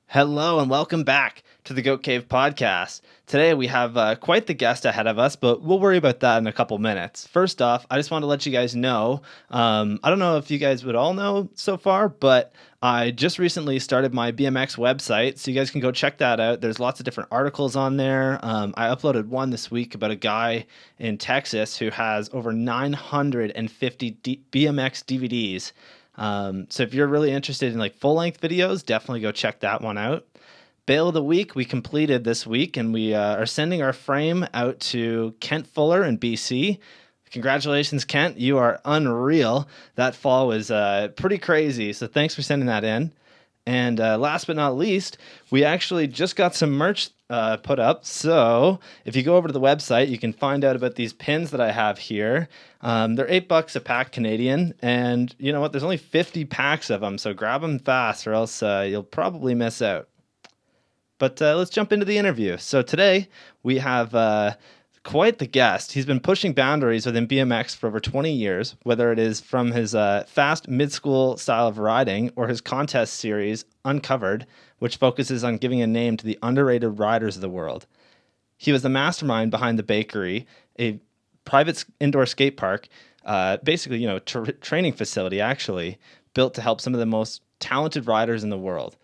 Hello and welcome back to the Goat Cave podcast. Today we have quite the guest ahead of us, but we'll worry about that in a couple minutes. First off, I just want to let you guys know, I don't know if you guys would all know so far, but I just recently started my BMX website, so you guys can go check that out. There's lots of different articles on there. I uploaded one this week about a guy in Texas who has over 950 BMX DVDs. So if you're really interested in like full length videos, definitely go check that one out. Bail of the week we completed this week, and we are sending our frame out to Kent Fuller in BC. Congratulations, Kent! You are unreal. That fall was pretty crazy. So thanks for sending that in. And last but not least, we actually just got some merch put up. So if you go over to the website, you can find out about these pins that I have here. They're $8 a pack Canadian. And you know what? There's only 50 packs of them. So grab them fast or else you'll probably miss out. But let's jump into the interview. So today we have quite the guest. He's been pushing boundaries within BMX for over 20 years, whether it is from his fast mid-school style of riding or his contest series, Uncovered, which focuses on giving a name to the underrated riders of the world. He was the mastermind behind The Bakery, a private indoor skate park, basically, training facility, actually, built to help some of the most talented riders in the world.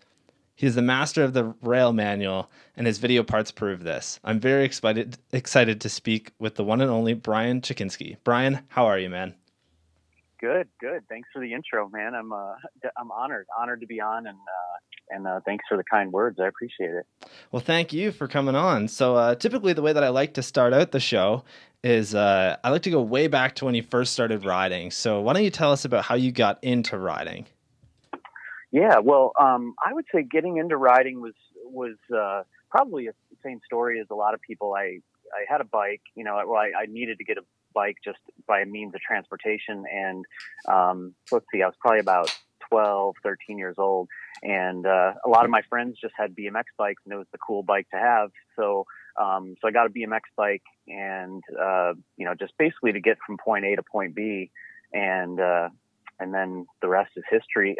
He is the master of the rail manual, and his video parts prove this. I'm very excited to speak with the one and only Brian Kachinsky. Brian, how are you, man? Good. Thanks for the intro, man. I'm honored to be on, and thanks for the kind words. I appreciate it. Well, thank you for coming on. So typically the way that I like to start out the show is I like to go way back to when you first started riding. So why don't you tell us about how you got into riding? Yeah, well, I would say getting into riding was probably the same story as a lot of people. I had a bike, I needed to get a bike just by means of transportation. And let's see, I was probably about 12, 13 years old. And a lot of my friends just had BMX bikes, and it was the cool bike to have. So I got a BMX bike and, just basically to get from point A to point B. And then the rest is history.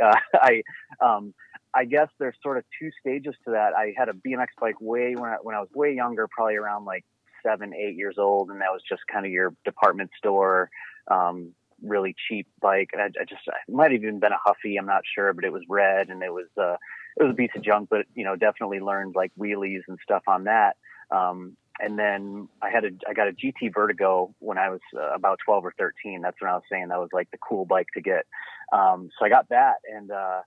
I guess there's sort of two stages to that. I had a BMX bike when I was way younger, probably around like 7, 8 years old. And that was just kind of your department store, really cheap bike. And it might have even been a Huffy. I'm not sure, but it was red and it was a piece of junk, but definitely learned like wheelies and stuff on that. And then I got a GT Vertigo when I was about 12 or 13. That's when I was saying that was like the cool bike to get. So I got that, and I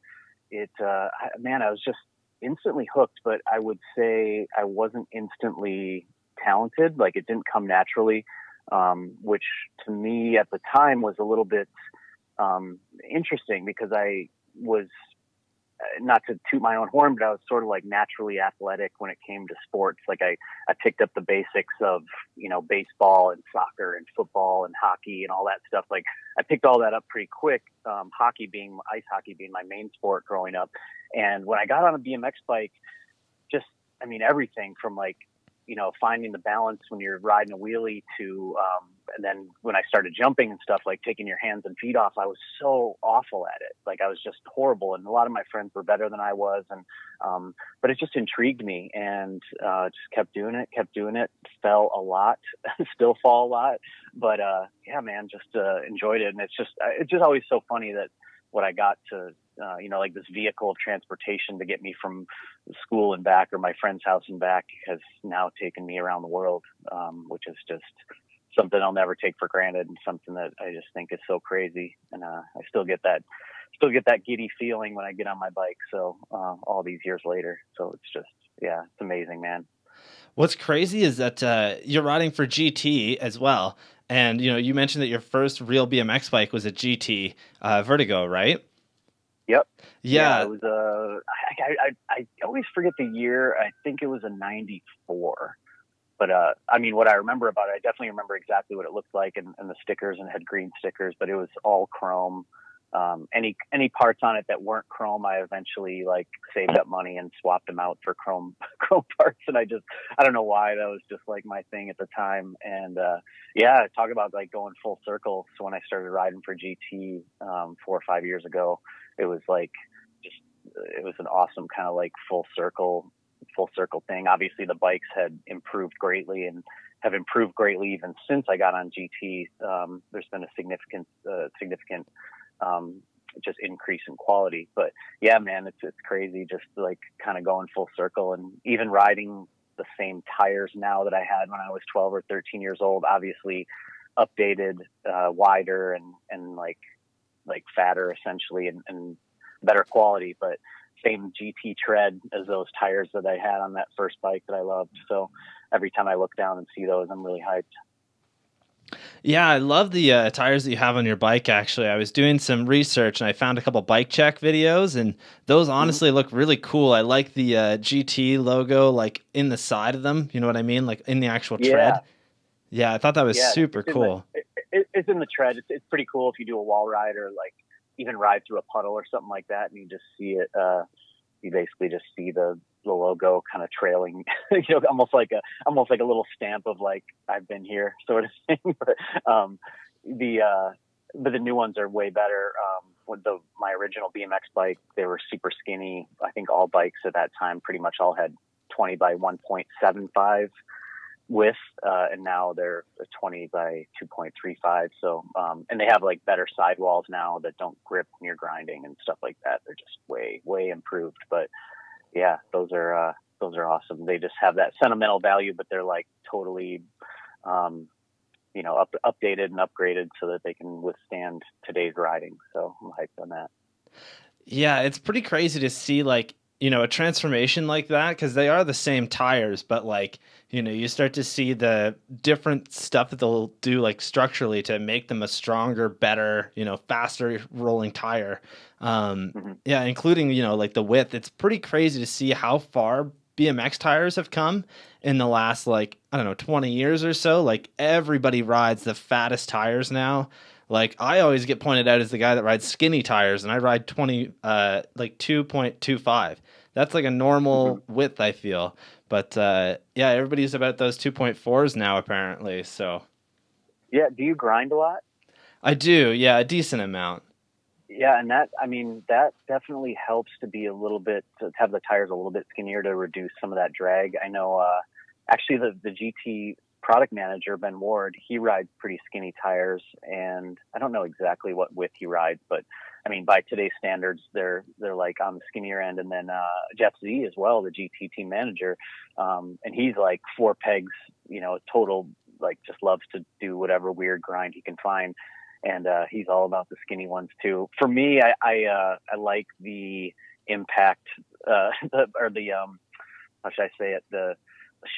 was just instantly hooked. But I would say I wasn't instantly talented. Like it didn't come naturally, which to me at the time was a little bit interesting because I was. Not to toot my own horn, but I was sort of like naturally athletic when it came to sports. Like I picked up the basics of, baseball and soccer and football and hockey and all that stuff. Like I picked all that up pretty quick. Ice hockey being my main sport growing up. And when I got on a BMX bike, everything from like, finding the balance when you're riding a wheelie to, and then when I started jumping and stuff, like taking your hands and feet off, I was so awful at it. Like I was just horrible. And a lot of my friends were better than I was. And, but it just intrigued me and, just kept doing it, fell a lot, still fall a lot, but, yeah, man, just, enjoyed it. And it's just always so funny that what I got to, like this vehicle of transportation to get me from school and back or my friend's house and back has now taken me around the world, which is just something I'll never take for granted and something that I just think is so crazy. And I still get that giddy feeling when I get on my bike. So all these years later. So it's just, yeah, it's amazing, man. What's crazy is that you're riding for GT as well. And, you mentioned that your first real BMX bike was a GT Vertigo, right? Yep. Yeah. It was I always forget the year. I think it was a 94. But what I remember about it, I definitely remember exactly what it looked like and the stickers, and it had green stickers, but it was all chrome. Any parts on it that weren't chrome, I eventually like saved up money and swapped them out for chrome parts. And I don't know why, that was just like my thing at the time. And, yeah, talk about like going full circle. So when I started riding for GT, 4 or 5 years ago, it was like just an awesome kind of like full circle thing. Obviously the bikes had improved greatly and have improved greatly even since I got on GT. There's been a significant just increase in quality, but yeah, man, it's crazy just like kind of going full circle and even riding the same tires now that I had when I was 12 or 13 years old, obviously updated, wider and like fatter essentially and better quality, but same GT tread as those tires that I had on that first bike that I loved. So every time I look down and see those, I'm really hyped. Yeah, I love the tires that you have on your bike, actually. I was doing some research and I found a couple bike check videos, and those honestly look really cool. I like the GT logo, like in the side of them. You know what I mean? Like in the actual tread. Yeah, I thought that was super cool. It's in the tread. It's pretty cool if you do a wall ride or like even ride through a puddle or something like that, and you just see it. You basically just see the logo kind of trailing, almost like a little stamp of like I've been here sort of thing. But the new ones are way better. With my original BMX bike, they were super skinny. I think all bikes at that time pretty much all had 20 by 1.75 width, and now they're 20 by 2.35. So, and they have like better sidewalls now that don't grip when you're grinding and stuff like that. They're just way improved. But yeah, those are awesome. They just have that sentimental value, but they're like totally, updated and upgraded so that they can withstand today's riding. So I'm hyped on that. Yeah, it's pretty crazy to see like, a transformation like that, because they are the same tires, but like, you start to see the different stuff that they'll do like structurally to make them a stronger, better, faster rolling tire. Yeah, including, like the width. It's pretty crazy to see how far BMX tires have come in the last, like, I don't know, 20 years or so. Like everybody rides the fattest tires now. Like I always get pointed out as the guy that rides skinny tires, and I ride 2.25. That's like a normal width, I feel. But yeah, everybody's about those 2.4s now, apparently. So yeah, do you grind a lot? I do, yeah, a decent amount. Yeah, and that definitely helps to have the tires a little bit skinnier to reduce some of that drag. I know, actually the GT product manager, Ben Ward, he rides pretty skinny tires, and I don't know exactly what width he rides, but I mean, by today's standards, they're like on the skinnier end. And then Jeff Z as well, the GT team manager, and he's like 4 pegs, total, like just loves to do whatever weird grind he can find. And he's all about the skinny ones too. For me, I like the impact, how should I say it, the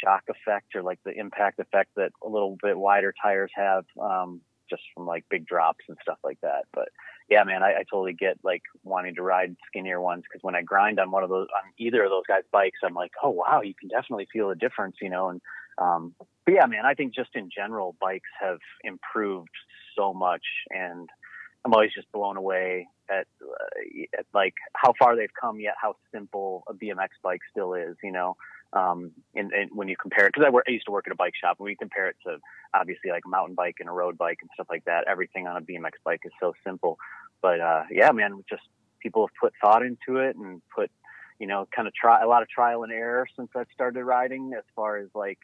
shock effect or like the impact effect that a little bit wider tires have, just from like big drops and stuff like that. But yeah, man, I totally get like wanting to ride skinnier ones, because when I grind on either of those guys' bikes, I'm like, oh wow, you can definitely feel the difference, and but yeah, man, I think just in general, bikes have improved so much, and I'm always just blown away at like how far they've come, yet how simple a BMX bike still is, and when you compare it, because I used to work at a bike shop, and we compare it to obviously like a mountain bike and a road bike and stuff like that. Everything on a BMX bike is so simple, but yeah, man, just people have put thought into it and put, kind of a lot of trial and error since I started riding, as far as like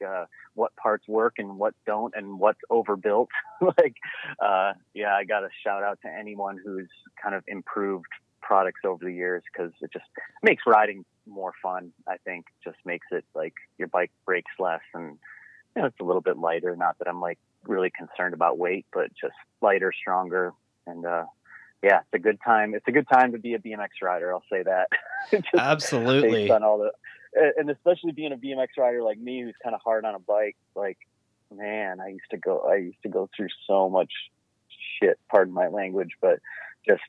what parts work and what don't and what's overbuilt. Like, yeah, I got to shout out to anyone who's kind of improved products over the years, because it just makes riding more fun. I think just makes it like your bike breaks less, and it's a little bit lighter. Not that I'm like really concerned about weight, but just lighter, stronger, and yeah, it's a good time. It's a good time to be a BMX rider. I'll say that. Absolutely. Based on and especially being a BMX rider like me, who's kind of hard on a bike. Like, man, I used to go through so much shit. Pardon my language, but just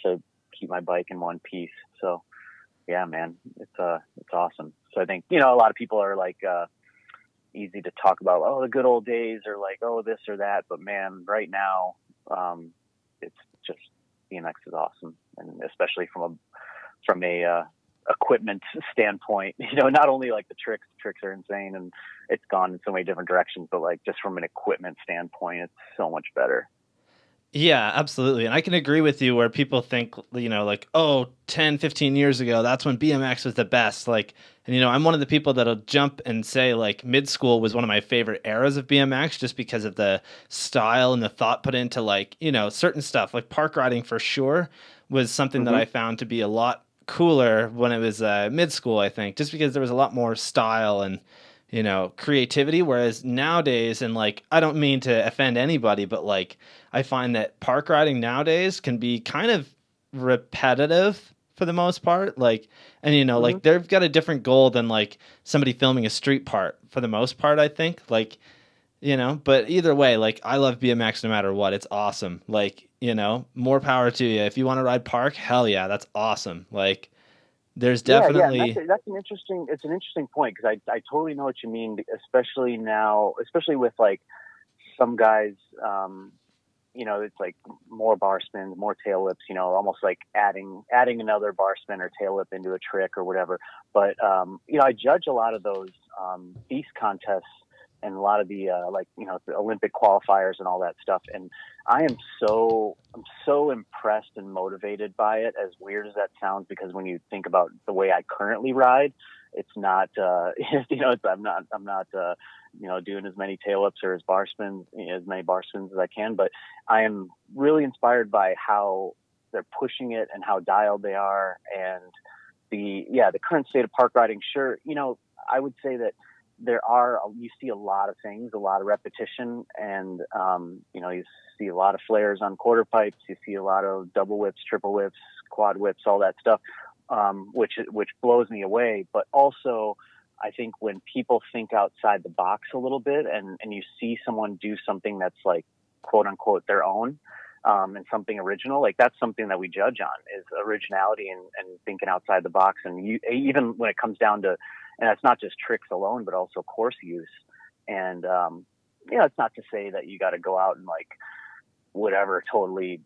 to keep my bike in one piece. So, yeah, man, it's awesome. So I think, a lot of people are like, easy to talk about, oh, the good old days, or like, oh, this or that. But man, right now, it's just, BMX is awesome. And especially from a equipment standpoint, not only like the tricks are insane and it's gone in so many different directions, but like just from an equipment standpoint, it's so much better. Yeah, absolutely. And I can agree with you where people think, like, oh, 10, 15 years ago, that's when BMX was the best. Like, and, I'm one of the people that'll jump and say, like, mid school was one of my favorite eras of BMX just because of the style and the thought put into, like, certain stuff. Like, park riding for sure was something that Hmm. I found to be a lot cooler when it was mid school, I think, just because there was a lot more style and, creativity. Whereas nowadays, and like, I don't mean to offend anybody, but like, I find that park riding nowadays can be kind of repetitive for the most part. Like, and Hmm. like they've got a different goal than like somebody filming a street part for the most part, I think. Like, but either way, like I love BMX no matter what. It's awesome. Like, more power to you. If you want to ride park, hell yeah, that's awesome. Like, there's Yeah, yeah, and definitely, that's an interesting. It's an interesting point because I totally know what you mean, especially now, especially with like some guys. It's like more bar spins, more tail whips, almost like adding another bar spin or tail whip into a trick or whatever. But I judge a lot of those beast contests and a lot of the the Olympic qualifiers and all that stuff. And I'm so impressed and motivated by it, as weird as that sounds, because when you think about the way I currently ride, it's not I'm not doing as many tail whips or as many bar spins as I can, but I am really inspired by how they're pushing it and how dialed they are, and the current state of park riding. Sure, I would say that you see a lot of things, a lot of repetition, and you see a lot of flares on quarter pipes, you see a lot of double whips, triple whips, quad whips, all that stuff, which blows me away. But also, I think when people think outside the box a little bit, and you see someone do something that's like quote unquote their own, and something original, like that's something that we judge on, is originality and thinking outside the box. And even when it comes down to, and that's not just tricks alone, but also course use. And it's not to say that you got to go out and like whatever totally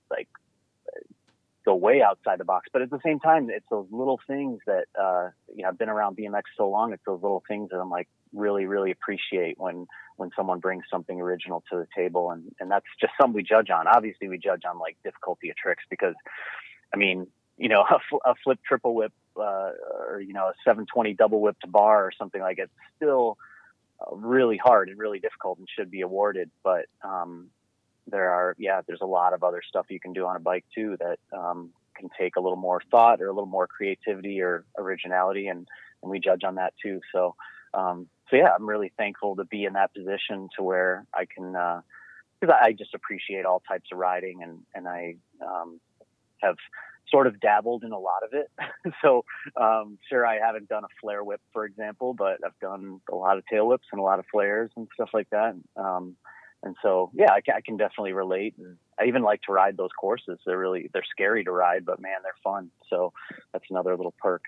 like go way outside the box, but at the same time, it's those little things that I've been around BMX so long. It's those little things that I'm like really, really appreciate when someone brings something original to the table, and that's just something we judge on. Obviously, we judge on like difficulty of tricks because, I mean, a flip triple whip or a 720 double whip to bar or something like it's still really hard and really difficult and should be awarded, but there's a lot of other stuff you can do on a bike too that can take a little more thought or a little more creativity or originality, and we judge on that too. So yeah, I'm really thankful to be in that position to where I can, because I just appreciate all types of riding, and I have sort of dabbled in a lot of it. So sure, I haven't done a flare whip, for example, but I've done a lot of tail whips and a lot of flares and stuff like that. And so, yeah, I can definitely relate. And I even like to ride those courses. They're scary to ride, but man, they're fun. So that's another little perk.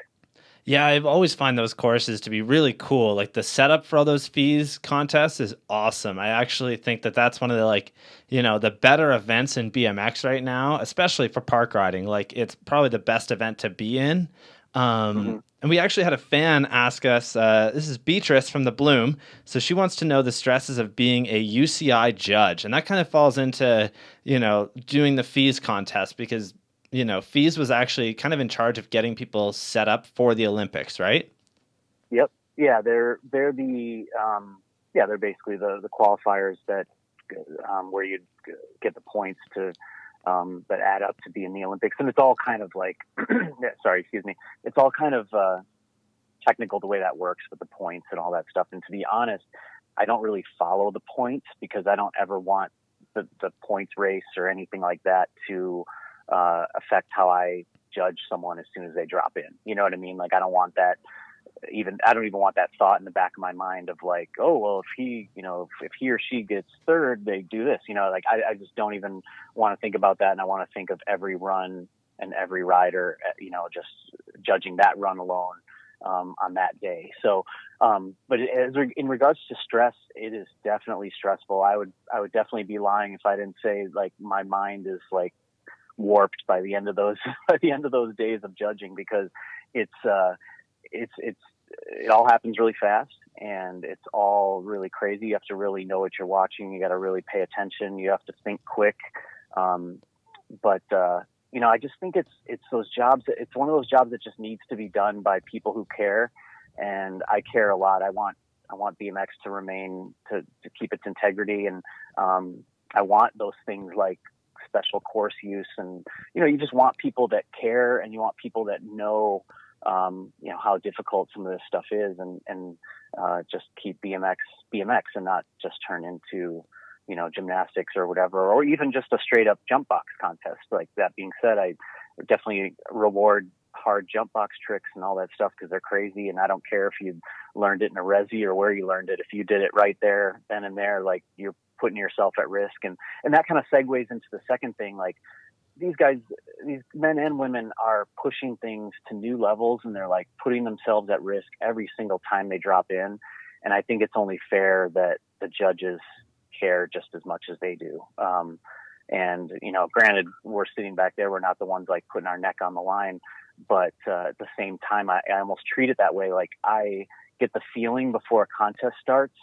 yeah, I've always find those courses to be really cool. Like the setup for all those fees contests is awesome. I actually think that that's one of the like, the better events in BMX right now, especially for park riding. Like it's probably the best event to be in. Mm-hmm. And we actually had a fan ask us, this is Beatrice from the Bloom. So she wants to know the stresses of being a UCI judge. And that kind of falls into, doing the fees contest because Fees was actually kind of in charge of getting people set up for the Olympics, right? Yep. Yeah, they're they're basically the qualifiers that where you get the points to that add up to be in the Olympics, and it's all kind of like sorry, excuse me, it's all kind of technical the way that works with the points and all that stuff. And to be honest, I don't really follow the points because I don't ever want the points race or anything like that to affect how I judge someone as soon as they drop in. You know what I mean? Like I don't want that. I don't even want that thought in the back of my mind of like, oh, well, if he or she gets third, they do this, like I just don't even want to think about that. And I want to think of every run and every rider, just judging that run alone on that day. So, but in regards to stress, it is definitely stressful. I would definitely be lying if I didn't say like my mind is like warped by the end of those days of judging, because it's it all happens really fast, and it's all really crazy. You have to really know what you're watching. You got to really pay attention. You have to think quick. But I just think it's those jobs. It's one of those jobs that just needs to be done by people who care, and I care a lot. I want BMX to remain to keep its integrity, and I want those things like special course use, and you just want people that care, and you want people that know how difficult some of this stuff is, and just keep BMX and not just turn into gymnastics or whatever, or even just a straight up jump box contest. Like, that being said, I definitely reward hard jump box tricks and all that stuff because they're crazy, and I don't care if you learned it in a resi or where you learned it. If you did it right there, then and there, like, you're putting yourself at risk, and that kind of segues into the second thing. Like, these guys, these men and women, are pushing things to new levels, and they're like putting themselves at risk every single time they drop in. And I think it's only fair that the judges care just as much as they do. And granted, we're sitting back there, we're not the ones like putting our neck on the line, but at the same time, I almost treat it that way. Like, I get the feeling before a contest starts,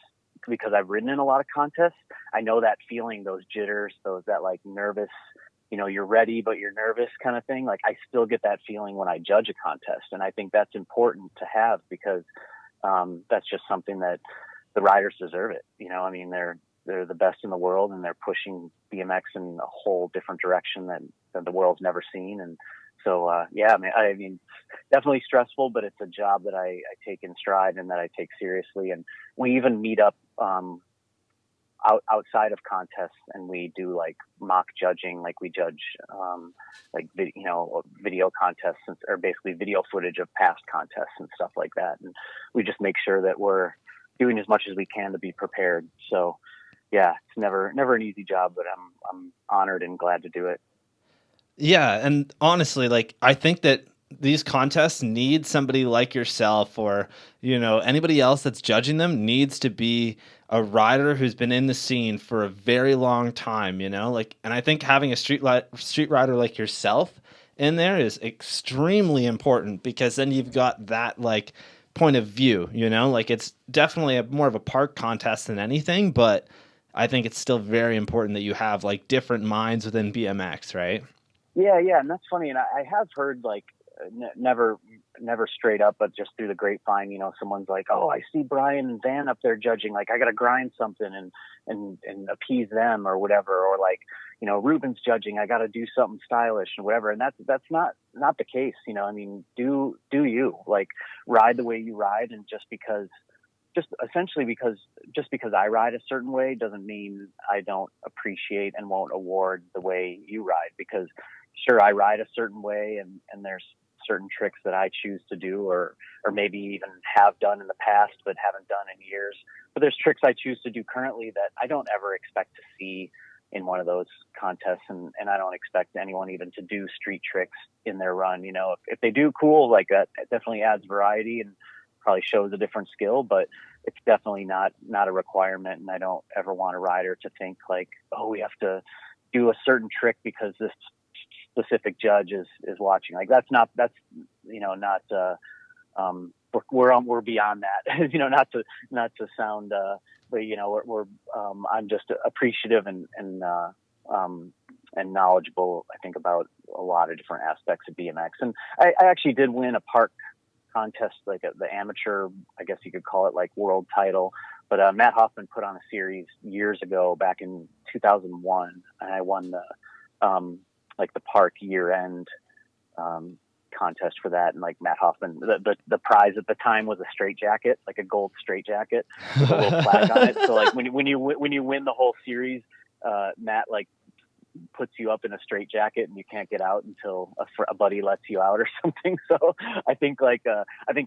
because I've ridden in a lot of contests. I know that feeling, those jitters, that like nervous, you're ready, but you're nervous kind of thing. Like, I still get that feeling when I judge a contest. And I think that's important to have, because that's just something that the riders deserve it. They're the best in the world, and they're pushing BMX in a whole different direction that the world's never seen. And so, I mean, definitely stressful, but it's a job that I take in stride and that I take seriously. And we even meet up outside of contests, and we do like mock judging. Like, we judge video contests, or basically video footage of past contests and stuff like that. And we just make sure that we're doing as much as we can to be prepared. So yeah, it's never an easy job, but I'm honored and glad to do it. Yeah, and honestly, like, I think that these contests need somebody like yourself, or anybody else that's judging them needs to be a rider who's been in the scene for a very long time. And I think having a street rider like yourself in there is extremely important, because then you've got that like point of view. Like, it's definitely more of a park contest than anything, but I think it's still very important that you have like different minds within BMX, right? Yeah, and that's funny. And I have heard, like, never straight up, but just through the grapevine, someone's like, "Oh, I see Brian and Van up there judging. Like, I got to grind something and appease them or whatever." Or like, Ruben's judging, I got to do something stylish and whatever. And that's not the case. I mean, do you, like, ride the way you ride, and just because I ride a certain way doesn't mean I don't appreciate and won't award the way you ride. Because sure, I ride a certain way, and there's certain tricks that I choose to do, or maybe even have done in the past but haven't done in years. But there's tricks I choose to do currently that I don't ever expect to see in one of those contests, and I don't expect anyone even to do street tricks in their run. If they do, cool, like that, it definitely adds variety and probably shows a different skill, but it's definitely not a requirement. And I don't ever want a rider to think like, oh, we have to do a certain trick because this specific judge is watching. Like, we're beyond that. not to sound but I'm just appreciative and knowledgeable, I think, about a lot of different aspects of BMX. And I actually did win a park contest, like the amateur, I guess you could call it, like, world title. But Matt Hoffman put on a series years ago, back in 2001, and I won the the park year end contest for that. And like, Matt Hoffman, the prize at the time was a straight jacket, like a gold straight jacket with a little flag on it. So like, when you win the whole series, Matt like puts you up in a straight jacket and you can't get out until a buddy lets you out or something. So I think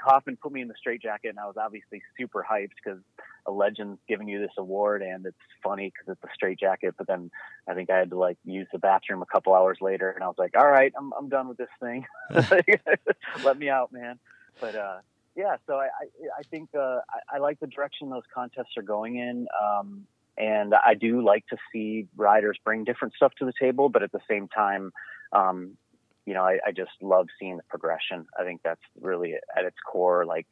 Hoffman put me in the straight jacket, and I was obviously super hyped because a legend's giving you this award, and it's funny because it's a straight jacket. But then I think I had to like use the bathroom a couple hours later, and I was like, all right, I'm done with this thing. Let me out, man. But so I think I like the direction those contests are going in. And I do like to see riders bring different stuff to the table, but at the same time, I just love seeing the progression. I think that's really at its core, like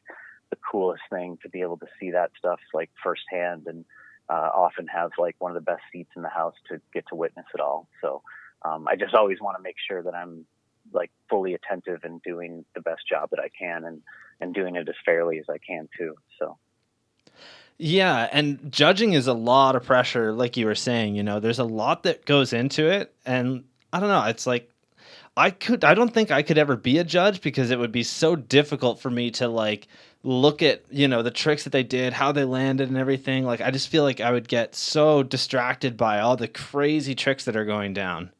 the coolest thing to be able to see that stuff like firsthand, and often have like one of the best seats in the house to get to witness it all. So I just always want to make sure that I'm like fully attentive and doing the best job that I can, and doing it as fairly as I can too. So. Yeah, and judging is a lot of pressure, like you were saying, there's a lot that goes into it. And I don't know, it's like I don't think I could ever be a judge because it would be so difficult for me to like look at, the tricks that they did, how they landed and everything. Like I just feel like I would get so distracted by all the crazy tricks that are going down.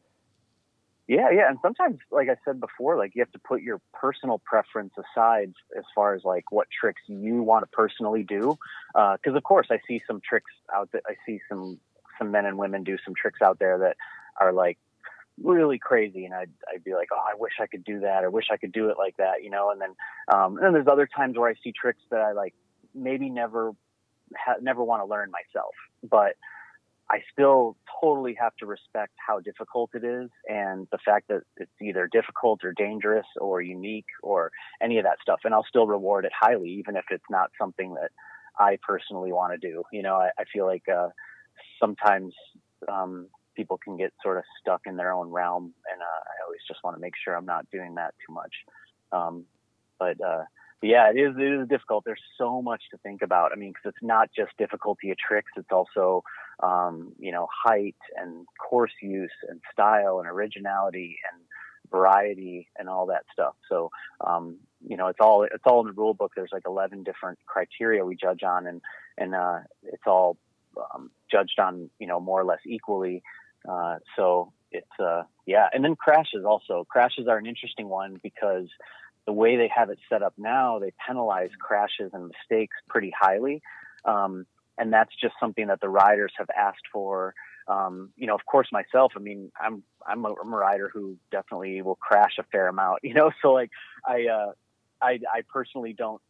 Yeah, yeah. And sometimes, like I said before, like you have to put your personal preference aside as far as like what tricks you want to personally do. Because of course I see some tricks out there. I see some men and women do some tricks out there that are like really crazy. And I'd be like, oh, I wish I could do that, or wish I could do it like that, And then there's other times where I see tricks that I like maybe never want to learn myself, but I still totally have to respect how difficult it is, and the fact that it's either difficult or dangerous or unique or any of that stuff. And I'll still reward it highly, even if it's not something that I personally want to do. I feel like sometimes people can get sort of stuck in their own realm, and I always just want to make sure I'm not doing that too much. But yeah, it is difficult. There's so much to think about. I mean, because it's not just difficulty of tricks. It's also, height and course use and style and originality and variety and all that stuff. So, it's all in the rule book. There's like 11 different criteria we judge on, and it's all judged on, more or less equally. So it's, yeah. And then crashes also. Crashes are an interesting one because the way they have it set up now, they penalize crashes and mistakes pretty highly. And that's just something that the riders have asked for. Of course myself, I mean, I'm a rider who definitely will crash a fair amount, so like I personally don't,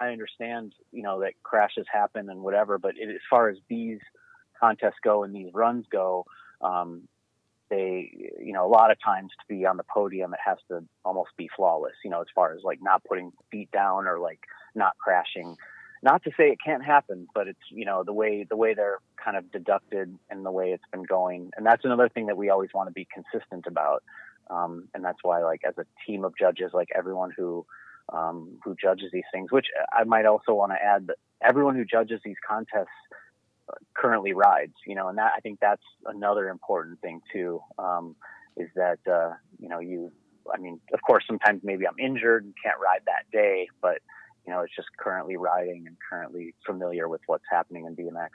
I understand, that crashes happen and whatever, but as far as these contests go and these runs go, they, a lot of times to be on the podium, it has to almost be flawless, as far as like not putting feet down or like not crashing. Not to say it can't happen, but it's, the way they're kind of deducted and the way it's been going. And that's another thing that we always want to be consistent about. And that's why, like, as a team of judges, like everyone who judges these things, which I might also want to add that everyone who judges these contests currently rides, and that, I think that's another important thing too, is that, I mean, of course, sometimes maybe I'm injured and can't ride that day, but, it's just currently riding and currently familiar with what's happening in BMX.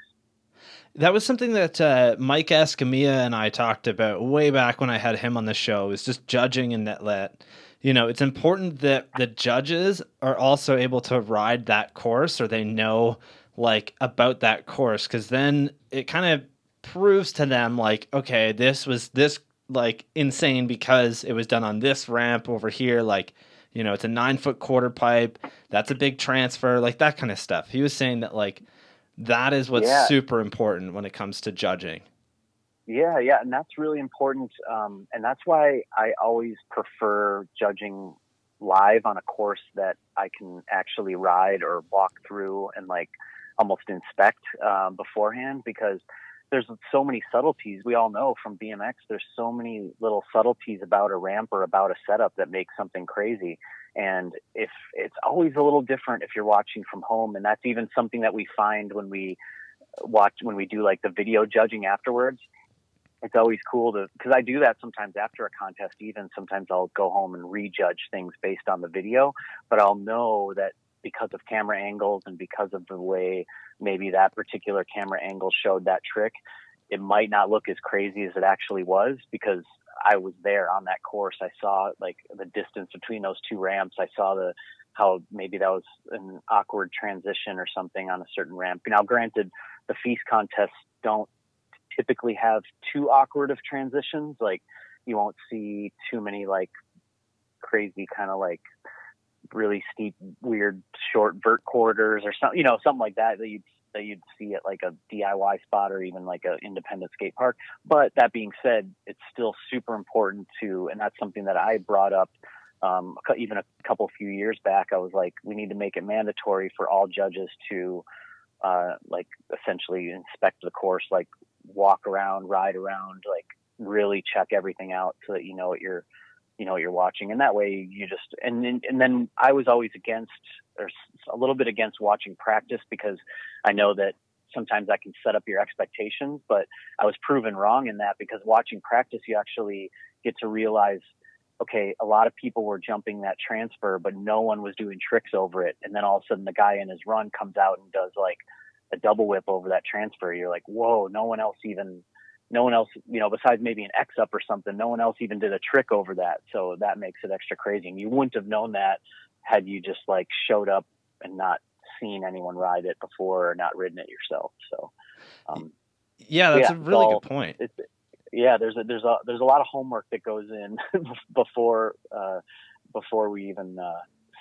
That was something that Mike Escamilla and I talked about way back when I had him on the show, is just judging, and that it's important that the judges are also able to ride that course, or they know like about that course, because then it kind of proves to them like, okay, this was this like insane because it was done on this ramp over here, like, it's a 9-foot quarter pipe, that's a big transfer, like that kind of stuff. He was saying that like that is what's super important when it comes to judging. Yeah, and that's really important, and that's why I always prefer judging live on a course that I can actually ride or walk through and like almost inspect beforehand, because there's so many subtleties. We all know from BMX, there's so many little subtleties about a ramp or about a setup that make something crazy. And if it's always a little different if you're watching from home, and that's even something that we find when we do like the video judging afterwards. It's always cool because I do that sometimes after a contest. Even sometimes I'll go home and rejudge things based on the video, but I'll know that because of camera angles and because of the way maybe that particular camera angle showed that trick, it might not look as crazy as it actually was, because I was there on that course. I saw like the distance between those two ramps. I saw how maybe that was an awkward transition or something on a certain ramp. Now, granted, the feast contests don't typically have too awkward of transitions. Like you won't see too many like crazy kind of like really steep, weird, short vert corridors or something, something like that you'd see at like a DIY spot or even like an independent skate park. But that being said, it's still super important and that's something that I brought up even a couple few years back, I was like, we need to make it mandatory for all judges to like essentially inspect the course, like walk around, ride around, like really check everything out so that you know what you're watching. And that way you just, and then I was always against, or a little bit against, watching practice, because I know that sometimes that can set up your expectations, but I was proven wrong in that, because watching practice, you actually get to realize, okay, a lot of people were jumping that transfer, but no one was doing tricks over it. And then all of a sudden the guy in his run comes out and does like a double whip over that transfer. You're like, whoa, no one else, besides maybe an X up or something, no one else even did a trick over that. So that makes it extra crazy. And you wouldn't have known that had you just like showed up and not seen anyone ride it before or not ridden it yourself. So, that's a really good point. There's a lot of homework that goes in before we even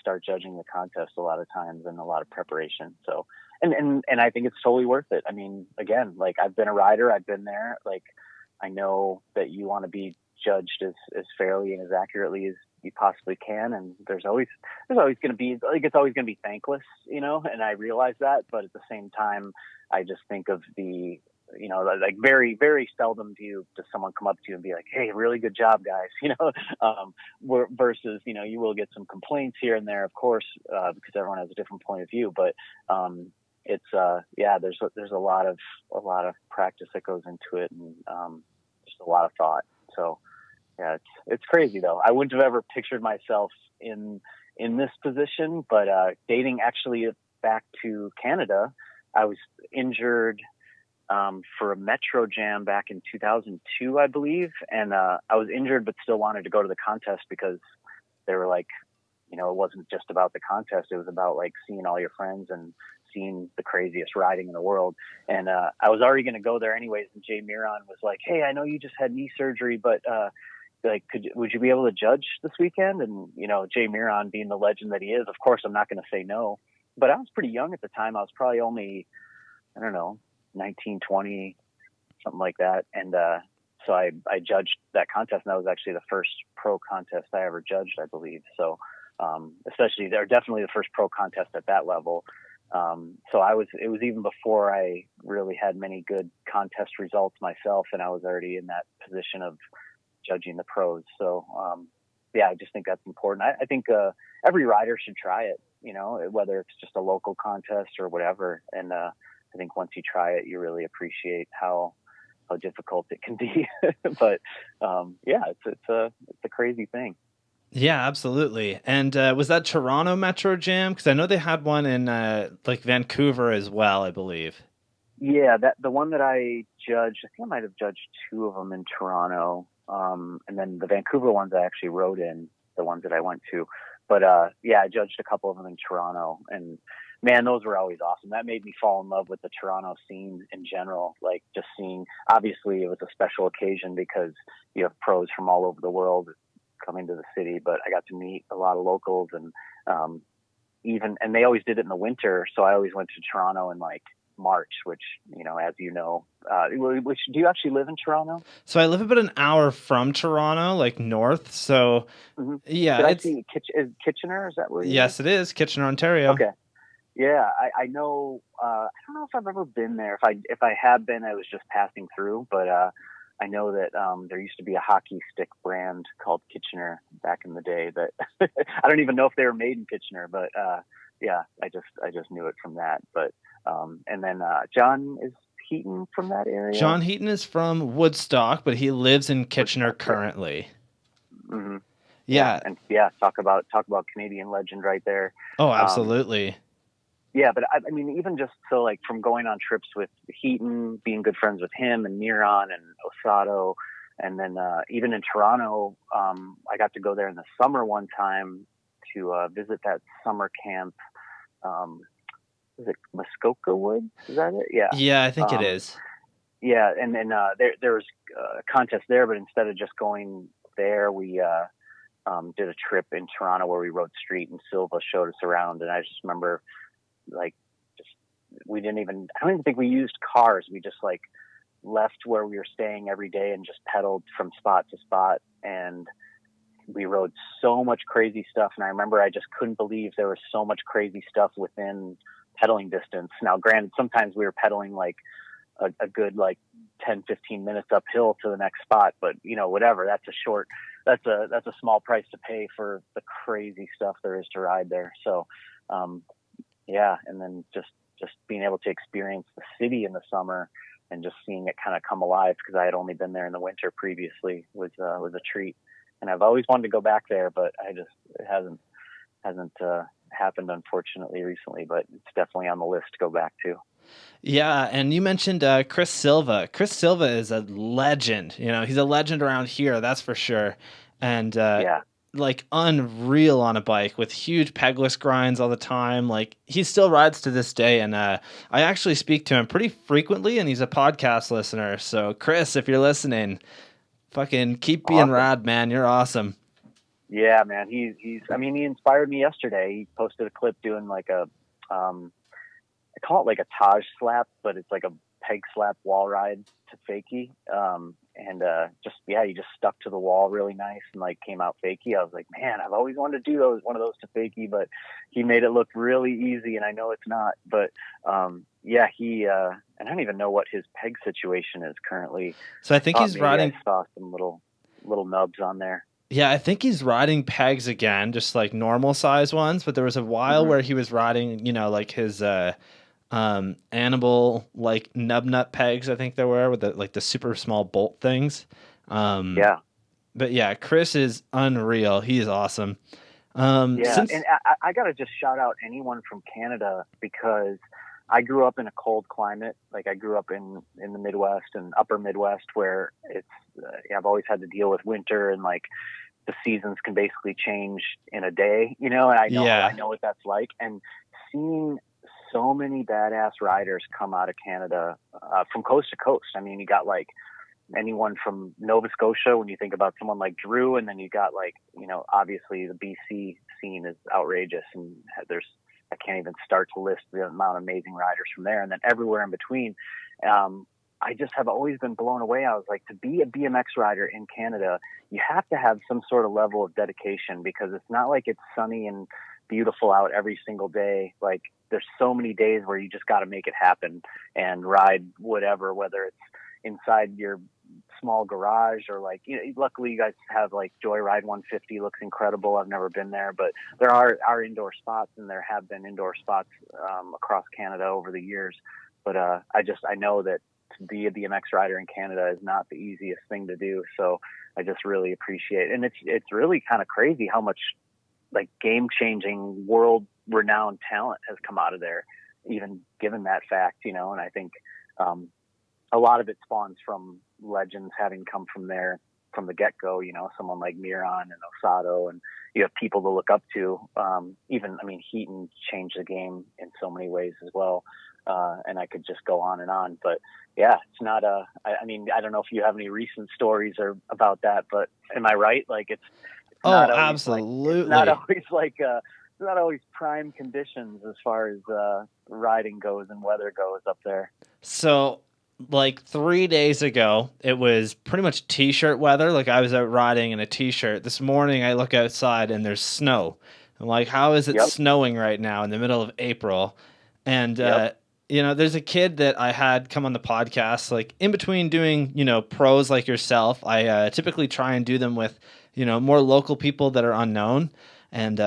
start judging the contest a lot of times, and a lot of preparation. So, and I think it's totally worth it. I mean, again, like, I've been a rider, I've been there. Like, I know that you want to be judged as fairly and as accurately as you possibly can. And there's always going to be, like, it's always going to be thankless, and I realize that, but at the same time, I just think of the, like, very, very seldom does someone come up to you and be like, hey, really good job, guys, versus, you will get some complaints here and there, of course, because everyone has a different point of view, but, it's, there's a lot of practice that goes into it, and, just a lot of thought. So yeah, it's crazy though. I wouldn't have ever pictured myself in this position, but, dating actually back to Canada, I was injured for a Metro Jam back in 2002, I believe. And I was injured, but still wanted to go to the contest, because they were like, it wasn't just about the contest. It was about like seeing all your friends and seeing the craziest riding in the world. And I was already going to go there anyways. And Jay Miron was like, hey, I know you just had knee surgery, but like, would you be able to judge this weekend? And, Jay Miron, being the legend that he is, of course, I'm not going to say no. But I was pretty young at the time. I was probably only, I don't know, 19, 20, something like that. And so I judged that contest, and that was actually the first pro contest I ever judged, I believe. So especially, they're definitely the first pro contest at that level. So it was even before I really had many good contest results myself, and I was already in that position of judging the pros. So I just think that's important. I think every rider should try it, whether it's just a local contest or whatever. And I think once you try it, you really appreciate how difficult it can be. But it's a crazy thing. Yeah, absolutely. And was that Toronto Metro Jam? Because I know they had one in like Vancouver as well, I believe. Yeah, the one that I judged, I think I might have judged two of them in Toronto, and then the Vancouver ones I actually rode in, the ones that I went to. But I judged a couple of them in Toronto, and man, those were always awesome. That made me fall in love with the Toronto scene in general. Like, just seeing, obviously it was a special occasion because you have pros from all over the world coming to the city, but I got to meet a lot of locals, and and they always did it in the winter. So I always went to Toronto in like March, which, as do you actually live in Toronto? So I live about an hour from Toronto, like north. So yeah, is Kitchener? Is that where you Yes, live? it is Kitchener, Ontario. Okay. Yeah, I know. I don't know if I've ever been there. If I have been, I was just passing through. But I know that there used to be a hockey stick brand called Kitchener back in the day. That I don't even know if they were made in Kitchener. But I just knew it from that. But and then John, is Heaton from that area? John Heaton is from Woodstock, but he lives in Kitchener currently. Mm-hmm. Yeah. And talk about Canadian legend right there. Oh, absolutely. Yeah, but I mean, even just so, like, from going on trips with Heaton, being good friends with him and Miron and Osato, and then even in Toronto, I got to go there in the summer one time to visit that summer camp. Is it Muskoka Woods? Is that it? Yeah. Yeah, I think it is. Yeah, and then there was a contest there, but instead of just going there, we did a trip in Toronto where we rode street, and Silva showed us around, and I just remember, like, I don't even think we used cars. We just like left where we were staying every day and just pedaled from spot to spot. And we rode so much crazy stuff. And I remember I just couldn't believe there was so much crazy stuff within pedaling distance. Now, granted, sometimes we were pedaling like a good like 10, 15 minutes uphill to the next spot, but whatever, that's a small price to pay for the crazy stuff there is to ride there. So, and then just being able to experience the city in the summer and just seeing it kind of come alive, because I had only been there in the winter previously, was a treat. And I've always wanted to go back there, but it hasn't happened, unfortunately, recently, but it's definitely on the list to go back to. Yeah, and you mentioned Chris Silva. Chris Silva is a legend. He's a legend around here, that's for sure. And like unreal on a bike with huge pegless grinds all the time. Like he still rides to this day, and I actually speak to him pretty frequently, and he's a podcast listener. So Chris, if you're listening, fucking keep being awesome. Rad, man. You're awesome. Yeah, man. He inspired me yesterday. He posted a clip doing like a I call it like a Taj slap, but it's like a peg slap wall ride to fakie. He just stuck to the wall really nice and like came out fakie. I was like, man, I've always wanted to do one of those to fakie, but he made it look really easy, and I know it's not. But and I don't even know what his peg situation is currently. So I think he's riding. I saw some little nubs on there. Yeah, I think he's riding pegs again, just like normal size ones. But there was a while where he was riding, like his animal like nub nut pegs, I think there were, with the super small bolt things. But yeah, Chris is unreal. He is awesome. And I gotta just shout out anyone from Canada, because I grew up in a cold climate. Like I grew up in the Midwest and upper Midwest, where it's I've always had to deal with winter, and like the seasons can basically change in a day, and I know what that's like. And seeing so many badass riders come out of Canada from coast to coast. I mean, you got like anyone from Nova Scotia when you think about someone like Drew, and then you got like, obviously the BC scene is outrageous, and I can't even start to list the amount of amazing riders from there, and then everywhere in between. I just have always been blown away. I was like, to be a BMX rider in Canada, you have to have some sort of level of dedication, because it's not like it's sunny and beautiful out every single day. Like there's so many days where you just got to make it happen and ride whatever, whether it's inside your small garage or like, luckily you guys have like Joyride 150 looks incredible. I've never been there, but there are indoor spots, and there have been indoor spots across Canada over the years. But I know that to be a BMX rider in Canada is not the easiest thing to do. So I just really appreciate it. And it's really kind of crazy how much like game-changing, world-renowned talent has come out of there, even given that fact, and I think a lot of it spawns from legends having come from there from the get-go, someone like Miron and Osato, and you have people to look up to. Heaton changed the game in so many ways as well, and I could just go on and on. But yeah, it's not I don't know if you have any recent stories or about that, but am I right? Like it's not absolutely. It's not always prime conditions as far as riding goes and weather goes up there. So like 3 days ago, it was pretty much t-shirt weather. Like I was out riding in a t-shirt. This morning I look outside and there's snow. I'm like, how is it snowing right now in the middle of April? And there's a kid that I had come on the podcast, like in between doing, pros like yourself. I typically try and do them with, more local people that are unknown. And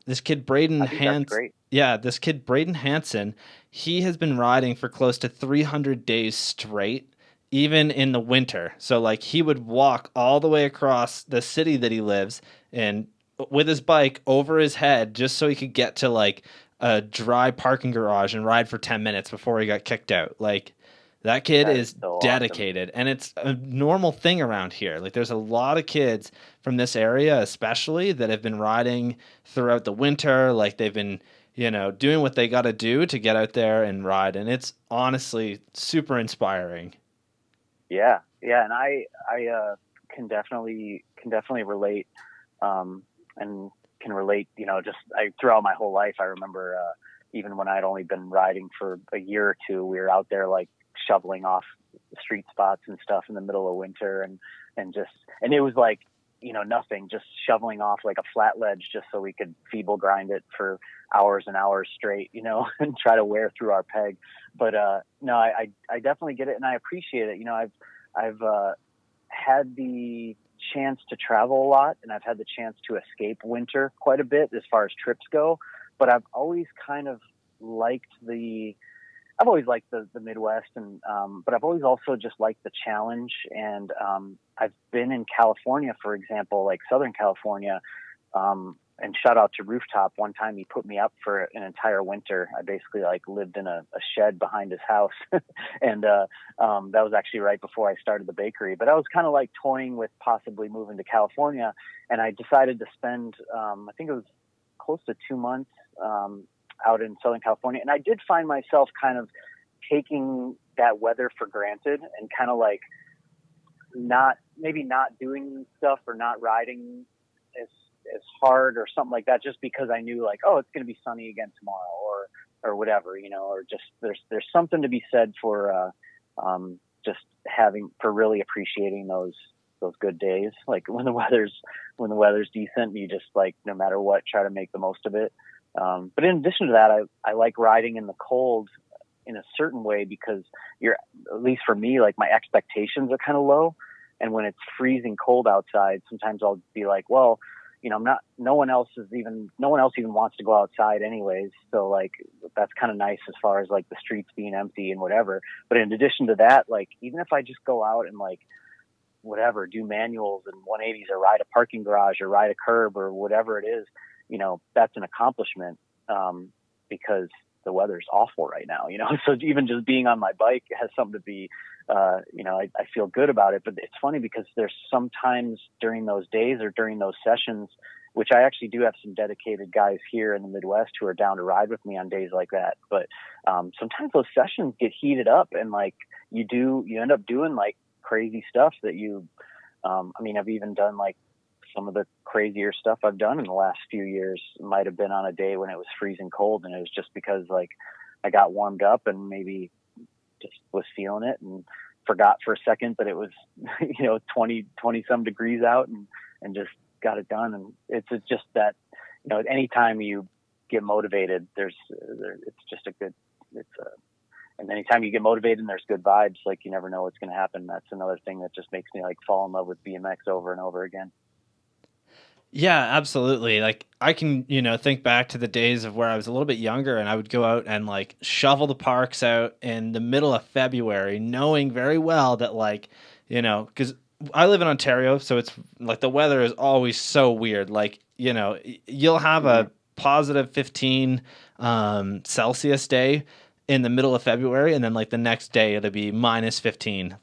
this kid, Braden Hanson. Yeah, this kid, Braden Hanson, he has been riding for close to 300 days straight, even in the winter. So like he would walk all the way across the city that he lives in with his bike over his head just so he could get to like a dry parking garage and ride for 10 minutes before he got kicked out. Like that kid is so dedicated, awesome. And it's a normal thing around here. Like there's a lot of kids from this area, especially, that have been riding throughout the winter. Like they've been, doing what they got to do to get out there and ride. And it's honestly super inspiring. Yeah. Yeah. And I can definitely relate, and can relate, throughout my whole life. I remember, even when I'd only been riding for a year or two, we were out there like shoveling off street spots and stuff in the middle of winter, and it was like nothing, just shoveling off like a flat ledge just so we could feeble grind it for hours and hours straight, and try to wear through our peg. But no, I definitely get it, and I appreciate it. I've had the chance to travel a lot, and I've had the chance to escape winter quite a bit as far as trips go. But I've always kind of liked the Midwest, and but I've always also just liked the challenge. And I've been in California, for example, like Southern California, and shout out to Rooftop. One time he put me up for an entire winter. I basically lived in a shed behind his house. And that was actually right before I started the bakery. But I was kind of toying with possibly moving to California. And I decided to spend, I think it was close to 2 months out in Southern California. And I did find myself kind of taking that weather for granted and kind of not doing stuff or not riding as hard or something like that, just because I knew it's going to be sunny again tomorrow or whatever, or just there's something to be said for just for really appreciating those good days. When the weather's decent, you just no matter what, try to make the most of it. But in addition to that, I like riding in the cold in a certain way, because at least for me, my expectations are kind of low. And when it's freezing cold outside, sometimes I'll be well, no one else even wants to go outside anyways. So that's kind of nice as far as the streets being empty and whatever. But in addition to that, even if I just go out and whatever, do manuals and 180s or ride a parking garage or ride a curb or whatever it is, that's an accomplishment, because the weather's awful right now, so even just being on my bike has something to be, I feel good about it. But it's funny because there's sometimes during those days or during those sessions, which I actually do have some dedicated guys here in the Midwest who are down to ride with me on days like that. But sometimes those sessions get heated up, and you end up doing crazy stuff that I've even done some of the crazier stuff I've done in the last few years might have been on a day when it was freezing cold, and it was just because I got warmed up and maybe just was feeling it and forgot for a second that it was 20 some degrees out, and just got it done. And it's just that anytime you get motivated, it's just and anytime you get motivated and there's good vibes, you never know what's going to happen. That's another thing that just makes me fall in love with BMX over and over again. Yeah, absolutely. I can, think back to the days of where I was a little bit younger, and I would go out and shovel the parks out in the middle of February, knowing very well that because I live in Ontario, so it's the weather is always so weird. You'll have a positive 15 Celsius day in the middle of February, and then the next day it'll be minus 15,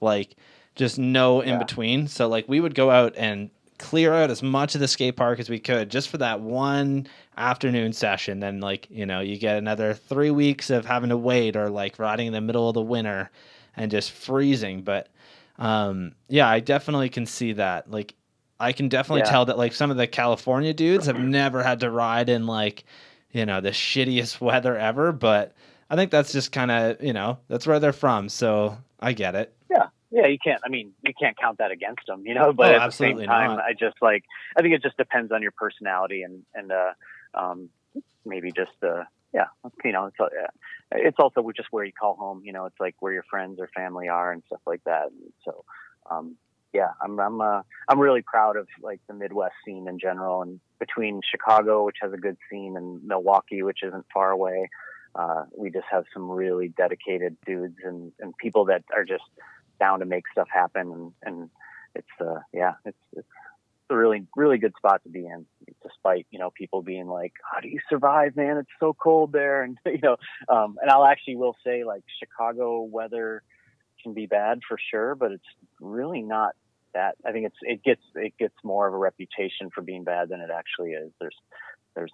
just no in between. So we would go out and clear out as much of the skate park as we could just for that one afternoon session. Then you get another 3 weeks of having to wait, or riding in the middle of the winter and just freezing. But yeah, I definitely can see that. I can definitely tell that some of the California dudes have never had to ride in the shittiest weather ever, but I think that's just kind of, that's where they're from. So I get it. Yeah, you can't count that against them, but at the same time, I think it just depends on your personality and maybe just, it's also just where you call home, it's where your friends or family are and stuff like that. And so, I'm really proud of the Midwest scene in general, and between Chicago, which has a good scene, and Milwaukee, which isn't far away, we just have some really dedicated dudes and people that are just down to make stuff happen, and it's a really, really good spot to be in, despite people being how do you survive, man, it's so cold there, and and I'll actually will say Chicago weather can be bad for sure, but it's really not that. I think it gets more of a reputation for being bad than it actually is. There's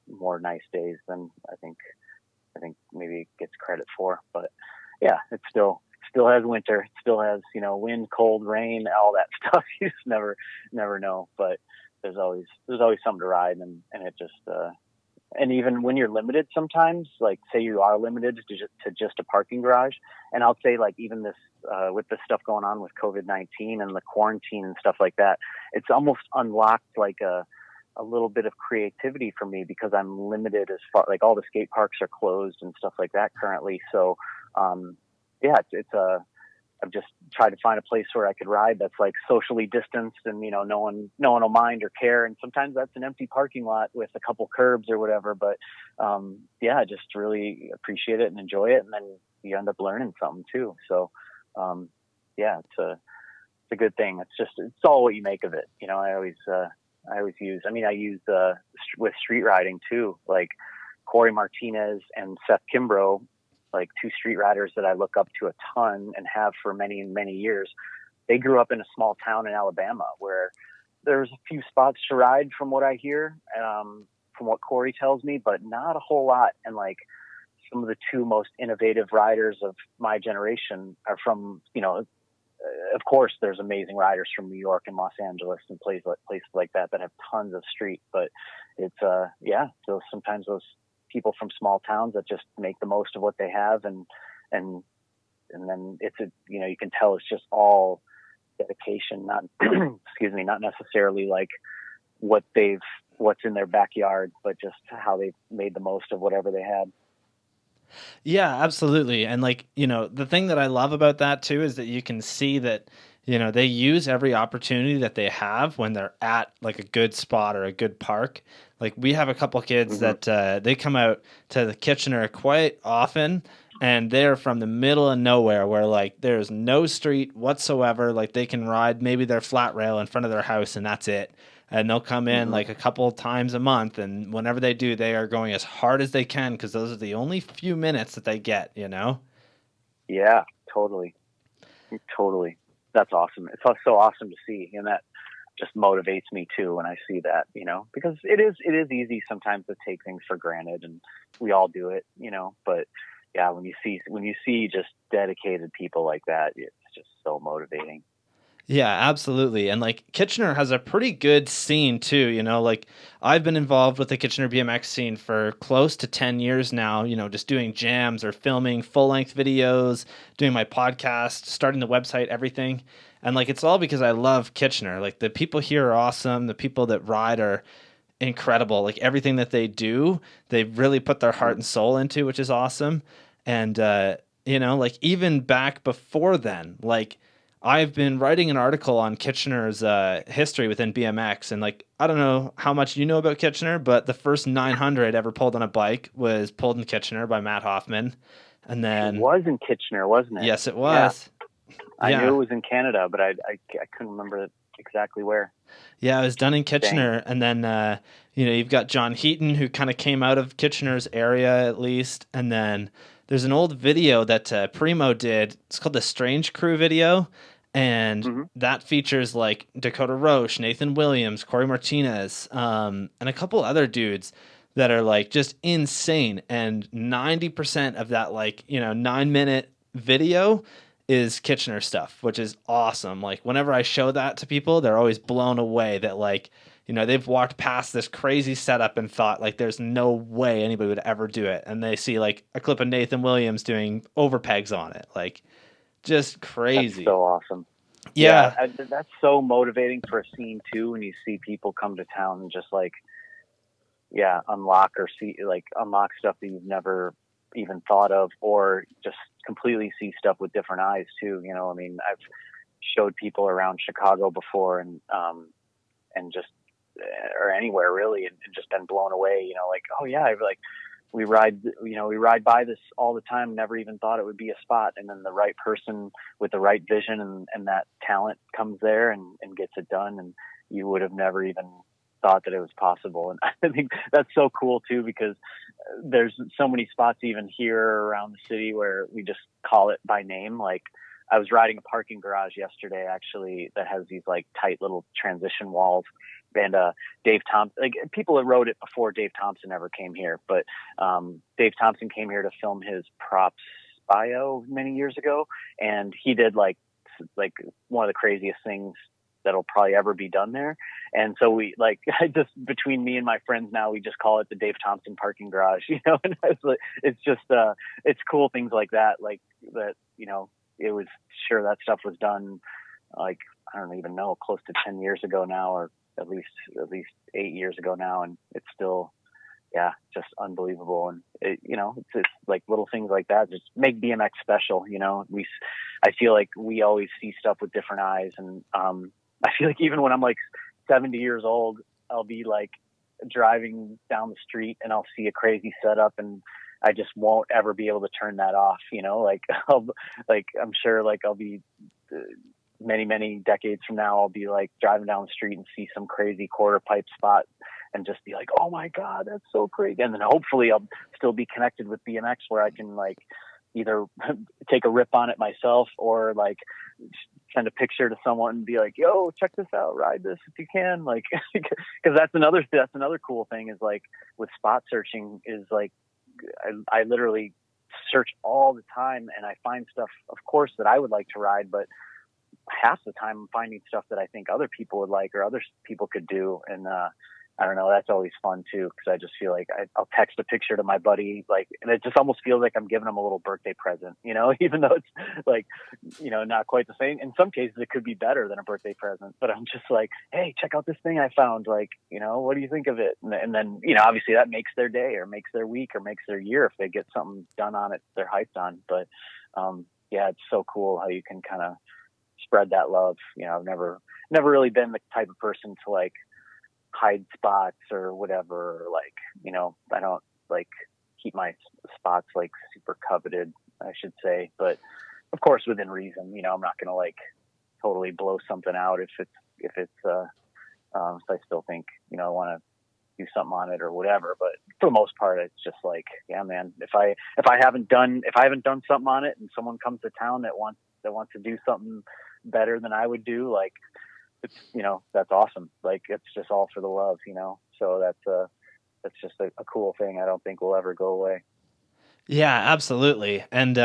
more nice days than I think maybe it gets credit for, but yeah, it's still has winter. It still has, wind, cold, rain, all that stuff. You just never know. But there's always something to ride, and it just And even when you're limited sometimes, like say you are limited to just a parking garage, and I'll say like even this, with the stuff going on with COVID-19 and the quarantine and stuff like that, it's almost unlocked like a little bit of creativity for me because I'm limited as far, like all the skate parks are closed and stuff like that currently. So, yeah, I've just tried to find a place where I could ride that's like socially distanced and, no one will mind or care. And sometimes that's an empty parking lot with a couple curbs or whatever. But, yeah, I just really appreciate it and enjoy it. And then you end up learning something too. So, yeah, it's a good thing. It's all what you make of it. I always use with street riding too, like Corey Martinez and Seth Kimbrough, like two street riders that I look up to a ton and have for many, many years. They grew up in a small town in Alabama where there's a few spots to ride from what I hear, from what Corey tells me, but not a whole lot. And like some of the two most innovative riders of my generation are from, of course there's amazing riders from New York and Los Angeles and places like that have tons of street, but it's, so sometimes those people from small towns that just make the most of what they have. And then it's you can tell it's just all dedication, not, excuse me, not necessarily like what's in their backyard, but just how they've made the most of whatever they had. Yeah, absolutely. And like, the thing that I love about that too is that you can see that, they use every opportunity that they have when they're at like a good spot or a good park. Like we have a couple kids that they come out to the Kitchener quite often, and they're from the middle of nowhere where like there's no street whatsoever. Like they can ride maybe their flat rail in front of their house and that's it. And they'll come in like a couple times a month, and whenever they do, they are going as hard as they can because those are the only few minutes that they get, Yeah, totally. That's awesome. It's so awesome to see, and that just motivates me too when I see that, because it is easy sometimes to take things for granted, and we all do it, but yeah, when you see just dedicated people like that, it's just so motivating. Yeah, absolutely. And like Kitchener has a pretty good scene too, like I've been involved with the Kitchener BMX scene for close to 10 years now, just doing jams or filming full-length videos, doing my podcast, starting the website, everything. And like it's all because I love Kitchener. Like the people here are awesome, the people that ride are incredible. Like everything that they do, they really put their heart and soul into, which is awesome. And like even back before then, like I've been writing an article on Kitchener's history within BMX, and like I don't know how much you know about Kitchener, but the first 900 ever pulled on a bike was pulled in Kitchener by Matt Hoffman, and then it was in Kitchener, wasn't it? Yes, it was. Yeah. I knew it was in Canada, but I couldn't remember exactly where. Yeah, it was done in Kitchener, and then you've got John Heaton who kind of came out of Kitchener's area at least, and then there's an old video that Primo did. It's called the Strange Crew video. And that features like Dakota Roche, Nathan Williams, Corey Martinez, and a couple other dudes that are like just insane. And 90% of that 9-minute video is Kitchener stuff, which is awesome. Like whenever I show that to people, they're always blown away that they've walked past this crazy setup and thought like there's no way anybody would ever do it. And they see like a clip of Nathan Williams doing overpegs on it. Like, just crazy. That's so awesome. Yeah. That's so motivating for a scene too, when you see people come to town and just unlock stuff that you've never even thought of, or just completely see stuff with different eyes too. I've showed people around Chicago before and just, or anywhere really, and just been blown away, oh yeah, we ride by this all the time, never even thought it would be a spot. And then the right person with the right vision and that talent comes there and gets it done. And you would have never even thought that it was possible. And I think that's so cool too, because there's so many spots even here around the city where we just call it by name. Like I was riding a parking garage yesterday, actually, that has these like tight little transition walls. And Dave Thompson, like people had rode it before Dave Thompson ever came here, but Dave Thompson came here to film his props bio many years ago, and he did like one of the craziest things that'll probably ever be done there. And so we like, I just, between me and my friends now, we just call it the Dave Thompson parking garage, you know, and it's just, it's cool things like that, you know, it was sure that stuff was done like, I don't even know, close to 10 years ago now, or at least 8 years ago now. And it's still, yeah, just unbelievable. And it, you know, it's like little things like that just make BMX special. You know, I feel like we always see stuff with different eyes. And, I feel like even when I'm like 70 years old, I'll be like driving down the street and I'll see a crazy setup and I just won't ever be able to turn that off. You know, like, I'm sure like I'll be many, many decades from now, I'll be like driving down the street and see some crazy quarter pipe spot and just be like, oh my God, that's so crazy. And then hopefully I'll still be connected with BMX where I can like either take a rip on it myself or like send a picture to someone and be like, yo, check this out, ride this if you can. Like, cause that's another cool thing is like with spot searching is like, I literally search all the time and I find stuff, of course, that I would like to ride, but half the time I'm finding stuff that I think other people would like or other people could do. And, I don't know, that's always fun too. Cause I just feel like I'll text a picture to my buddy, like, and it just almost feels like I'm giving him a little birthday present, you know, even though it's like, you know, not quite the same. In some cases it could be better than a birthday present, but I'm just like, hey, check out this thing I found. Like, you know, what do you think of it? And then, you know, obviously that makes their day or makes their week or makes their year if they get something done on it they're hyped on. But, yeah, it's so cool how you can kind of spread that love. You know, I've never really been the type of person to like hide spots or whatever, or like, you know, I don't like keep my spots like super coveted, I should say, but of course within reason. You know, I'm not gonna like totally blow something out if it's if I still think, you know, I want to do something on it or whatever. But for the most part, it's just like, yeah, man, if I haven't done something on it and someone comes to town that wants to do something better than I would do, like, it's, you know, that's awesome. Like, it's just all for the love, you know? So that's just a cool thing. I don't think will ever go away. Yeah, absolutely. And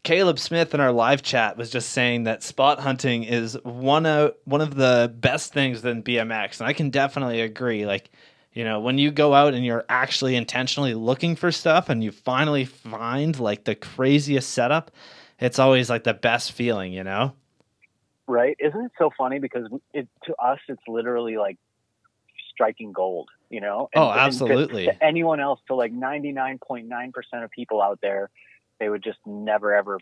Caleb Smith in our live chat was just saying that spot hunting is one of the best things than BMX. And I can definitely agree. Like, you know, when you go out and you're actually intentionally looking for stuff and you finally find like the craziest setup, it's always like the best feeling, you know? Right. Isn't it so funny? Because to us, it's literally like striking gold, you know? And, absolutely. And to anyone else, to like 99.9% of people out there, they would just never, ever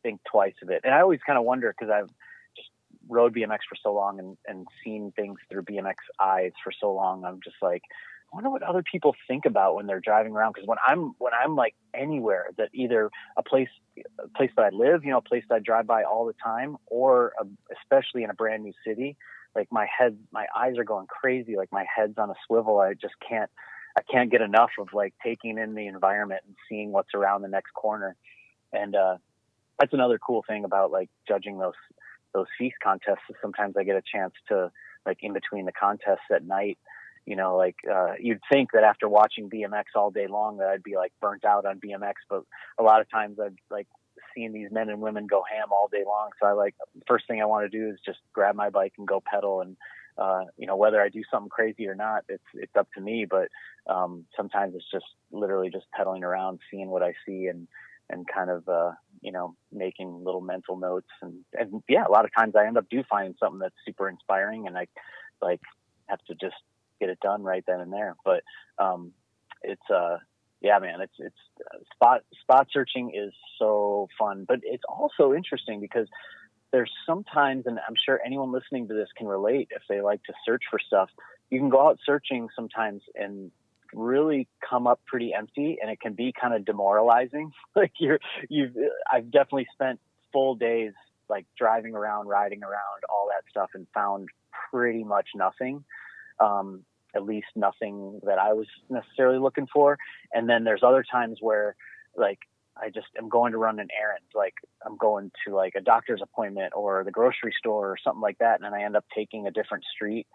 think twice of it. And I always kind of wonder, because I've just rode BMX for so long and seen things through BMX eyes for so long. I'm just like, I wonder what other people think about when they're driving around. Because when I'm like anywhere, that either a place that I live, you know, a place that I drive by all the time, or especially in a brand new city, like my eyes are going crazy. Like my head's on a swivel. I can't get enough of like taking in the environment and seeing what's around the next corner. And that's another cool thing about like judging those feast contests. Is sometimes I get a chance to, like, in between the contests at night, you know, like, you'd think that after watching BMX all day long that I'd be like burnt out on BMX, but a lot of times I've like seen these men and women go ham all day long. So I like, first thing I want to do is just grab my bike and go pedal. And, you know, whether I do something crazy or not, it's up to me. But, sometimes it's just literally just pedaling around, seeing what I see and kind of, you know, making little mental notes. And yeah, a lot of times I end up finding something that's super inspiring and I like have to just get it done right then and there. But it's yeah, man, it's spot searching is so fun, but it's also interesting because there's sometimes, and I'm sure anyone listening to this can relate if they like to search for stuff, you can go out searching sometimes and really come up pretty empty, and it can be kind of demoralizing. Like I've definitely spent full days like driving around, riding around, all that stuff, and found pretty much nothing. At least nothing that I was necessarily looking for. And then there's other times where like I just am going to run an errand, like I'm going to like a doctor's appointment or the grocery store or something like that, and then I end up taking a different street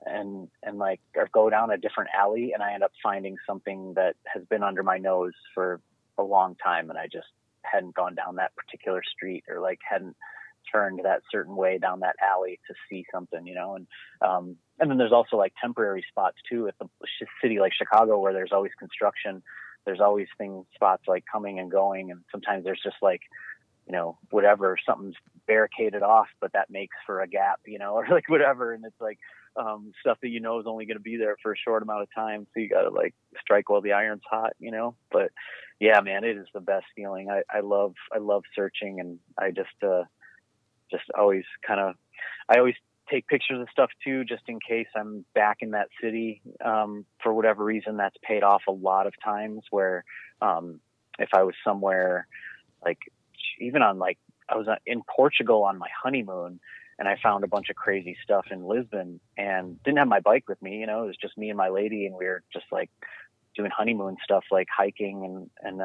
and like, or go down a different alley, and I end up finding something that has been under my nose for a long time, and I just hadn't gone down that particular street or like hadn't turned that certain way down that alley to see something, and then there's also like temporary spots too at the city like Chicago where there's always construction. There's always spots like coming and going. And sometimes there's just like, whatever, something's barricaded off, but that makes for a gap, or like whatever. And it's like, stuff that, is only going to be there for a short amount of time. So you got to like strike while the iron's hot, but yeah, man, it is the best feeling. I love searching, and I just always I always take pictures of stuff too, just in case I'm back in that city. For whatever reason, that's paid off a lot of times where, if I was somewhere like even on like, I was in Portugal on my honeymoon, and I found a bunch of crazy stuff in Lisbon and didn't have my bike with me. It was just me and my lady, and we were just like doing honeymoon stuff, like hiking and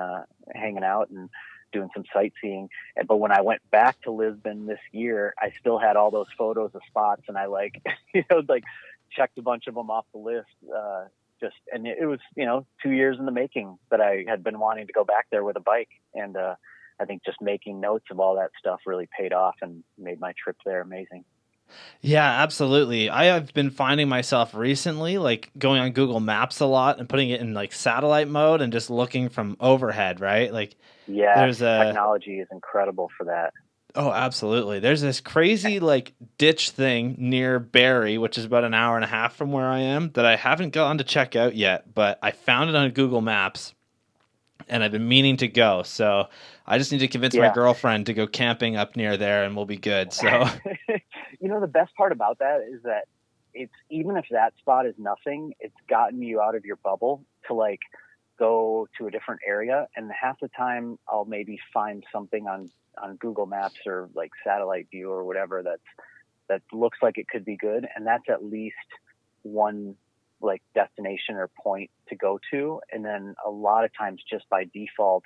hanging out and doing some sightseeing. But when I went back to Lisbon this year, I still had all those photos of spots, and I like, like checked a bunch of them off the list. And it was, 2 years in the making that I had been wanting to go back there with a bike. And, I think just making notes of all that stuff really paid off and made my trip there amazing. Yeah, absolutely. I have been finding myself recently like going on Google Maps a lot and putting it in like satellite mode and just looking from overhead, right? Like, yeah, technology is incredible for that. Oh, absolutely. There's this crazy like ditch thing near Barrie, which is about an hour and a half from where I am, that I haven't gone to check out yet, but I found it on Google Maps and I've been meaning to go. So I just need to convince my girlfriend to go camping up near there and we'll be good. So, the best part about that is that it's, even if that spot is nothing, it's gotten you out of your bubble to like go to a different area. And half the time I'll maybe find something on Google Maps or like satellite view or whatever that looks like it could be good. And that's at least one like destination or point to go to. And then a lot of times just by default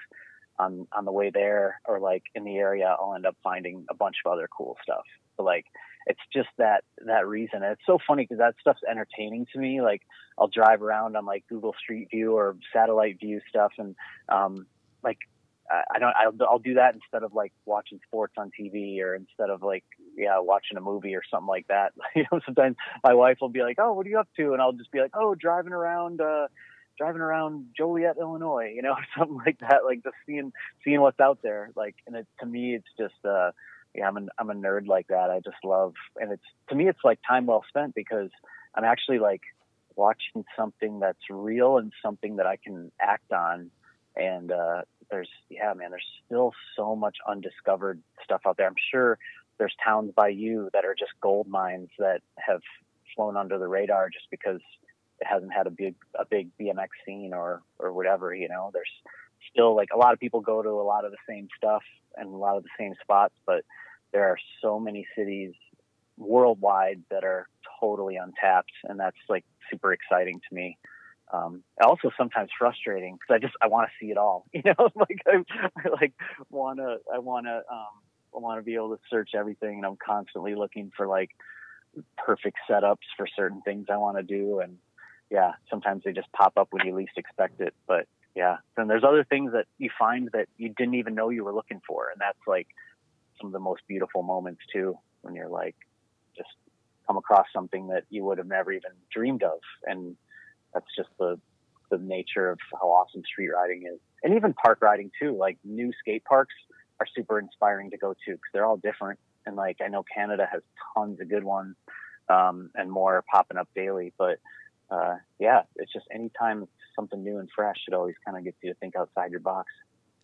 on the way there or like in the area, I'll end up finding a bunch of other cool stuff. So like, it's just that reason. And it's so funny because that stuff's entertaining to me. Like I'll drive around on like Google Street View or satellite view stuff. And, I'll do that instead of like watching sports on TV or instead of like, watching a movie or something like that. Sometimes my wife will be like, "Oh, what are you up to?" And I'll just be like, "Oh, driving around Joliet, Illinois," or something like that. Like just seeing what's out there. Like, and to me, it's just, I'm a nerd like that. I just love, and to me, it's like time well spent because I'm actually like watching something that's real and something that I can act on. And, there's still so much undiscovered stuff out there. I'm sure there's towns by you that are just gold mines that have flown under the radar just because it hasn't had a big BMX scene or whatever, there's still like a lot of people go to a lot of the same stuff and a lot of the same spots, but there are so many cities worldwide that are totally untapped. And that's like super exciting to me. Also sometimes frustrating because I want to see it all, like I want to be able to search everything, and I'm constantly looking for like perfect setups for certain things I want to do. And sometimes they just pop up when you least expect it. But then there's other things that you find that you didn't even know you were looking for. And that's like some of the most beautiful moments too, when you're like, just come across something that you would have never even dreamed of. And that's just the nature of how awesome street riding is. And even park riding too. Like new skate parks are super inspiring to go to because they're all different. And like, I know Canada has tons of good ones, and more popping up daily, but, it's just anytime it's something new and fresh, it always kind of gets you to think outside your box.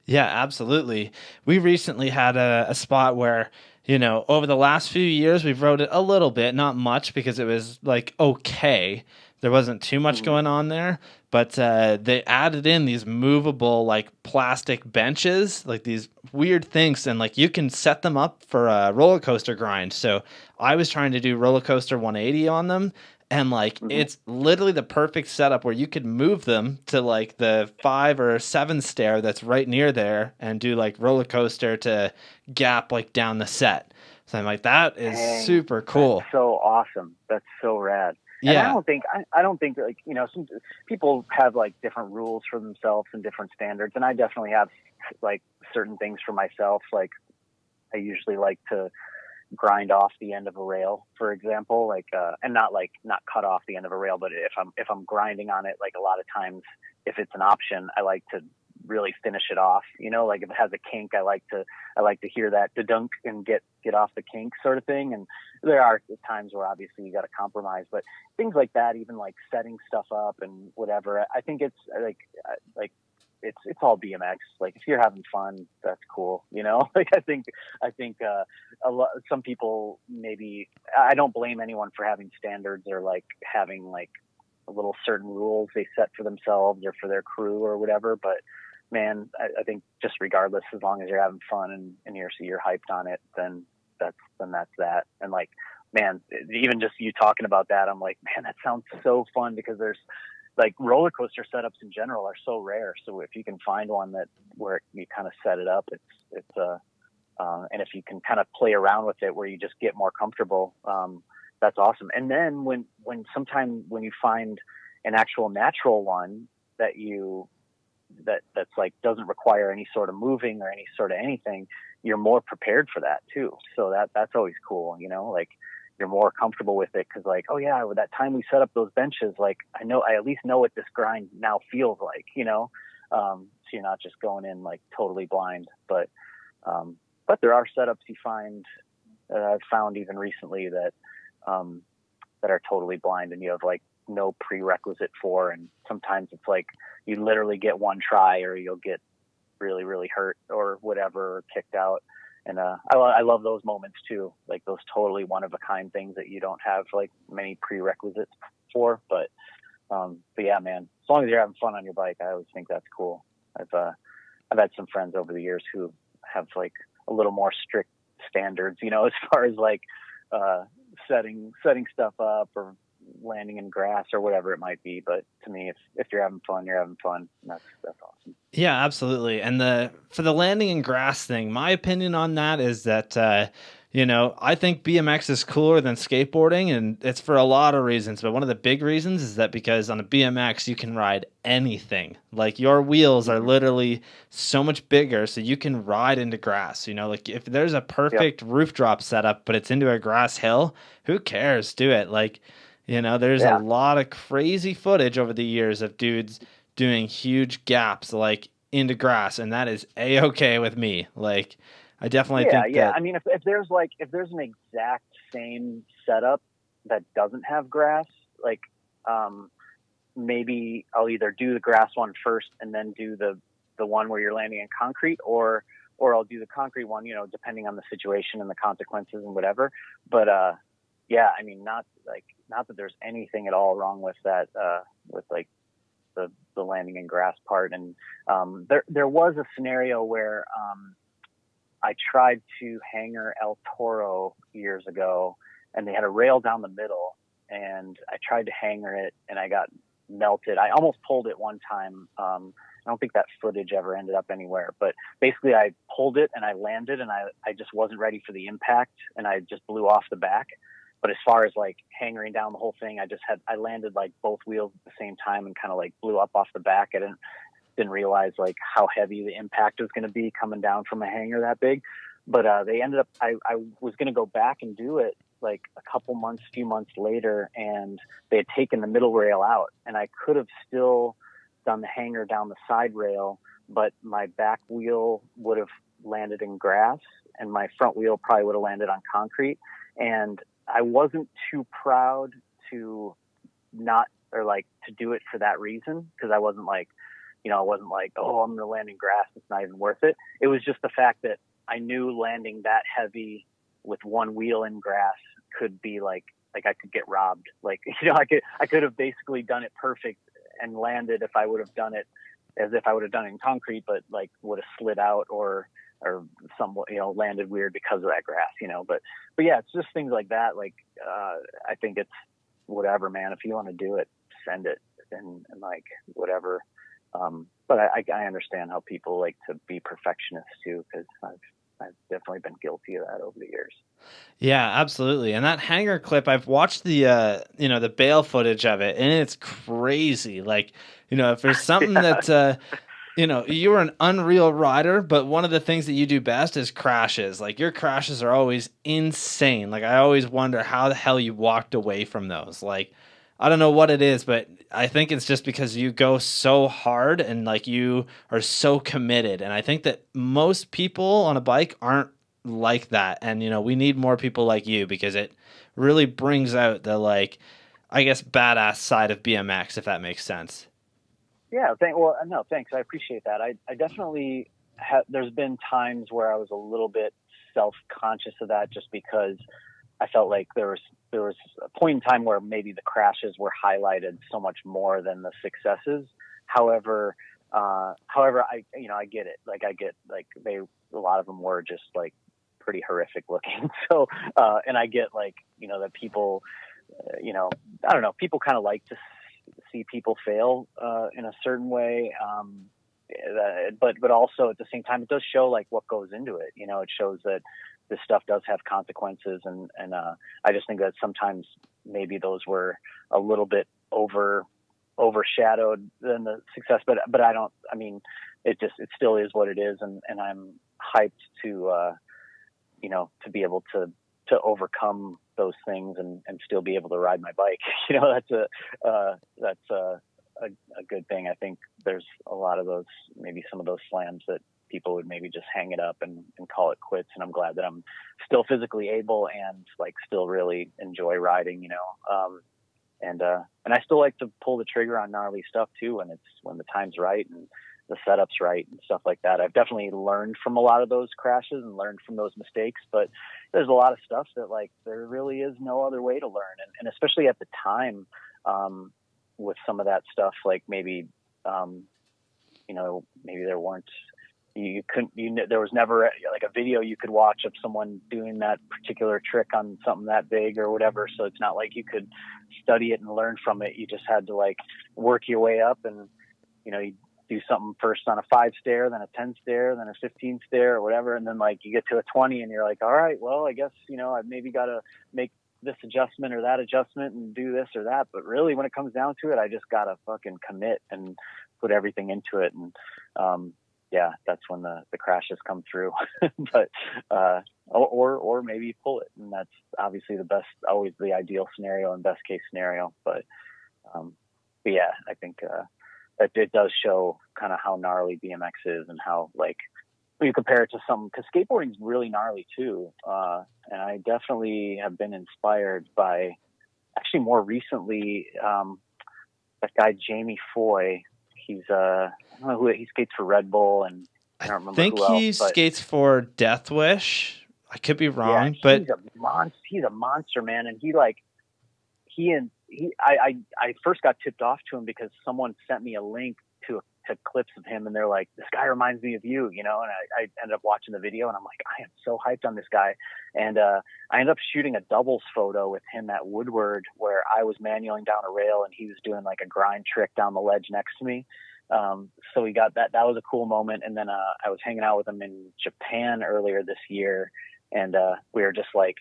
Yeah, absolutely. We recently had a spot where, over the last few years, we've rode it a little bit, not much because it was like, okay, there wasn't too much going on there, but they added in these movable like plastic benches, like these weird things. And like you can set them up for a roller coaster grind. So I was trying to do roller coaster 180 on them. And like, it's literally the perfect setup where you could move them to like the 5 or 7 stair that's right near there and do like roller coaster to gap like down the set. So I'm like, that is super cool. That's so awesome. That's so rad. And I don't think like, some people have like different rules for themselves and different standards. And I definitely have like certain things for myself. Like I usually like to grind off the end of a rail, for example, like, and not cut off the end of a rail, but if I'm grinding on it, like a lot of times, if it's an option, I like to really finish it off, like if it has a kink, I like to hear that dunk and get off the kink sort of thing. And there are times where obviously you got to compromise, but things like that, even like setting stuff up and whatever, I think it's like it's all BMX. Like if you're having fun, that's cool. Like I think some people, maybe, I don't blame anyone for having standards or like having like a little certain rules they set for themselves or for their crew or whatever. But man, I think just regardless, as long as you're having fun and you're hyped on it, then that's that. And like, man, even just you talking about that, I'm like, man, that sounds so fun, because there's like roller coaster setups in general are so rare. So if you can find one where you kind of set it up, it's and if you can kind of play around with it where you just get more comfortable, that's awesome. And then when you find an actual natural one that's like doesn't require any sort of moving or any sort of anything, you're more prepared for that too. So that's always cool, like you're more comfortable with it, because like, oh yeah, that time we set up those benches, like I at least know what this grind now feels like, so you're not just going in like totally blind. But there are setups you find, I've found even recently, that are totally blind and you have like no prerequisite for, and sometimes it's like you literally get one try or you'll get really, really hurt or whatever, or kicked out. And I love those moments too, like those totally one of a kind things that you don't have like many prerequisites for. But yeah, man, as long as you're having fun on your bike, I always think that's cool. I've had some friends over the years who have like a little more strict standards, as far as like setting stuff up or landing in grass or whatever it might be. But to me, if you're having fun, you're having fun. And that's awesome. Yeah, absolutely. And for the landing in grass thing, my opinion on that is that I think BMX is cooler than skateboarding, and it's for a lot of reasons. But one of the big reasons is that because on a BMX you can ride anything. Like your wheels are literally so much bigger, so you can ride into grass. Like if there's a perfect roof drop setup, but it's into a grass hill, who cares? Do it. Like, there's a lot of crazy footage over the years of dudes doing huge gaps like into grass, and that is A-okay with me. Like, I definitely think that. I mean, if there's an exact same setup that doesn't have grass, like maybe I'll either do the grass one first and then do the one where you're landing in concrete, or I'll do the concrete one, depending on the situation and the consequences and whatever. But yeah, I mean, not that there's anything at all wrong with that, with like the landing in grass part. And there was a scenario where I tried to hanger El Toro years ago, and they had a rail down the middle, and I tried to hanger it and I got melted. I almost pulled it one time. I don't think that footage ever ended up anywhere, but basically I pulled it and I landed, and I just wasn't ready for the impact, and I just blew off the back. But as far as like hangering down the whole thing, I landed like both wheels at the same time and kind of like blew up off the back. I didn't realize like how heavy the impact was going to be coming down from a hanger that big. But they ended up, I was going to go back and do it like a few months later, and they had taken the middle rail out, and I could have still done the hanger down the side rail, but my back wheel would have landed in grass and my front wheel probably would have landed on concrete. And I wasn't too proud to do it for that reason, because I wasn't like, oh, I'm going to land in grass, it's not even worth it. It was just the fact that I knew landing that heavy with one wheel in grass could be like I could get robbed. Like, I could have basically done it perfect and landed if I would have done it as if I would have done it in concrete, but like would have slid out or somewhat, landed weird because of that grass, but yeah, it's just things like that. Like, I think it's whatever, man, if you want to do it, send it and like whatever. But I understand how people like to be perfectionists too, because I've definitely been guilty of that over the years. Yeah, absolutely. And that hanger clip, I've watched the bail footage of it, and it's crazy. Like, if there's something that you know, you're an unreal rider, but one of the things that you do best is crashes. Like your crashes are always insane. Like I always wonder how the hell you walked away from those. Like I don't know what it is, but I think it's just because you go so hard and like you are so committed. And I think that most people on a bike aren't like that. And you know, we need more people like you because it really brings out the like I guess badass side of BMX if that makes sense. Yeah. Well, no, thanks. I appreciate that. I definitely there's been times where I was a little bit self-conscious of that just because I felt like there was a point in time where maybe the crashes were highlighted so much more than the successes. However, I get it. Like I get like a lot of them were just like pretty horrific looking. So, and I get like, that people, I don't know, people kind of like to see people fail, in a certain way. But also at the same time, it does show like what goes into it. It shows that this stuff does have consequences. And I just think that sometimes maybe those were a little bit overshadowed than the success, but it still is what it is. And I'm hyped to be able to overcome those things and still be able to ride my bike. That's a good thing. I think there's a lot of those, maybe some of those slams that people would maybe just hang it up and call it quits. And I'm glad that I'm still physically able and like still really enjoy riding, and I still like to pull the trigger on gnarly stuff too. When the time's right and the setup's right and stuff like that. I've definitely learned from a lot of those crashes and learned from those mistakes, but there's a lot of stuff that like, there really is no other way to learn. And especially at the time, with some of that stuff, like maybe, maybe there weren't, there was never like a video you could watch of someone doing that particular trick on something that big or whatever. So it's not like you could study it and learn from it. You just had to like work your way up and, you do something first on a 5 stair, then a 10 stair, then a 15 stair or whatever. And then like you get to a 20 and you're like, all right, well, I guess, I've maybe got to make this adjustment or that adjustment and do this or that. But really when it comes down to it, I just got to fucking commit and put everything into it. And, that's when the crashes come through, but, or maybe pull it. And that's obviously always the ideal scenario and best case scenario. But yeah, I think, it does show kind of how gnarly BMX is and how like when you compare it to something, because skateboarding is really gnarly too. And I definitely have been inspired by actually more recently, that guy, Jamie Foy. He's, I don't know he skates for Red Bull and I don't remember think who else, he skates for Death Wish. I could be wrong, yeah, but he's a monster, man. And I first got tipped off to him because someone sent me a link to clips of him and they're like, this guy reminds me of you, and I ended up watching the video and I'm like, I am so hyped on this guy. And, I ended up shooting a doubles photo with him at Woodward where I was manualing down a rail and he was doing like a grind trick down the ledge next to me. So we got that was a cool moment. And then, I was hanging out with him in Japan earlier this year and, we were just like,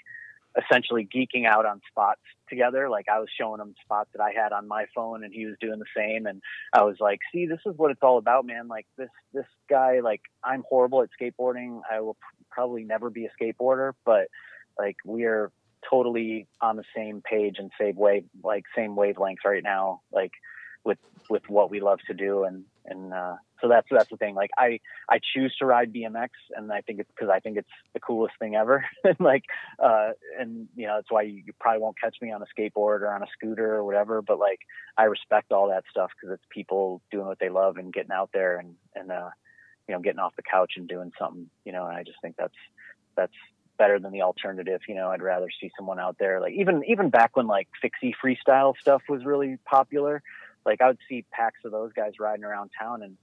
essentially geeking out on spots together. Like I was showing him spots that I had on my phone and he was doing the same. And I was like, see, this is what it's all about, man. Like this guy, like I'm horrible at skateboarding. I will probably never be a skateboarder, but like we are totally on the same page and same wavelengths right now, like with what we love to do. And so that's the thing. Like I choose to ride BMX and I think it's because I think it's the coolest thing ever. And like, that's why you probably won't catch me on a skateboard or on a scooter or whatever, but like, I respect all that stuff because it's people doing what they love and getting out there and getting off the couch and doing something, and I just think that's better than the alternative. I'd rather see someone out there, like even back when like fixie freestyle stuff was really popular. Like I would see packs of those guys riding around town and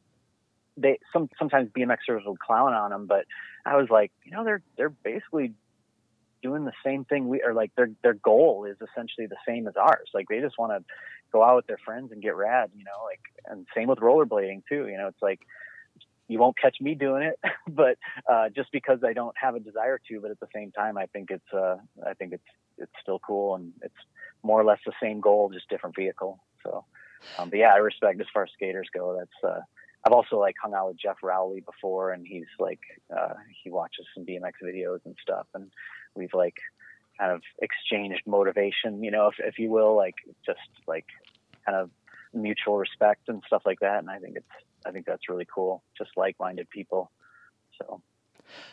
sometimes BMXers would clown on them, but I was like, they're basically doing the same thing their goal is essentially the same as ours. Like they just want to go out with their friends and get rad, and same with rollerblading too. It's like, you won't catch me doing it, but, just because I don't have a desire to, but at the same time, I think it's still cool and it's more or less the same goal, just different vehicle. So, but yeah, I respect as far as skaters go. I've also like hung out with Jeff Rowley before, and he's like, he watches some BMX videos and stuff, and we've like kind of exchanged motivation, if you will, like just like kind of mutual respect and stuff like that. And I think that's really cool. Just like-minded people. So.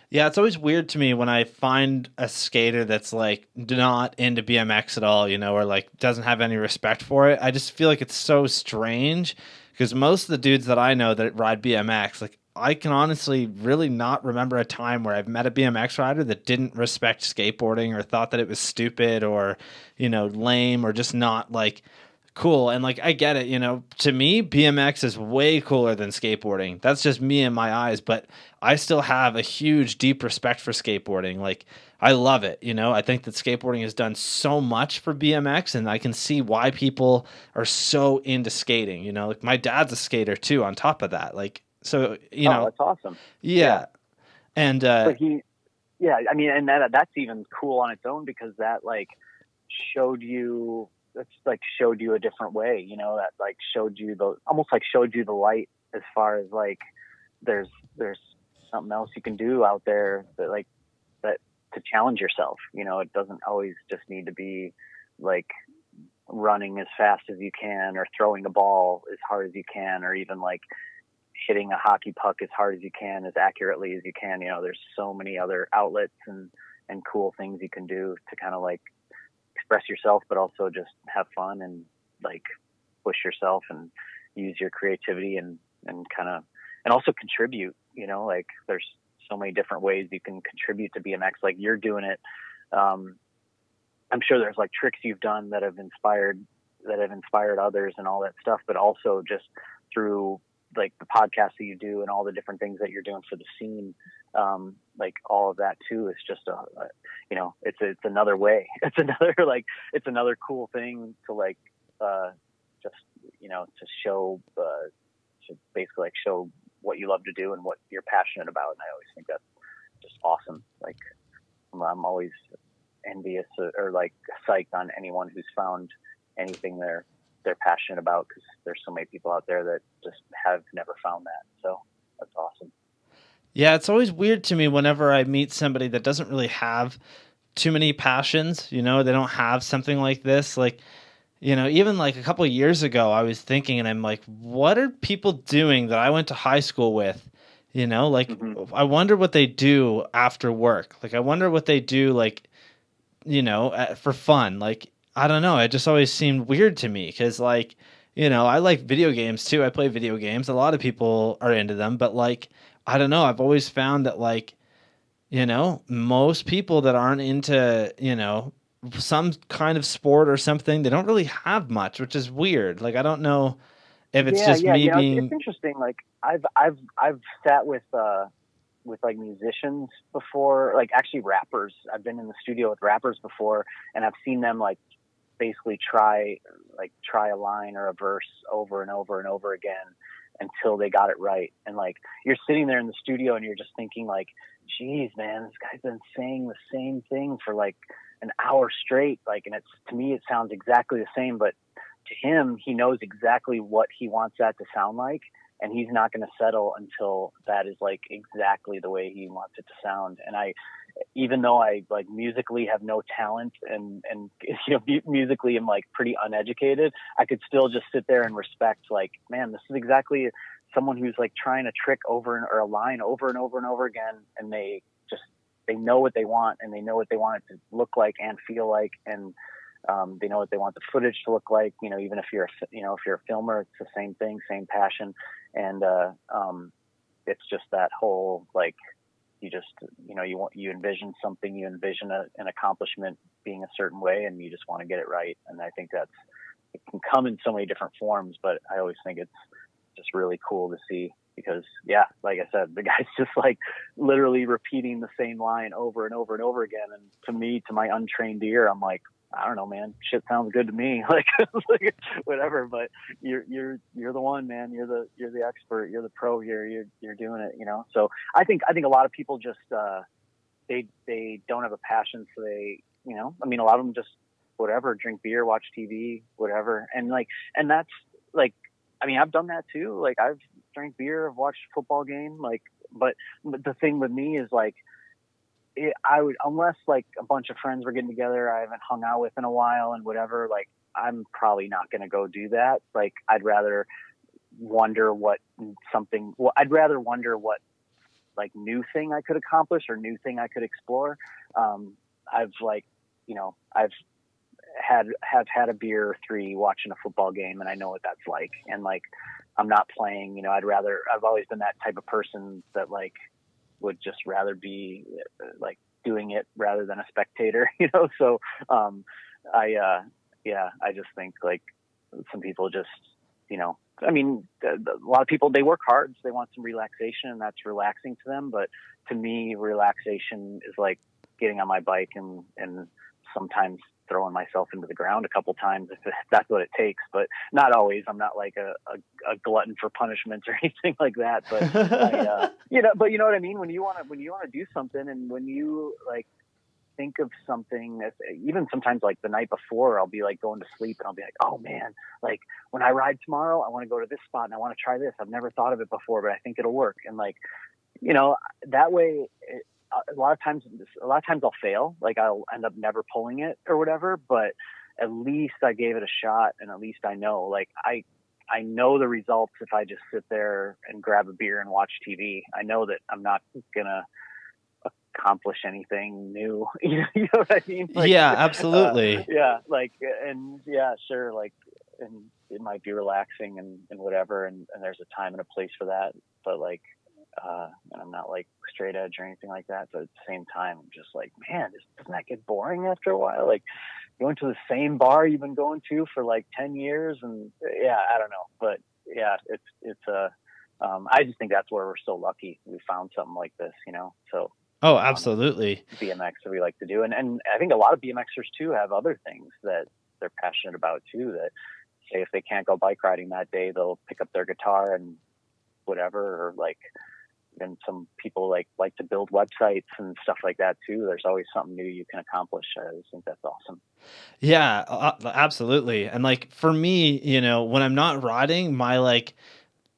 Yeah, it's always weird to me when I find a skater that's like not into BMX at all, or like doesn't have any respect for it. I just feel like it's so strange because most of the dudes that I know that ride BMX, like I can honestly really not remember a time where I've met a BMX rider that didn't respect skateboarding or thought that it was stupid or, lame or just not like cool. And like I get it, to me BMX is way cooler than skateboarding. That's just me in my eyes, but I still have a huge deep respect for skateboarding. Like I love it, I think that skateboarding has done so much for BMX, and I can see why people are so into skating, like my dad's a skater too on top of that. Like so, Oh, that's awesome. Yeah. And but yeah, I mean, and that's even cool on its own because that like showed you a different way, that like showed you the light as far as like there's something else you can do out there that to challenge yourself. It doesn't always just need to be like running as fast as you can or throwing a ball as hard as you can or even like hitting a hockey puck as hard as you can, as accurately as you can. There's so many other outlets and cool things you can do to kind of like express yourself, but also just have fun and like push yourself and use your creativity and kind of, and also contribute, like there's so many different ways you can contribute to BMX. Like you're doing it. I'm sure there's like tricks you've done that have inspired others and all that stuff, but also just through like the podcast that you do and all the different things that you're doing for the scene. Like all of that too is just it's another way. It's another cool thing to like, just, to show, to basically like show what you love to do and what you're passionate about. And I always think that's just awesome. Like I'm always envious or like psyched on anyone who's found anything they're passionate about, because there's so many people out there that just have never found that. So that's awesome. Yeah, it's always weird to me whenever I meet somebody that doesn't really have too many passions, they don't have something like this. Like, even like a couple of years ago, I was thinking and I'm like, what are people doing that I went to high school with? Like, mm-hmm. I wonder what they do after work. Like, I wonder what they do, like, for fun. Like, I don't know. It just always seemed weird to me because, like, I like video games too. I play video games. A lot of people are into them, but like, I don't know. I've always found that, like, most people that aren't into, some kind of sport or something, they don't really have much, which is weird. Like, I don't know if it's just me being. It's interesting. Like, I've sat with like musicians before, like actually rappers. I've been in the studio with rappers before, and I've seen them like basically try a line or a verse over and over and over again until they got it right. And like, you're sitting there in the studio and you're just thinking like, geez, man, this guy's been saying the same thing for like an hour straight. Like, and to me, it sounds exactly the same, but to him, he knows exactly what he wants that to sound like. And he's not going to settle until that is like exactly the way he wants it to sound. And even though I like musically have no talent and musically I'm like pretty uneducated, I could still just sit there and respect, like, man, this is exactly someone who's like trying a trick or a line over and over and over again. And they know what they want, and they know what they want it to look like and feel like. And they know what they want the footage to look like, even if you're a filmer, it's the same thing, same passion. And it's just that whole, like, you envision something, you envision an accomplishment being a certain way, and you just want to get it right. And I think it can come in so many different forms, but I always think it's just really cool to see, because like I said, the guy's just like literally repeating the same line over and over and over again. And to my untrained ear, I'm like, I don't know, man, shit sounds good to me. Like, whatever, but you're the one, man. You're the expert. You're the pro here. You're doing it, So I think a lot of people just, they don't have a passion. So they, a lot of them just, whatever, drink beer, watch TV, whatever. And that's like, I've done that too. Like, I've drank beer, I've watched a football game. Like, but the thing with me is like, I would, unless like a bunch of friends were getting together I haven't hung out with in a while and whatever, like I'm probably not going to go do that. Like I'd rather wonder what like new thing I could accomplish or new thing I could explore. I've like, I've have had a beer or three watching a football game, and I know what that's like. And like, I'm not playing, I've always been that type of person that like would just rather be like doing it rather than a spectator, So, I just think like some people just, I mean, a lot of people, they work hard, so they want some relaxation, and that's relaxing to them. But to me, relaxation is like getting on my bike and sometimes throwing myself into the ground a couple times if that's what it takes, but not always. I'm not like a glutton for punishments or anything like that. But but you know what I mean? When you want to do something, and when you like think of something that even sometimes like the night before I'll be like going to sleep and I'll be like, oh man, like when I ride tomorrow, I want to go to this spot and I want to try this. I've never thought of it before, but I think it'll work. And like, that way, a lot of times I'll fail. Like I'll end up never pulling it or whatever, but at least I gave it a shot. And at least I know, like I know the results if I just sit there and grab a beer and watch TV. I know that I'm not going to accomplish anything new. You know what I mean? Like, yeah, absolutely. Sure. Like, and it might be relaxing and whatever. And there's a time and a place for that. But like, and I'm not like straight edge or anything like that. But at the same time, I'm just like, man, doesn't that get boring after a while? Like going to the same bar you've been going to for like 10 years. And yeah, I don't know. But yeah, I just think that's where we're so lucky. We found something like this, so. Oh, absolutely. BMX that we like to do. And I think a lot of BMXers too have other things that they're passionate about too, that say if they can't go bike riding that day, they'll pick up their guitar and whatever, or like, and some people like to build websites and stuff like that too. There's always something new you can accomplish. I just think that's awesome. Yeah, absolutely. And like for me, when I'm not riding, my like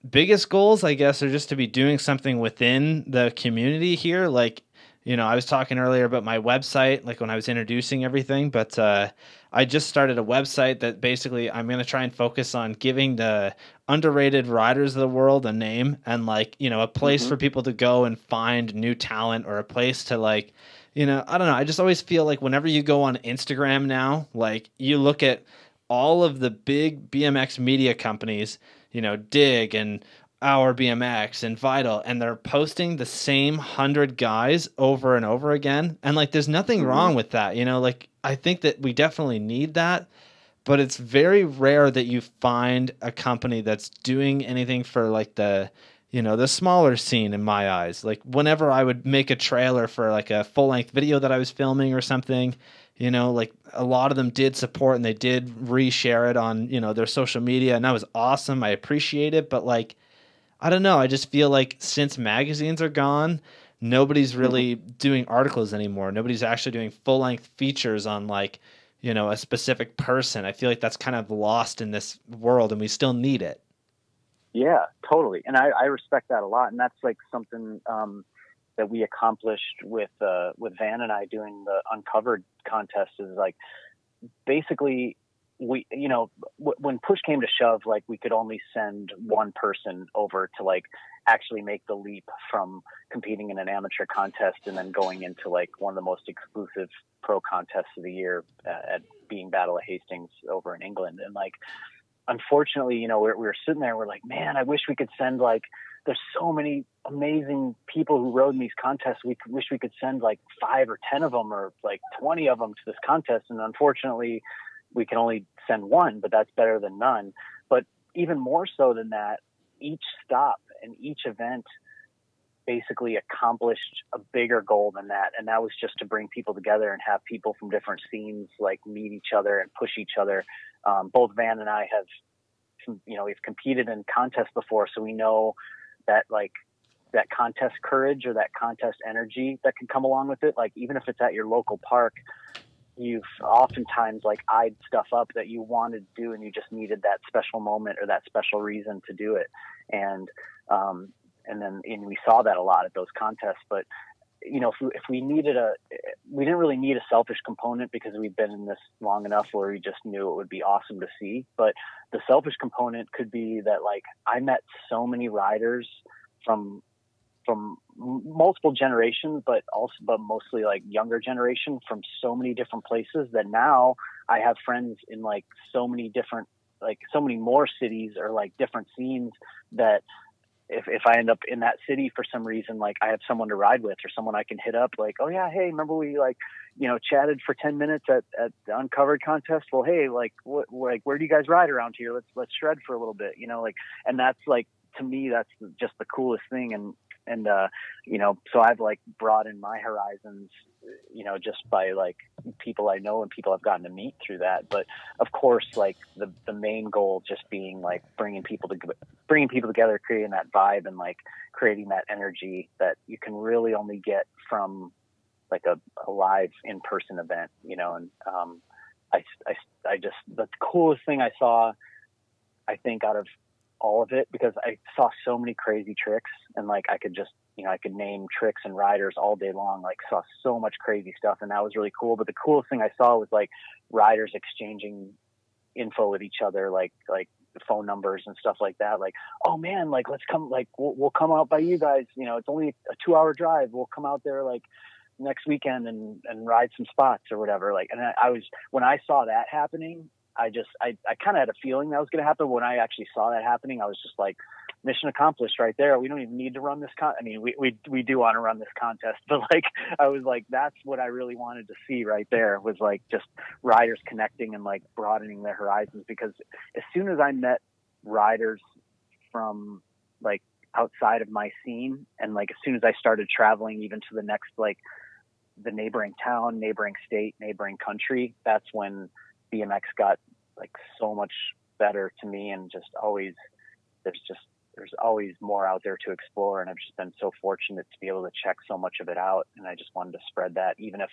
biggest goals, I guess, are just to be doing something within the community here. Like, I was talking earlier about my website, like when I was introducing everything, but I just started a website that basically I'm going to try and focus on giving the underrated riders of the world a name and like, a place for people to go and find new talent, or a place to like, I don't know. I just always feel like whenever you go on Instagram now, like you look at all of the big BMX media companies, Dig and Our BMX and Vital, and they're posting the same 100 guys over and over again. And like, there's nothing wrong with that. Like I think that we definitely need that, but it's very rare that you find a company that's doing anything for like the smaller scene in my eyes. Like whenever I would make a trailer for like a full length video that I was filming or something, like a lot of them did support and they did reshare it on, their social media. And that was awesome. I appreciate it. But like, I don't know. I just feel like since magazines are gone, nobody's really doing articles anymore. Nobody's actually doing full length features on like, a specific person. I feel like that's kind of lost in this world and we still need it. Yeah, totally. And I respect that a lot. And that's like something, that we accomplished with Van and I doing the Uncovered contest, is like basically we, when push came to shove, like we could only send one person over to like actually make the leap from competing in an amateur contest and then going into like one of the most exclusive pro contests of the year at being Battle of Hastings over in England. And like, unfortunately, we were sitting there, we're like, man, I wish we could send like, there's so many amazing people who rode in these contests. We wish we could send like 5 or 10 of them or like 20 of them to this contest. And unfortunately, we can only send one, but that's better than none. But even more so than that, each stop and each event basically accomplished a bigger goal than that. And that was just to bring people together and have people from different scenes like meet each other and push each other. Both Van and I have, we've competed in contests before, so we know that like that contest courage or that contest energy that can come along with it. Like even if it's at your local park, you've oftentimes like eyed stuff up that you wanted to do and you just needed that special moment or that special reason to do it. And, and we saw that a lot at those contests, but if we we didn't really need a selfish component because we've been in this long enough where we just knew it would be awesome to see. But the selfish component could be that, like, I met so many riders from multiple generations, but mostly like younger generation from so many different places that now I have friends in like so many more cities or like different scenes that if I end up in that city for some reason, like I have someone to ride with or someone I can hit up, like, oh yeah, hey, remember we chatted for 10 minutes at the Uncovered contest? Well, hey, like where do you guys ride around here? Let's shred for a little bit, and that's like, to me, that's just the coolest thing. And so I've like broadened my horizons, just by like people I know and people I've gotten to meet through that. But of course, like the main goal just being like bringing people together, creating that vibe and like creating that energy that you can really only get from like a live in-person event, and I just, the coolest thing I saw, I think, out of all of it, because I saw so many crazy tricks, and like I could just, I could name tricks and riders all day long, like saw so much crazy stuff, and that was really cool. But the coolest thing I saw was like riders exchanging info with each other, like phone numbers and stuff like that. Like, oh man, like let's come, like we'll come out by you guys. It's only a 2-hour drive. We'll come out there like next weekend and ride some spots or whatever. Like, and when I saw that happening, I kind of had a feeling that was going to happen. When I actually saw that happening, I was just like, mission accomplished right there. We don't even need to run this I mean, we do want to run this contest, but like, I was like, that's what I really wanted to see right there, was like just riders connecting and like broadening their horizons. Because as soon as I met riders from like outside of my scene, and like as soon as I started traveling even to the next, like the neighboring town, neighboring state, neighboring country, that's when BMX got like so much better to me. And just always, there's always more out there to explore. And I've just been so fortunate to be able to check so much of it out. And I just wanted to spread that, even if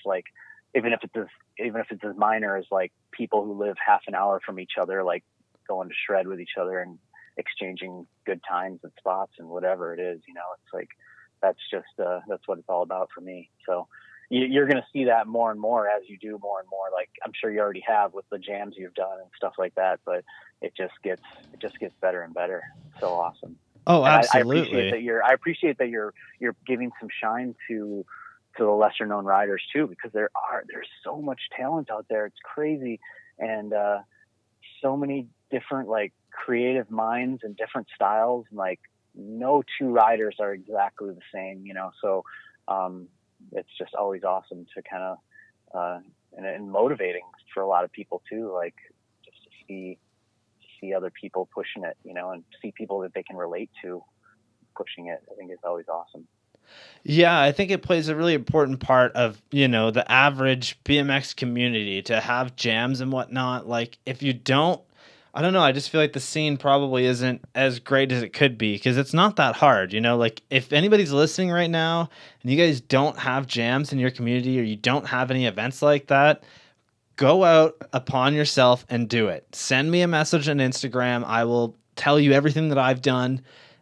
it's as minor as like people who live half an hour from each other, like going to shred with each other and exchanging good times and spots and whatever it is, it's like, that's what it's all about for me. So you're going to see that more and more as you do more and more. Like, I'm sure you already have with the jams you've done and stuff like that, but it just gets better and better. So awesome. Oh, absolutely. I appreciate that you're giving some shine to the lesser known riders too, because there's so much talent out there. It's crazy. And, so many different like creative minds and different styles. And like no two riders are exactly the same, so, it's just always awesome to kind of, and motivating for a lot of people too, like just to see other people pushing it, and see people that they can relate to pushing it. I think it's always awesome. Yeah, I think it plays a really important part of, the average BMX community to have jams and whatnot. Like, if you don't, I don't know, I just feel like the scene probably isn't as great as it could be, because it's not that hard, like if anybody's listening right now and you guys don't have jams in your community or you don't have any events like that, go out upon yourself and do it. Send me a message on Instagram. I will tell you everything that I've done.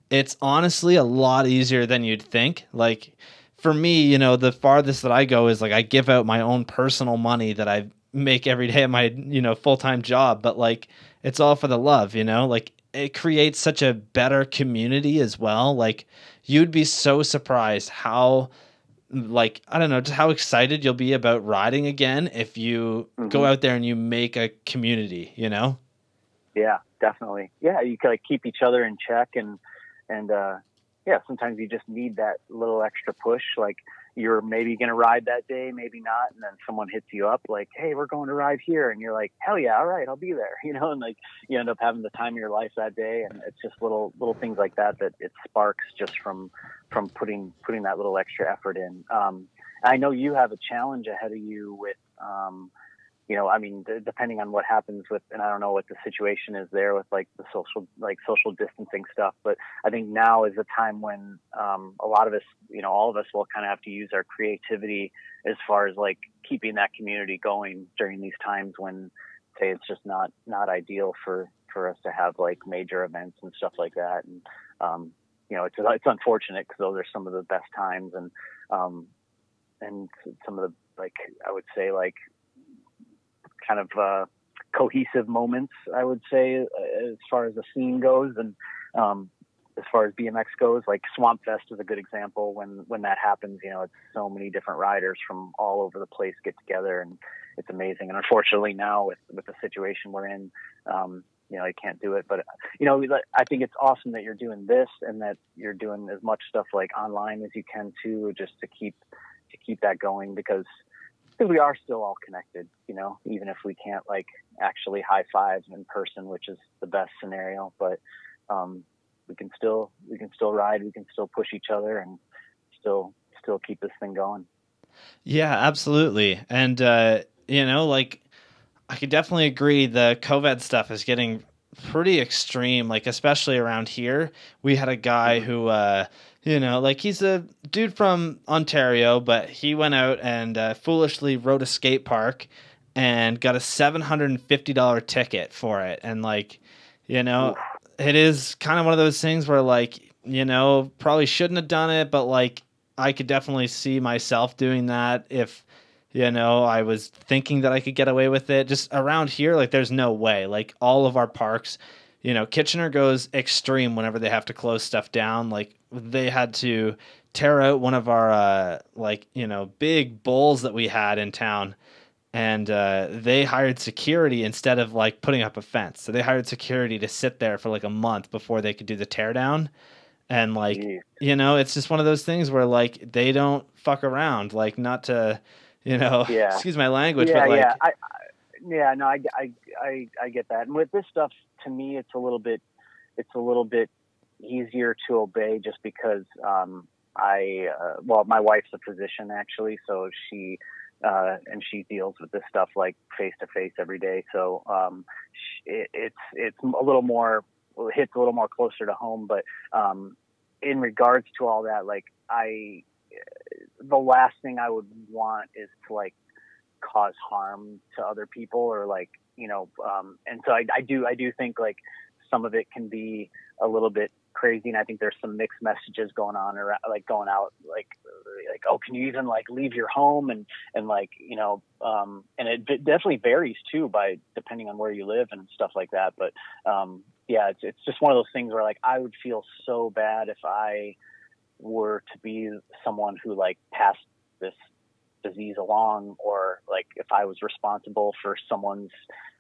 It's honestly a lot easier than you'd think. Like for me, the farthest that I go is like I give out my own personal money that I make every day at my, full-time job, but like it's all for the love, like it creates such a better community as well. Like you'd be so surprised how, like, I don't know, just how excited you'll be about riding again if you go out there and you make a community, Yeah, definitely. Yeah, you can like keep each other in check, and yeah, sometimes you just need that little extra push. Like you're maybe going to ride that day, maybe not. And then someone hits you up like, hey, we're going to ride here. And you're like, hell yeah. All right, I'll be there. And like you end up having the time of your life that day. And it's just little things like that it sparks just from putting that little extra effort in. I know you have a challenge ahead of you with, I mean, depending on what happens with, and I don't know what the situation is there with like the social distancing stuff, but I think now is a time when a lot of us, all of us will kind of have to use our creativity as far as like keeping that community going during these times when, say, it's just not ideal for us to have like major events and stuff like that. And it's unfortunate because those are some of the best times and some of the, like, I would say, like, kind of cohesive moments, I would say, as far as the scene goes. And as far as BMX goes, like Swamp Fest is a good example. When that happens, it's so many different riders from all over the place get together, and it's amazing. And unfortunately now with the situation we're in, you can't do it. But, I think it's awesome that you're doing this and that you're doing as much stuff like online as you can too, just to keep that going, because we are still all connected, even if we can't like actually high five in person, which is the best scenario. But we can still ride, we can still push each other, and still keep this thing going. Yeah, absolutely. And like, I could definitely agree the COVID stuff is getting pretty extreme, like especially around here. We had a guy who like, he's a dude from Ontario, but he went out and foolishly rode a skate park and got a $750 ticket for it. And like, it is kind of one of those things where, like, probably shouldn't have done it, but like, I could definitely see myself doing that if, I was thinking that I could get away with it. Just around here, like, there's no way. Like, all of our parks, Kitchener goes extreme whenever they have to close stuff down. Like, they had to tear out one of our, big bowls that we had in town. And they hired security instead of like putting up a fence. So they hired security to sit there for like a month before they could do the teardown. And like, it's just one of those things where like they don't fuck around. Like, not to, excuse my language, but like, I get that. And with this stuff, to me, it's a little bit easier to obey, just because my wife's a physician actually, so she deals with this stuff like face to face every day. So it's a little more, hits a little more closer to home. But in regards to all that, like, the last thing I would want is to like cause harm to other people, or like, and so I do think like some of it can be a little bit crazy, and I think there's some mixed messages going on, or like going out like, oh, can you even like leave your home, and like, and it definitely varies too by depending on where you live and stuff like that. But it's just one of those things where like I would feel so bad if I were to be someone who like passed this disease along, or like if I was responsible for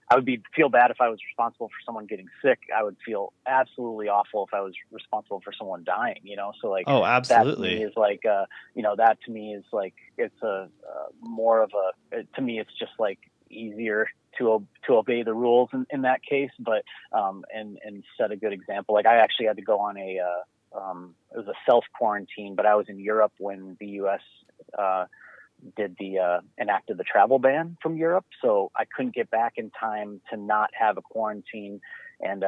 I would feel bad if I was responsible for someone getting sick. I would feel absolutely awful if I was responsible for someone dying, So like, oh, absolutely. That to me is like, that to me is like, it's more of to me, it's just like easier to obey the rules in that case. But, and set a good example. Like, I actually had to go on it was a self quarantine, but I was in Europe when the U.S., enacted the travel ban from Europe. So I couldn't get back in time to not have a quarantine. And,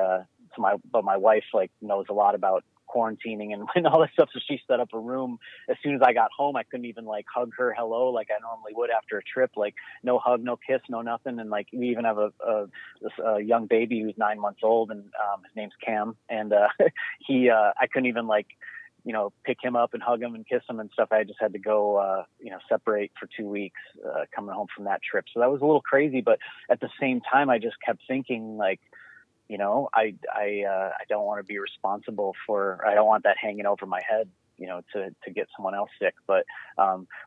but my wife like knows a lot about quarantining and all that stuff. So she set up a room. As soon as I got home, I couldn't even like hug her hello like I normally would after a trip. Like, no hug, no kiss, no nothing. And like, we even have a young baby who's 9 months old, and his name's Cam. And I couldn't even like, pick him up and hug him and kiss him and stuff. I just had to go, separate for 2 weeks, coming home from that trip. So that was a little crazy, but at the same time, I just kept thinking like, I don't want to be responsible I don't want that hanging over my head, to get someone else sick. But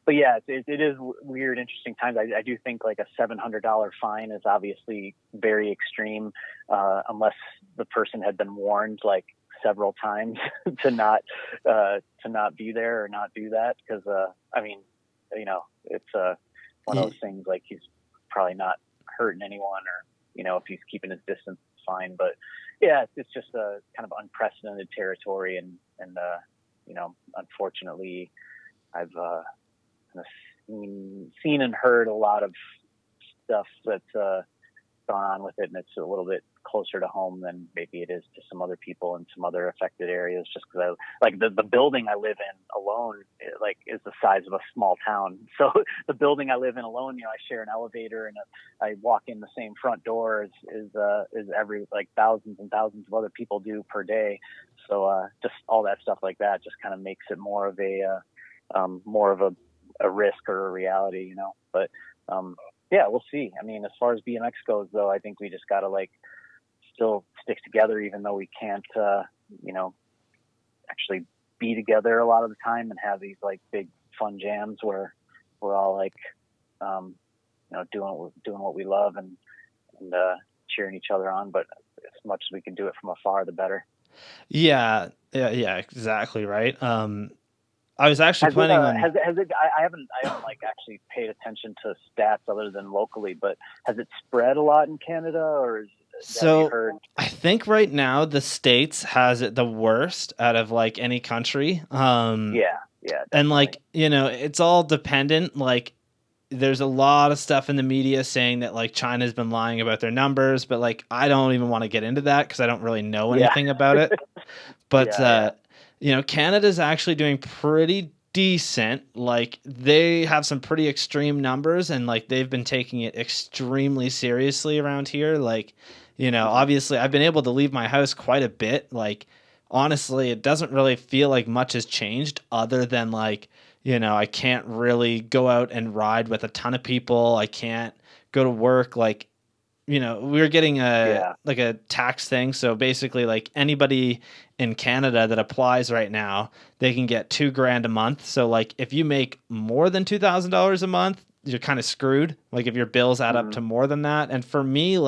yeah, it is weird, interesting times. I do think like a $700 fine is obviously very extreme, unless the person had been warned like several times to not be there or not do that. Cause, I mean, it's one of those things, like, he's probably not hurting anyone, or, if he's keeping his distance, it's fine. But yeah, it's just a kind of unprecedented territory. And unfortunately I've, kind of seen and heard a lot of stuff that, gone on with it, and it's a little bit closer to home than maybe it is to some other people in some other affected areas. Just because the building I live in alone, is the size of a small town. So the building I live in alone, I share an elevator, and I walk in the same front door as every thousands and thousands of other people do per day. So just all that stuff like that just kind of makes it more of a risk or a reality, But yeah, we'll see. I mean, as far as BMX goes, though, I think we just got to still stick together, even though we can't, actually be together a lot of the time and have these big fun jams where we're all doing what we love and cheering each other on. But as much as we can do it from afar, the better. Yeah, exactly right. I was actually planning on. I haven't actually paid attention to stats other than locally, but has it spread a lot in Canada, or I think right now the States has it the worst out of any country. Yeah, definitely. And it's all dependent. There's a lot of stuff in the media saying that China's been lying about their numbers, but I don't even want to get into that because I don't really know anything about it. But Canada's actually doing pretty decent. They have some pretty extreme numbers, and they've been taking it extremely seriously around here. Obviously I've been able to leave my house quite a bit. Honestly, it doesn't really feel like much has changed other than I can't really go out and ride with a ton of people. I can't go to work. We're getting a tax thing. So basically anybody in Canada that applies right now, they can get $2,000 a month. So if you make more than $2,000 a month, you're kind of screwed. If your bills add up to more than that. And for me,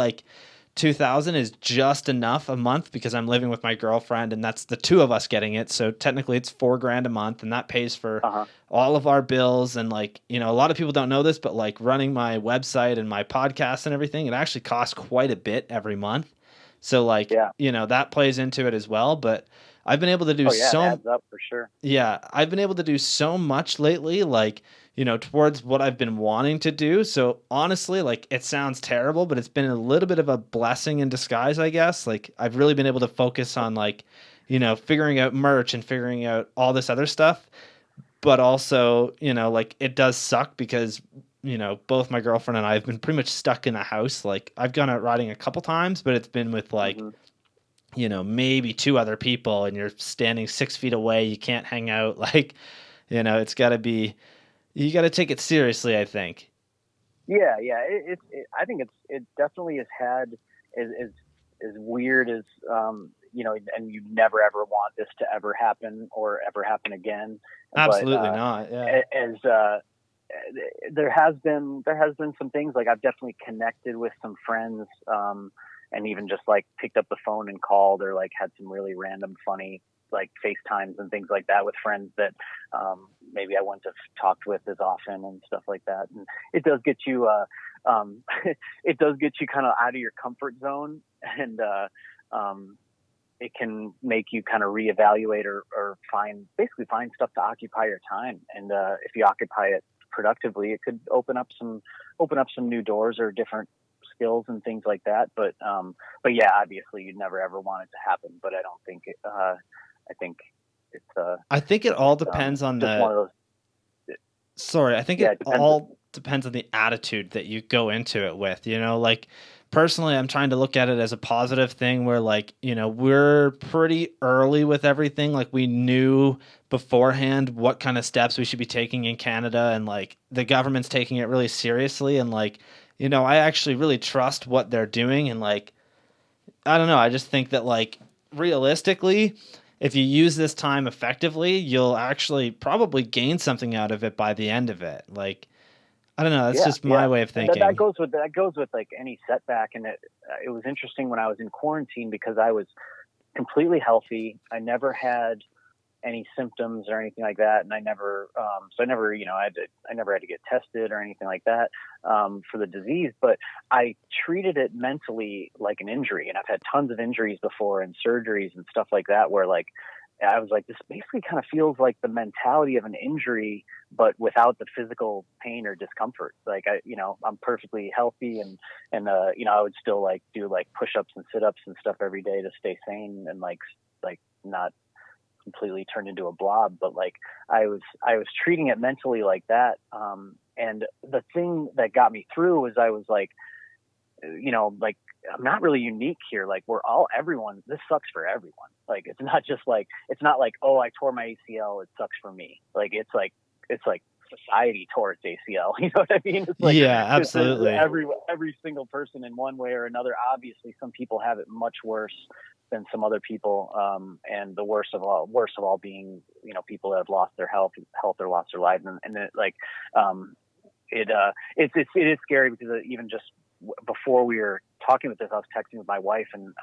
2,000 is just enough a month because I'm living with my girlfriend and that's the two of us getting it. So technically it's $4,000 a month and that pays for all of our bills. And a lot of people don't know this, but running my website and my podcast and everything, it actually costs quite a bit every month. So that plays into it as well. But I've been able to do it adds up for sure. Yeah. I've been able to do so much lately, towards what I've been wanting to do. So honestly, it sounds terrible, but it's been a little bit of a blessing in disguise, I guess. I've really been able to focus on figuring out merch and figuring out all this other stuff. But also, it does suck because, both my girlfriend and I have been pretty much stuck in the house. I've gone out riding a couple times, but it's been with maybe two other people and you're standing 6 feet away. You can't hang out. It's gotta be, you got to take it seriously, I think. Yeah. I think it definitely has had as weird as and you never ever want this to ever happen or ever happen again. Absolutely not. Yeah. There has been some things I've definitely connected with some friends, and even just picked up the phone and called or had some really random funny FaceTimes and things like that with friends that maybe I wouldn't have talked with as often and stuff like that. And it does get you it does get you kind of out of your comfort zone, and it can make you kind of reevaluate or find stuff to occupy your time. And if you occupy it productively, it could open up some new doors or different skills and things like that. But yeah, obviously you'd never ever want it to happen, but I don't think I think it's I think it all depends on one of those. Sorry, I think it all depends on the attitude that you go into it with. Personally, I'm trying to look at it as a positive thing where we're pretty early with everything. We knew beforehand what kind of steps we should be taking in Canada, and the government's taking it really seriously. And I actually really trust what they're doing. And I don't know, I just think that realistically, if you use this time effectively, you'll actually probably gain something out of it by the end of it. I don't know. That's just my way of thinking. That goes with any setback. And it was interesting when I was in quarantine because I was completely healthy. I never had any symptoms or anything like that. And I never had to get tested or anything like that, for the disease, but I treated it mentally like an injury. And I've had tons of injuries before and surgeries and stuff like that, where I was like, this basically kind of feels like the mentality of an injury, but without the physical pain or discomfort. Like I'm perfectly healthy and I would still like do like push-ups and sit-ups and stuff every day to stay sane and like not completely turned into a blob. But like I was treating it mentally like that. And the thing that got me through was I was like, like, I'm not really unique here. Like everyone, this sucks for everyone. Like, it's not like, oh, I tore my ACL, it sucks for me. Like, it's like society tore its ACL. You know what I mean? It's like, Yeah, absolutely. Every single person in one way or another. Obviously, some people have it much worse than some other people. And the worst of all being, people that have lost their health or lost their lives. And it, like, it is scary because even just before we were talking with this, I was texting with my wife, and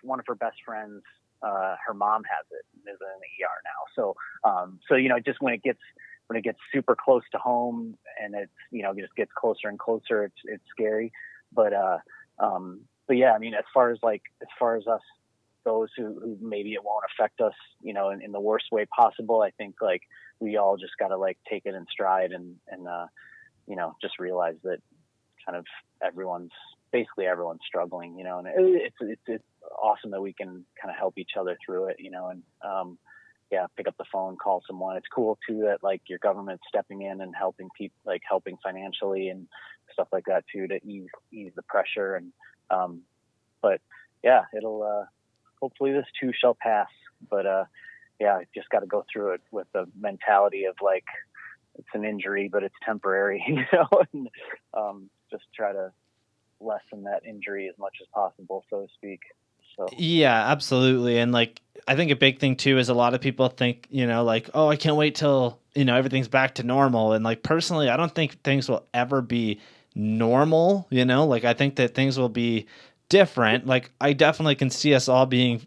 one of her best friends, her mom has it, is in the ER now. So just when it gets super close to home and it's it just gets closer and closer, it's scary. But yeah, I mean, as far as us, those who maybe it won't affect us, in the worst way possible, I think like we all just got to like take it in stride and just realize that kind of everyone's struggling, and it's awesome that we can kind of help each other through it, and pick up the phone, call someone. It's cool too that like your government's stepping in and helping people, like helping financially and stuff like that too, to ease the pressure. And but yeah, it'll hopefully this too shall pass. But I just got to go through it with the mentality of like it's an injury, but it's temporary, and just try to lessen that injury as much as possible, so to speak. So yeah, absolutely. And like I think a big thing too is a lot of people think, like, oh, I can't wait till everything's back to normal. And like personally, I don't think things will ever be normal. Like I think that things will be different. Like I definitely can see us all being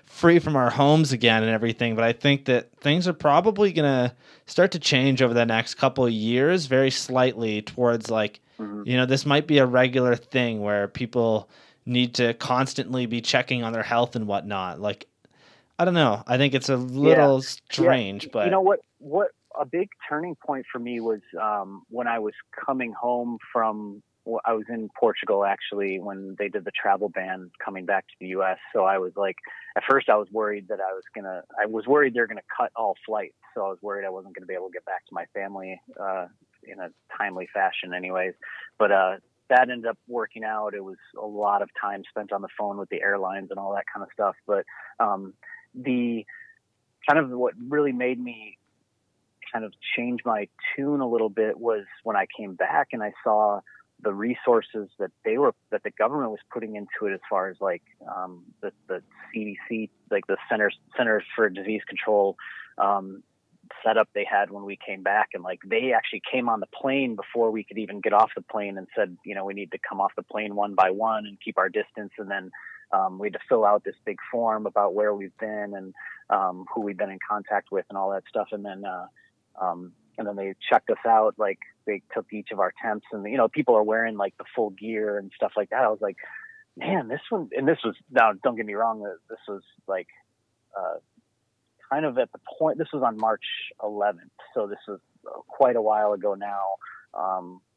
free from our homes again and everything, but I think that things are probably gonna start to change over the next couple of years, very slightly, towards like this might be a regular thing where people need to constantly be checking on their health and whatnot. Like, I don't know. I think it's a little strange, but what a big turning point for me was when I was coming home from. I was in Portugal actually when they did the travel ban coming back to the U.S. So I was like, at first I was worried that I was worried they're gonna cut all flights. So I was worried I wasn't gonna be able to get back to my family in a timely fashion, anyways. But that ended up working out. It was a lot of time spent on the phone with the airlines and all that kind of stuff. But the kind of what really made me kind of change my tune a little bit was when I came back and I saw the resources that the government was putting into it, as far as like the CDC, like the Centers for Disease Control setup they had when we came back. And like they actually came on the plane before we could even get off the plane and said, we need to come off the plane one by one and keep our distance. And then we had to fill out this big form about where we've been and who we've been in contact with and all that stuff. And then they checked us out. Like they took each of our temps, and people are wearing like the full gear and stuff like that. I was like, man, this was now, don't get me wrong, this was like kind of at the point, this was on March 11th. So this was quite a while ago now,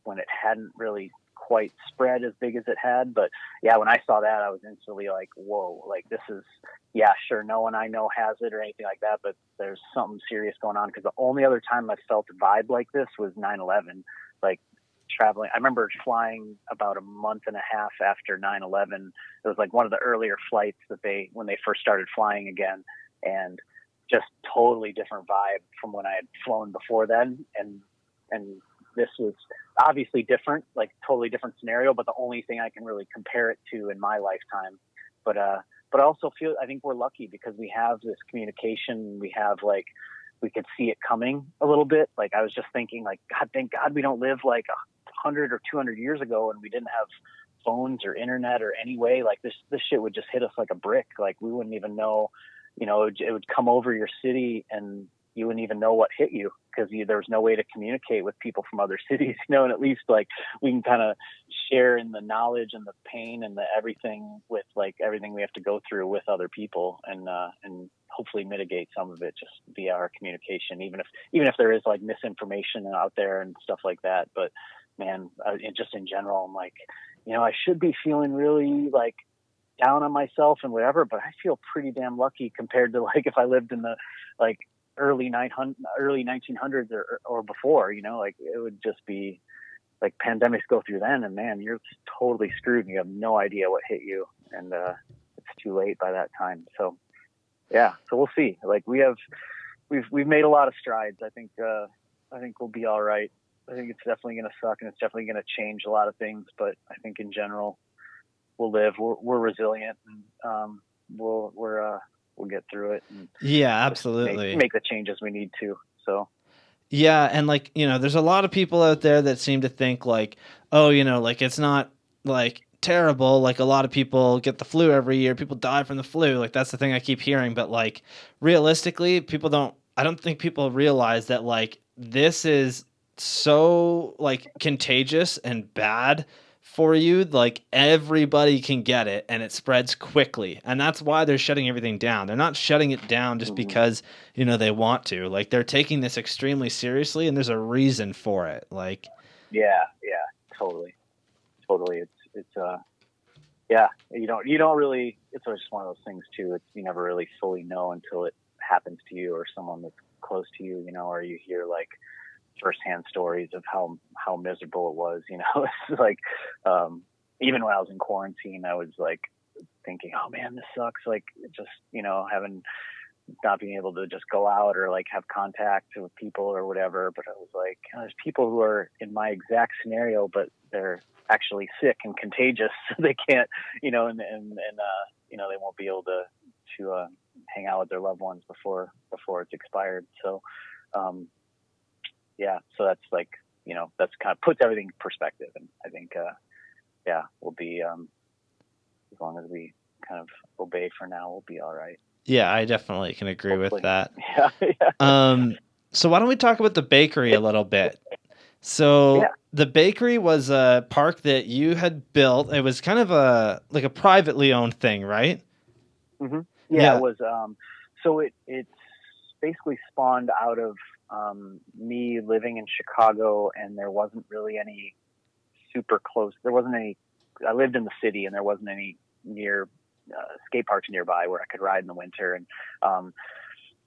when it hadn't really quite spread as big as it had. But yeah, when I saw that, I was instantly like, whoa, like this is, yeah, sure, no one I know has it or anything like that, but there's something serious going on. Because the only other time I felt a vibe like this was 9/11. Like traveling, I remember flying about a month and a half after 9/11. It was like one of the earlier flights that when they first started flying again, and just totally different vibe from when I had flown before then. And this was obviously different, like totally different scenario, but the only thing I can really compare it to in my lifetime. But I also feel, I think we're lucky because we have this communication. We have like, we could see it coming a little bit. Like I was just thinking like, God, thank God we don't live like 100 or 200 years ago and we didn't have phones or internet or any way. Like this shit would just hit us like a brick. Like we wouldn't even know, it would come over your city and you wouldn't even know what hit you because there was no way to communicate with people from other cities, and at least like we can kind of share in the knowledge and the pain and the everything with like everything we have to go through with other people and hopefully mitigate some of it just via our communication, even if there is like misinformation out there and stuff like that. But man, just in general, I'm like, I should be feeling really like down on myself and whatever, but I feel pretty damn lucky compared to like if I lived in the like early 1900s or before, like it would just be like pandemics go through then, and man, you're totally screwed and you have no idea what hit you, and it's too late by that time. So yeah, so we'll see. Like we've made a lot of strides. I think we'll be all right. I think it's definitely going to suck, and it's definitely going to change a lot of things, but I think in general we'll live. We're resilient, and we'll get through it. And yeah, absolutely. Make the changes we need to. So. Yeah, and like, there's a lot of people out there that seem to think like, oh, like it's not like terrible. Like a lot of people get the flu every year. People die from the flu. Like that's the thing I keep hearing. But like realistically, I don't think people realize that like this is so like contagious and bad for you. Like everybody can get it and it spreads quickly. And that's why they're shutting everything down. They're not shutting it down just because, they want to. Like they're taking this extremely seriously, and there's a reason for it. Like, yeah, totally. It's yeah, you don't really, it's just one of those things too. You never really fully know until it happens to you or someone that's close to you, or you hear like firsthand stories of how miserable it was. It's like, even when I was in quarantine, I was like thinking, oh man, this sucks. Like just, not being able to just go out or like have contact with people or whatever. But I was like, there's people who are in my exact scenario, but they're actually sick and contagious. So they can't, and they won't be able to hang out with their loved ones before it's expired. So, yeah, so that's like, that's kind of puts everything in perspective. And I think, we'll be, as long as we kind of obey for now, we'll be all right. Yeah, I definitely can agree with that. Yeah. So why don't we talk about the bakery a little bit? So the bakery was a park that you had built. It was kind of a privately owned thing, right? Mm-hmm. Yeah, it was. So it's basically spawned out of me living in Chicago, and there wasn't really any super close. There wasn't any. I lived in the city, and there wasn't any near skate parks nearby where I could ride in the winter, and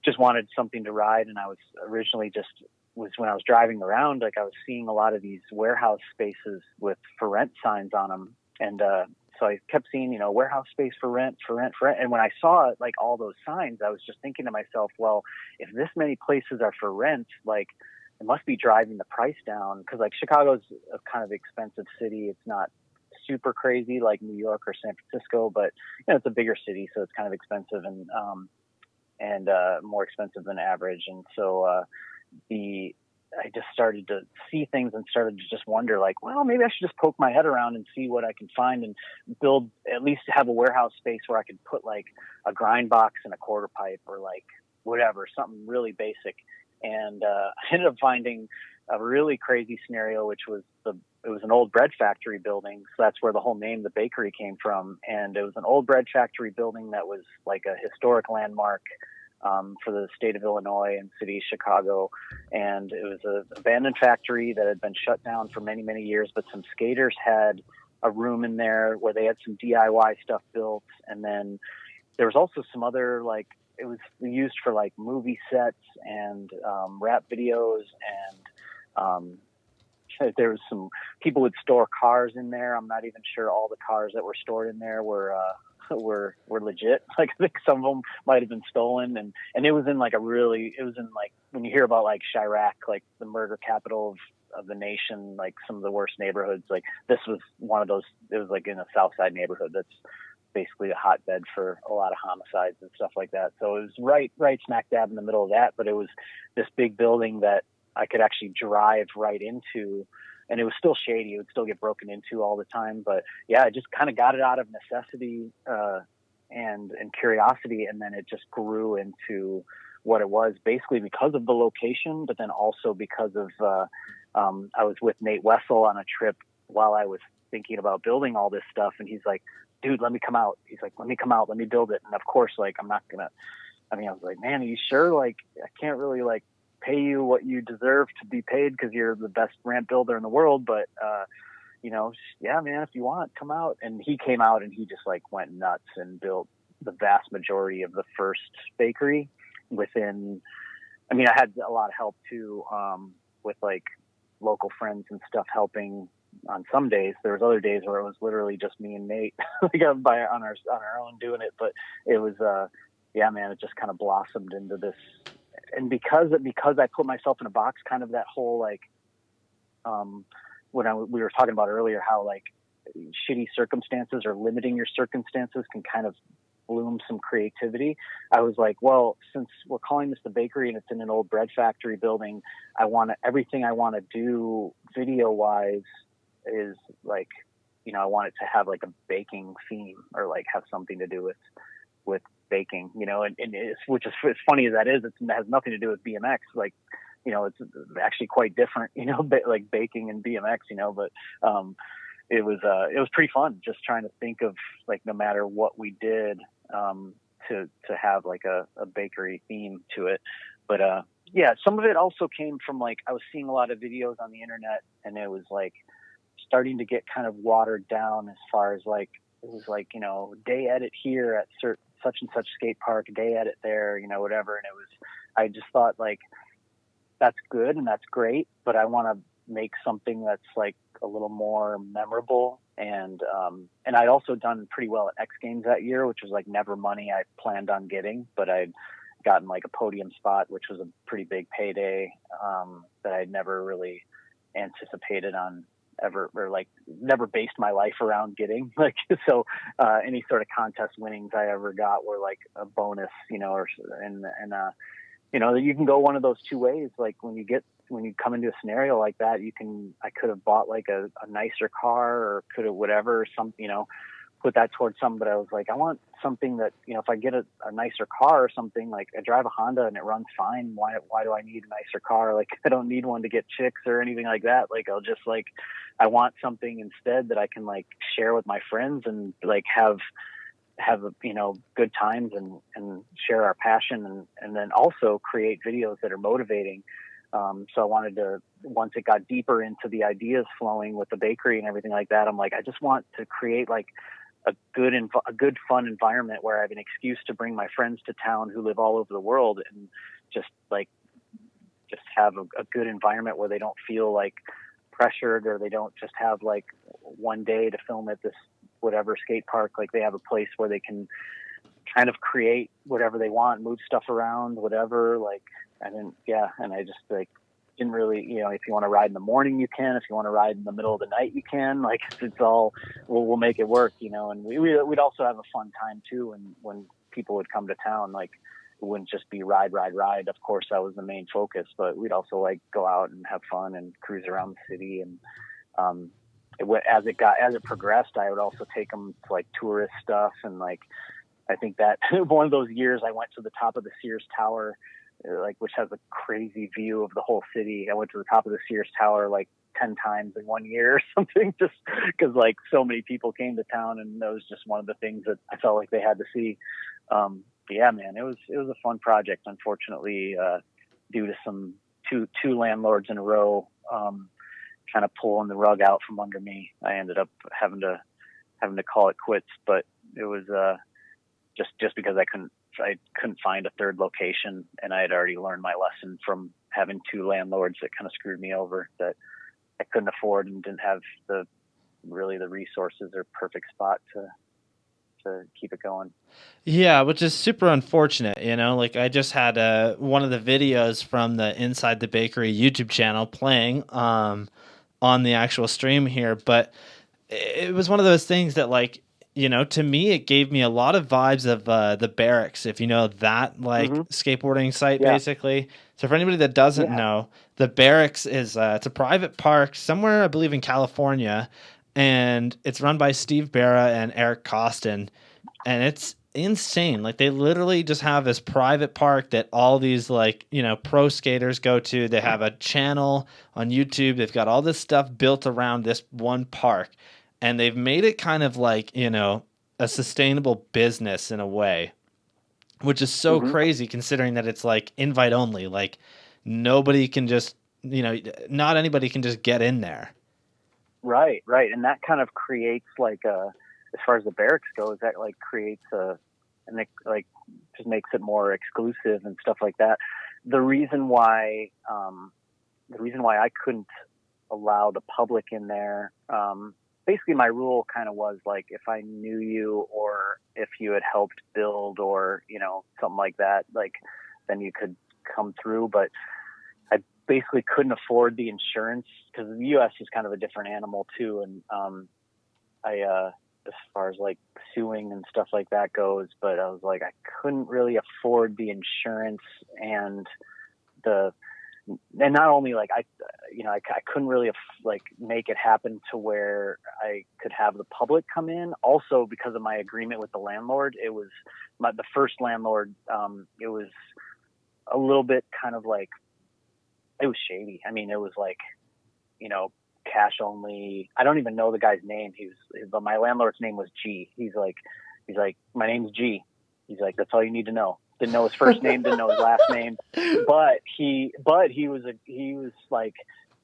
just wanted something to ride. And I was originally when I was driving around, like I was seeing a lot of these warehouse spaces with for rent signs on them, and so I kept seeing, warehouse space for rent. And when I saw like all those signs, I was just thinking to myself, well, if this many places are for rent, like it must be driving the price down, because like Chicago's a kind of expensive city. It's not super crazy like New York or San Francisco, but it's a bigger city, so it's kind of expensive and more expensive than average. And so I just started to see things and started to just wonder, like, well, maybe I should just poke my head around and see what I can find and build, at least have a warehouse space where I could put like a grind box and a quarter pipe or like whatever, something really basic. And I ended up finding a really crazy scenario, which was it was an old bread factory building. So that's where the whole name, the bakery, came from. And it was an old bread factory building that was like a historic landmark for the state of Illinois and city of Chicago. And it was an abandoned factory that had been shut down for many, many years, but some skaters had a room in there where they had some DIY stuff built. And then there was also some other, like, it was used for like movie sets and rap videos, and there was some people would store cars in there. I'm not even sure all the cars that were stored in there were legit. Like I think some of them might have been stolen, and it was in like when you hear about like Chirac, like the murder capital of the nation, like some of the worst neighborhoods, like this was one of those. It was like in a South Side neighborhood that's basically a hotbed for a lot of homicides and stuff like that. So it was right smack dab in the middle of that, but it was this big building that I could actually drive right into, and it was still shady. It would still get broken into all the time. But yeah, I just kind of got it out of necessity and curiosity, and then it just grew into what it was, basically because of the location, but then also because of I was with Nate Wessel on a trip while I was thinking about building all this stuff, and he's like, dude, let me come out. He's like, let me come out, let me build it. And of course, like, I'm not going to I mean, I was like, man, are you sure? Like, I can't really like pay you what you deserve to be paid because you're the best ramp builder in the world. But, yeah, man, if you want, come out. And he came out and he just like went nuts and built the vast majority of the first bakery within, I mean, I had a lot of help too, with like local friends and stuff helping on some days. There was other days where it was literally just me and Nate like on our own doing it. But it was, yeah, man, it just kind of blossomed into this. And because I put myself in a box, kind of that whole like, we were talking about earlier, how like shitty circumstances or limiting your circumstances can kind of bloom some creativity. I was like, well, since we're calling this the bakery and it's in an old bread factory building, everything I want to do video wise is like, I want it to have like a baking theme or like have something to do with baking, and which is as funny as that is, it has nothing to do with BMX. Like, it's actually quite different, like baking and BMX, but, it was pretty fun just trying to think of like, no matter what we did, to have like a bakery theme to it. But, yeah, some of it also came from like, I was seeing a lot of videos on the internet and it was like starting to get kind of watered down as far as like, it was like, day edit here at such and such skate park, day edit there, whatever. And I just thought like, that's good and that's great, but I want to make something that's like a little more memorable. And I'd also done pretty well at X Games that year, which was like never money I planned on getting, but I'd gotten like a podium spot, which was a pretty big payday, that I'd never really anticipated on ever, or like never based my life around getting like, so, any sort of contest winnings I ever got were like a bonus, you can go one of those two ways. Like when you come into a scenario like that, I could have bought like a nicer car or could have whatever, put that towards something. But I was like, I want something that, if I get a nicer car or something, like I drive a Honda and it runs fine. Why do I need a nicer car? Like I don't need one to get chicks or anything like that. Like I'll just like, I want something instead that I can like share with my friends and like have good times and share our passion and then also create videos that are motivating. So I wanted to, once it got deeper into the ideas flowing with the bakery and everything like that, I'm like, I just want to create like a good fun environment where I have an excuse to bring my friends to town who live all over the world and just have a good environment where they don't feel like pressured or they don't just have like one day to film at this whatever skate park. Like they have a place where they can kind of create whatever they want, move stuff around, whatever. Like, and I just like didn't really, if you want to ride in the morning, you can. If you want to ride in the middle of the night, you can. Like it's all, we'll make it work, And we'd also have a fun time too. And when people would come to town, like it wouldn't just be ride. Of course, that was the main focus, but we'd also like go out and have fun and cruise around the city. And as it progressed, I would also take them to like tourist stuff. And like, I think that one of those years I went to the top of the Sears Tower, like, which has a crazy view of the whole city. I went to the top of the Sears Tower like 10 times in 1 year or something, just because like so many people came to town and that was just one of the things that I felt like they had to see. Yeah, man, it was a fun project. Unfortunately, due to some two landlords in a row, kind of pulling the rug out from under me, I ended up having to call it quits. But it was just because I couldn't find a third location, and I had already learned my lesson from having two landlords that kind of screwed me over, that I couldn't afford and didn't have the resources or perfect spot to keep it going. Yeah, which is super unfortunate, like I just had one of the videos from the Inside the Bakery YouTube channel playing on the actual stream here, but it was one of those things that like, to me, it gave me a lot of vibes of the Barracks, if you know that, like skateboarding site, basically. So for anybody that doesn't know, the Barracks is it's a private park somewhere, I believe, in California, and it's run by Steve Barra and Eric Costin, and it's insane. Like they literally just have this private park that all these like, pro skaters go to. They have a channel on YouTube. They've got all this stuff built around this one park. And they've made it kind of like, a sustainable business in a way. which is so Mm-hmm. crazy considering that it's like invite only. Like nobody can just, not anybody can just get in there. Right. And that kind of creates like as far as the barracks goes, that like creates and it like just makes it more exclusive and stuff like that. The reason why I couldn't allow the public in there, basically my rule kind of was like, if I knew you or if you had helped build or, something like that, like then you could come through. But I basically couldn't afford the insurance because the U.S. is kind of a different animal too. And as far as like suing and stuff like that goes, but I was like, I couldn't really afford the insurance and not only like I couldn't really like make it happen to where I could have the public come in. Also, because of my agreement with the landlord, it was the first landlord. It was a little bit kind of like, it was shady. I mean, it was like, cash only. I don't even know the guy's name. But my landlord's name was G. He's like, my name's G. He's like, that's all you need to know. Didn't know his first name, didn't know his last name, but he was like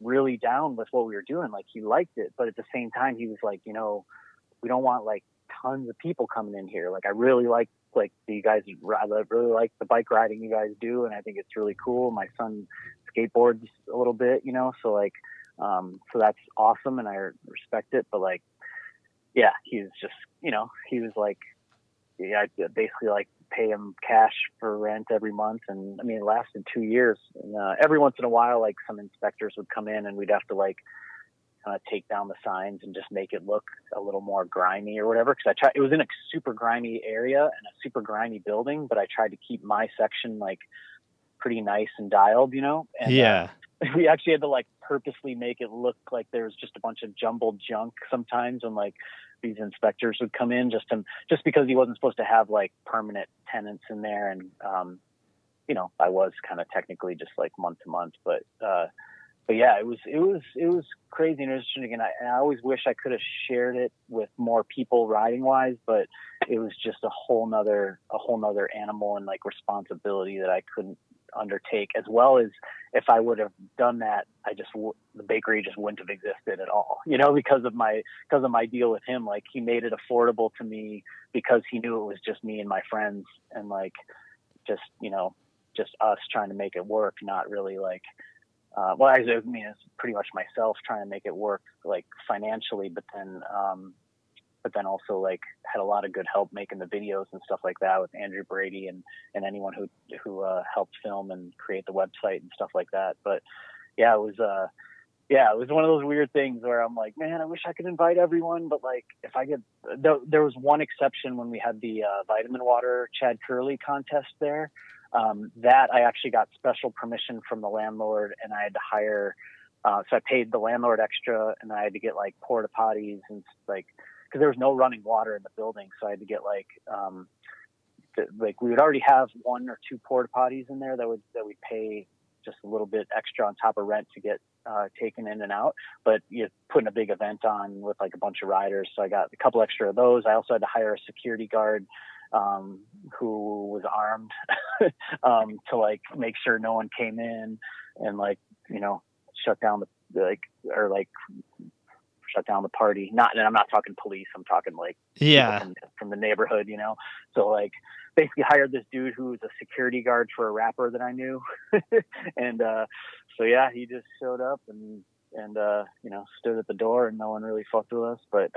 really down with what we were doing. Like he liked it, but at the same time, he was like, we don't want like tons of people coming in here. Like I really like you guys. I really like the bike riding you guys do, and I think it's really cool. My son skateboards a little bit, so like, so that's awesome, and I respect it. But like, yeah, he was just, he was like, yeah, I basically like pay him cash for rent every month. And I mean, it lasted 2 years. And every once in a while, like some inspectors would come in and we'd have to like kind of take down the signs and just make it look a little more grimy or whatever. Cause it was in a super grimy area and a super grimy building, but I tried to keep my section like pretty nice and dialed, And Yeah. we actually had to like purposely make it look like there was just a bunch of jumbled junk sometimes when like these inspectors would come in just because he wasn't supposed to have like permanent tenants in there. And, I was kind of technically just like month to month, but yeah, it was crazy and interesting. And I always wish I could have shared it with more people riding wise, but it was just a whole nother animal and like responsibility that I couldn't undertake, as well as if I would have done that, the bakery just wouldn't have existed at all, because of my deal with him. Like he made it affordable to me because he knew it was just me and my friends and like, just us trying to make it work. Not really like, I mean, it's pretty much myself trying to make it work like financially, but then also like had a lot of good help making the videos and stuff like that with Andrew Brady and anyone who helped film and create the website and stuff like that. But yeah, it was one of those weird things where I'm like, man, I wish I could invite everyone, but like if I get, there was one exception when we had the vitamin water Chad Curley contest there, that I actually got special permission from the landlord and I had to hire, so I paid the landlord extra and I had to get like porta potties and like, because there was no running water in the building, so I had to get like we would already have 1 or 2 porta potties in there that we'd pay just a little bit extra on top of rent to get taken in and out. But you're putting a big event on with like a bunch of riders, so I got a couple extra of those. I also had to hire a security guard who was armed to like make sure no one came in and like shut down shut down the party. And I'm not talking police. I'm talking like people from the neighborhood, So like basically hired this dude who was a security guard for a rapper that I knew. And so yeah, he just showed up and stood at the door and no one really fucked with us. But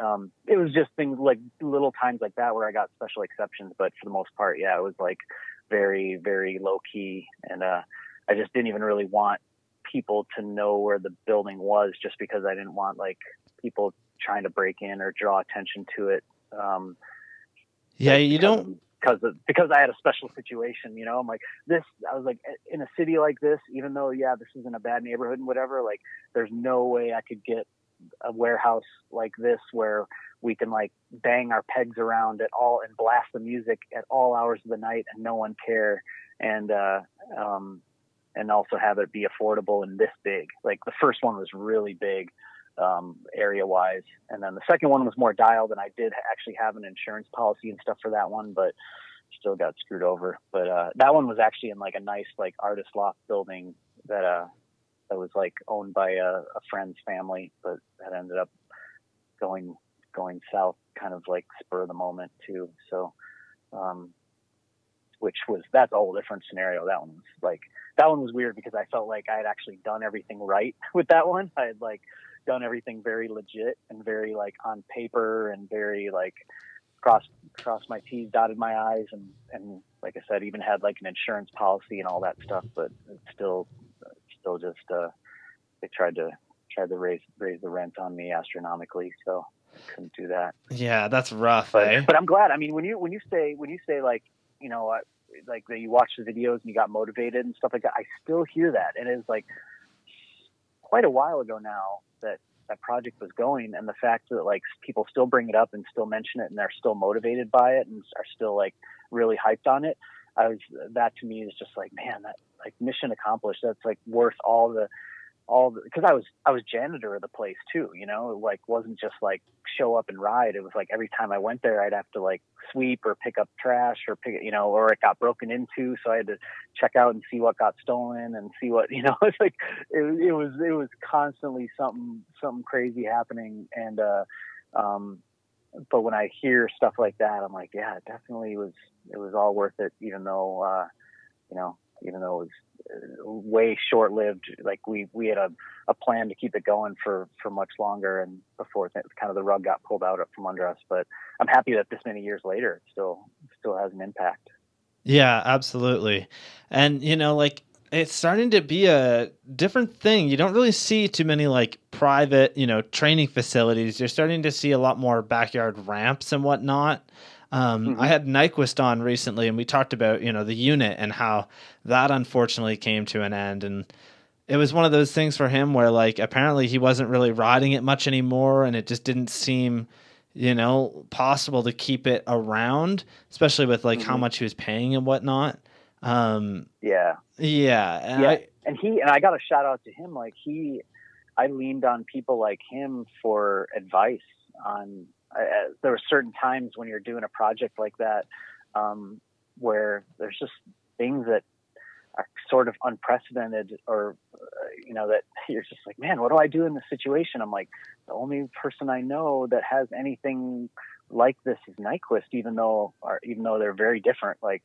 it was just things like little times like that where I got special exceptions. But for the most part, yeah, it was like very, very low key. And I just didn't even really want people to know where the building was, just because I didn't want like people trying to break in or draw attention to it. Because I had a special situation, I'm like I was like, in a city like this, even though, yeah, this isn't a bad neighborhood and whatever, like there's no way I could get a warehouse like this where we can like bang our pegs around at all and blast the music at all hours of the night and no one care. And also have it be affordable and this big. Like the first one was really big, area wise. And then the second one was more dialed, and I did actually have an insurance policy and stuff for that one, but still got screwed over. But that one was actually in like a nice like artist loft building that was like owned by a friend's family, but that ended up going south kind of like spur of the moment too. So that's a whole different scenario. That one was weird because I felt like I had actually done everything right with that one. I had like done everything very legit and very like on paper and very like crossed my T's, dotted my I's, and like I said, even had like an insurance policy and all that stuff. But it's still just they tried to raise the rent on me astronomically, so I couldn't do that. Yeah, that's rough. But I'm glad. I mean, when you say like, you know, like that you watch the videos and you got motivated and stuff like that, I still hear that, and it's like quite a while ago now that project was going, and the fact that like people still bring it up and still mention it and they're still motivated by it and are still like really hyped on it. That to me is just like, man, that like mission accomplished. That's like worth all the because I was janitor of the place too, you know. It like wasn't just like show up and ride. It was like every time I went there I'd have to like sweep or pick up trash or or it got broken into, so I had to check out and see what got stolen and see what, you know. It's like it was constantly something crazy happening. And but when I hear stuff like that, I'm like, yeah, it definitely was all worth it, even though it was way short-lived. Like we had a plan to keep it going for much longer, and before kind of the rug got pulled out from under us. But I'm happy that this many years later, it still has an impact. Yeah, absolutely. And, you know, like it's starting to be a different thing. You don't really see too many like private, you know, training facilities. You're starting to see a lot more backyard ramps and whatnot. I had Nyquist on recently, and we talked about, you know, the unit and how that unfortunately came to an end. And it was one of those things for him where like apparently he wasn't really riding it much anymore, and it just didn't seem, you know, possible to keep it around, especially with like how much he was paying and whatnot. Yeah. And I got a shout out to him. Like I leaned on people like him for advice on. There were certain times when you're doing a project like that, where there's just things that are sort of unprecedented, or that you're just like, man, what do I do in this situation? I'm like, the only person I know that has anything like this is Nyquist, even though they're very different, like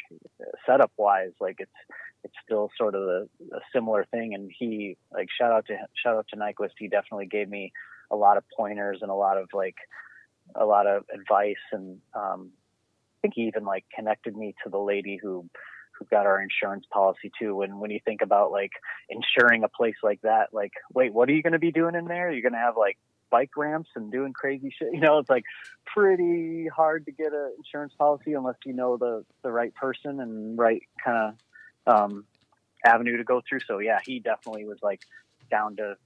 setup wise, like it's still sort of a similar thing. And he, like, shout out to Nyquist. He definitely gave me a lot of pointers and a lot of advice. And I think he even like connected me to the lady who got our insurance policy too. And when you think about like insuring a place like that, like, wait, what are you going to be doing in there? You're going to have like bike ramps and doing crazy shit. It's like pretty hard to get an insurance policy unless you know the right person and right kind of avenue to go through. So yeah, he definitely was like down to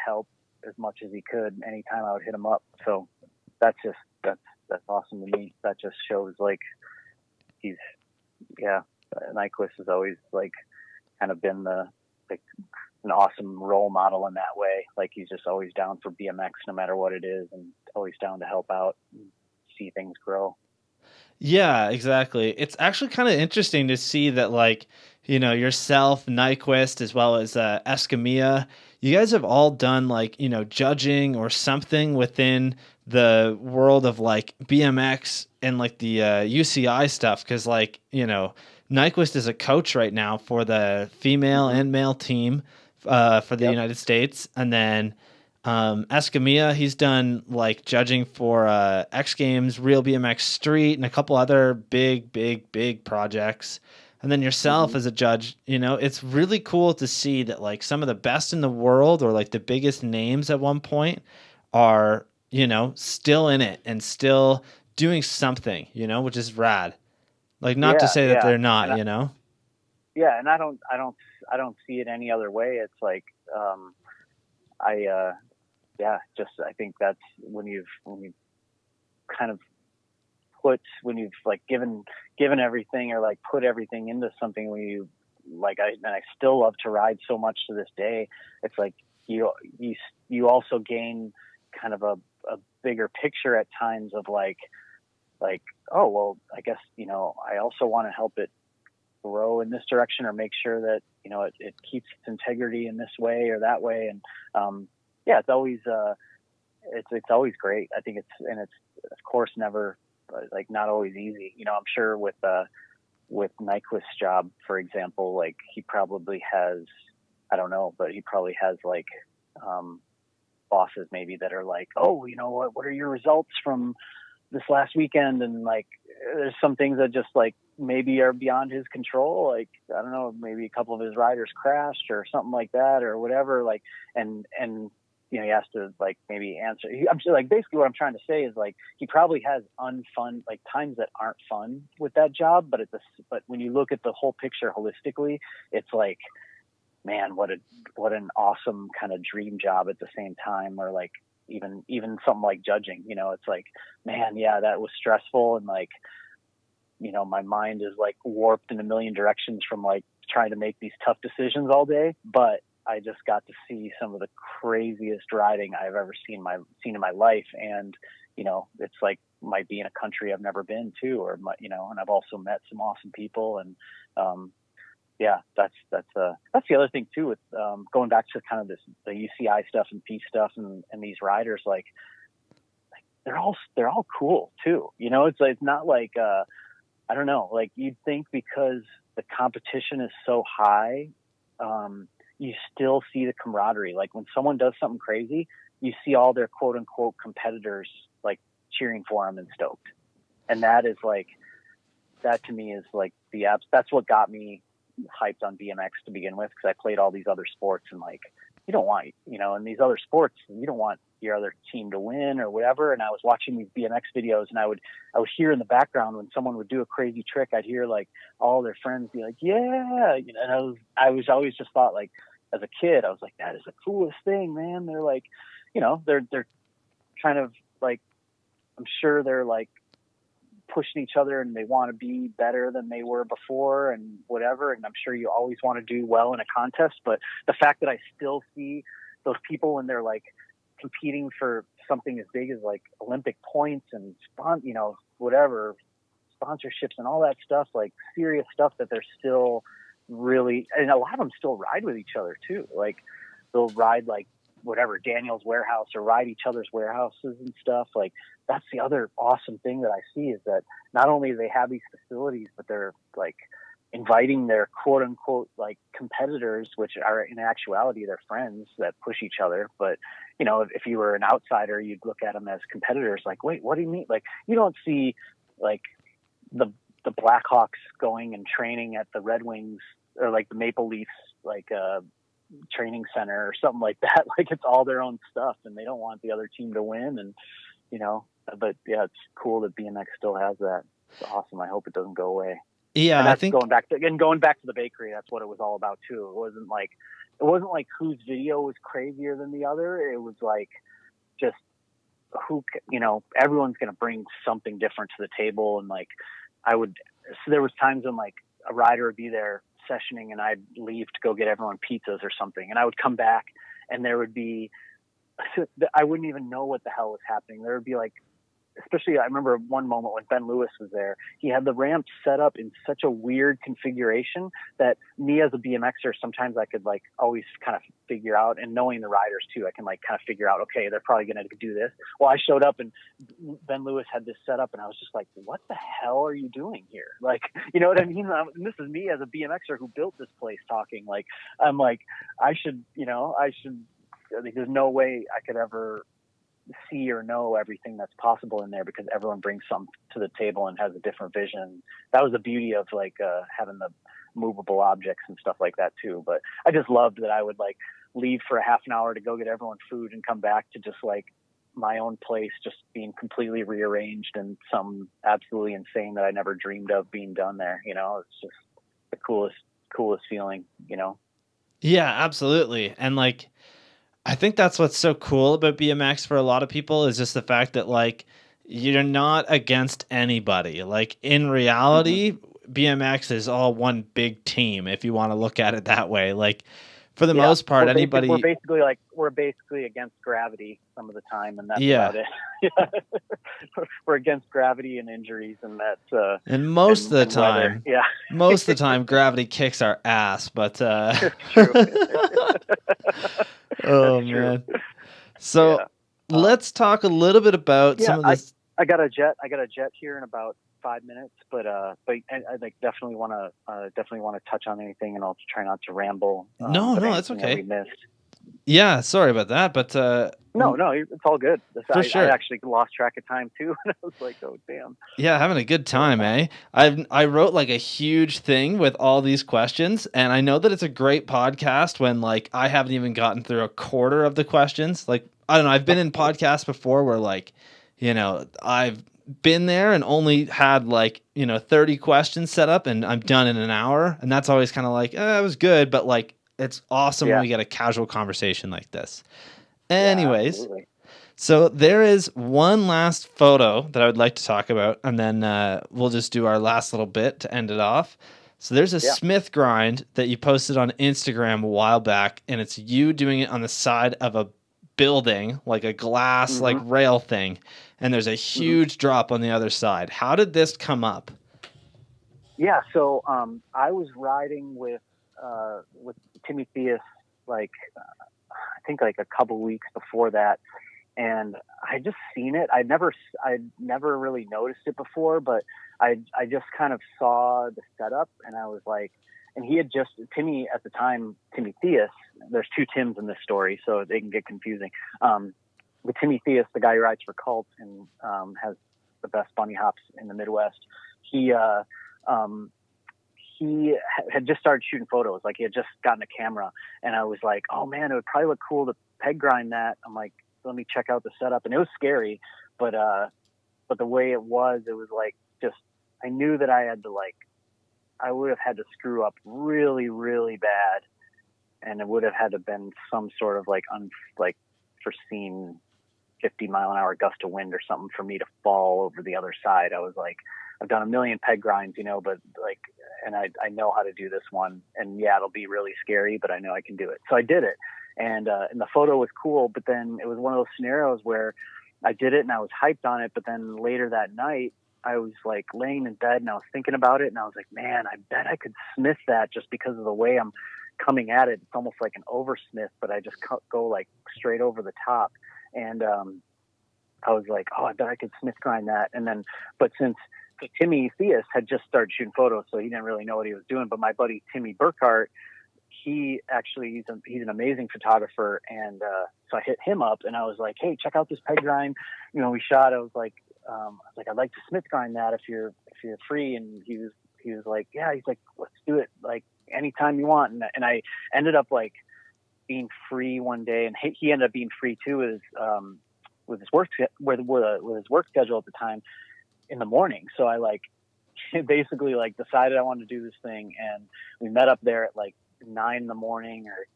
help as much as he could anytime I would hit him up. So that's awesome to me. That just shows like Nyquist has always like kind of been an awesome role model in that way. Like he's just always down for BMX no matter what it is, and always down to help out and see things grow. Yeah, exactly. It's actually kind of interesting to see that, like, yourself, Nyquist, as well as Escamilla, you guys have all done like, judging or something within the world of like BMX and like the UCI stuff. Cause like, Nyquist is a coach right now for the female and male team for the United States. And then Escamilla, he's done like judging for X Games, Real BMX Street, and a couple other big projects. And then yourself as a judge, it's really cool to see that like some of the best in the world, or like the biggest names at one point, are, still in it and still doing something, which is rad. Like, not to say that they're not, Yeah. And I don't see it any other way. It's like, I think that's when you've kind of when you've like given everything, or like put everything into something, when you like, I still love to ride so much to this day. It's like you also gain kind of a bigger picture at times of like like, oh, well, I guess, I also want to help it grow in this direction, or make sure that, it keeps its integrity in this way or that way. And, it's always, it's always great. I think it's of course never like not always easy. I'm sure with Nyquist's job, for example, like he probably has, I don't know, but he probably has like, bosses maybe that are like, oh, what are your results from this last weekend? And like, there's some things that just like maybe are beyond his control. Like, I don't know, maybe a couple of his riders crashed or something like that or whatever. Like, and he has to like maybe answer. I'm just like, basically what I'm trying to say is like, he probably has unfun, like times that aren't fun with that job. But but when you look at the whole picture holistically, it's like, man, what an awesome kind of dream job at the same time. Or like even something like judging, it's like, man, yeah, that was stressful. And like, my mind is like warped in a million directions from like trying to make these tough decisions all day. But I just got to see some of the craziest riding I've ever seen in my life. And, it's like, might be in a country I've never been to, or, and I've also met some awesome people. And, that's the other thing too, with, going back to kind of the UCI stuff and P stuff and these riders, like they're all cool too. It's not like, I don't know, like you'd think because the competition is so high, you still see the camaraderie. Like when someone does something crazy, you see all their quote unquote competitors like cheering for them and stoked. And that is like, that to me is like that's what got me hyped on BMX to begin with. Cause I played all these other sports, and like, you don't want, in these other sports, you don't want your other team to win or whatever. And I was watching these BMX videos, and I would hear in the background when someone would do a crazy trick, I'd hear like all their friends be like, yeah. And I was always just thought, like, as a kid, I was like, that is the coolest thing, man. They're like, they're kind of like, I'm sure they're like pushing each other, and they want to be better than they were before and whatever. And I'm sure you always want to do well in a contest, but the fact that I still see those people when they're like competing for something as big as like Olympic points and whatever sponsorships and all that stuff, like serious stuff, that they're still really, and a lot of them still ride with each other too. Like they'll ride like whatever Daniel's warehouse, or ride each other's warehouses and stuff. Like that's the other awesome thing that I see, is that not only do they have these facilities, but they're like inviting their quote unquote like competitors, which are in actuality their friends that push each other. But if you were an outsider, you'd look at them as competitors. Like, wait, what do you mean? Like you don't see like the Blackhawks going and training at the Red Wings, or like the Maple Leafs, like training center or something like that. Like it's all their own stuff, and they don't want the other team to win. And but yeah, it's cool that BMX still has that. It's awesome. I hope it doesn't go away. Yeah, and that's I think going back to the bakery. That's what it was all about too. It wasn't like whose video was crazier than the other. It was like just everyone's going to bring something different to the table. And like so there was times when like a rider would be there sessioning, and I'd leave to go get everyone pizzas or something, and I would come back, and there would be, I wouldn't even know what the hell was happening. There would be like, especially I remember one moment when Ben Lewis was there, he had the ramp set up in such a weird configuration that me as a BMXer, sometimes I could like always kind of figure out, and knowing the riders too, I can like kind of figure out, okay, they're probably going to do this. Well, I showed up and Ben Lewis had this set up, and I was just like, what the hell are you doing here? Like, you know what I mean? And this is me as a BMXer who built this place talking. Like, I'm like, I should, there's no way I could ever see or know everything that's possible in there, because everyone brings something to the table and has a different vision. That was the beauty of like having the movable objects and stuff like that too. But I just loved that I would like leave for a half an hour to go get everyone food and come back to just like my own place just being completely rearranged, and some absolutely insane that I never dreamed of being done there. It's just the coolest feeling. Yeah, absolutely. And like, I think that's what's so cool about BMX for a lot of people, is just the fact that like you're not against anybody. Like in reality, BMX is all one big team, if you want to look at it that way. Like for the most part, anybody. We're basically against gravity some of the time, and that's Yeah. about it. We're against gravity and injuries, and that's and most of the time, weather. Yeah, most of the time, gravity kicks our ass. But true. oh That's true. man. So let's talk a little bit about some of this. I got a jet here in about 5 minutes, but I like definitely want to touch on anything, and I'll try not to ramble. No, that's okay. We missed. Yeah, sorry about that, but no, it's all good. Sure. I actually lost track of time too, and I was like, oh damn. Yeah, having a good time, eh? I wrote like a huge thing with all these questions, and I know that it's a great podcast when like I haven't even gotten through a quarter of the questions. Like I don't know, I've been in podcasts before where like, I've been there and only had like 30 questions set up, and I'm done in an hour, and that's always kind of like, it was good, but like it's awesome when we get a casual conversation like this. Anyways, so there is one last photo that I would like to talk about, and then we'll just do our last little bit to end it off. So there's a Smith grind that you posted on Instagram a while back, and it's you doing it on the side of a building, like a glass like rail thing, and there's a huge drop on the other side. How did this come up? Yeah, so I was riding with Timmy Theus, like I think like a couple weeks before that, and I just seen it. I'd never really noticed it before, but I just kind of saw the setup, and I was like, and he had just Timmy at the time, Timmy Theus. There's two Tims in this story, so they can get confusing. But Timmy Theus, the guy who rides for Cult and has the best bunny hops in the Midwest, he had just started shooting photos. Like he had just gotten a camera, and I was like, oh man, it would probably look cool to peg grind that. I'm like, let me check out the setup. And it was scary, but the way it was like, just, I knew that I would have had to screw up really, really bad. And it would have had to been some sort of like foreseen 50-mile-an-hour gust of wind or something for me to fall over the other side. I was like, I've done a million peg grinds, but like, and I know how to do this one, and yeah, it'll be really scary, but I know I can do it. So I did it. And the photo was cool, but then it was one of those scenarios where I did it and I was hyped on it. But then later that night, I was like laying in bed and I was thinking about it, and I was like, man, I bet I could smith that just because of the way I'm coming at it. It's almost like an oversmith, but I just go like straight over the top. And I was like, oh, I bet I could smith grind that. And then, but since Timmy Theus had just started shooting photos, so he didn't really know what he was doing. But my buddy Timmy Burkhart, he's an amazing photographer, and so I hit him up and I was like, hey, check out this peg grind. We shot. I was like, I'd like to smith grind that if you're free. And he was like, yeah. He's like, let's do it like anytime you want. And I ended up like being free one day, and he ended up being free too with his work with his work schedule at the time in the morning. So I like basically like decided I wanted to do this thing, and we met up there at like 9 in the morning or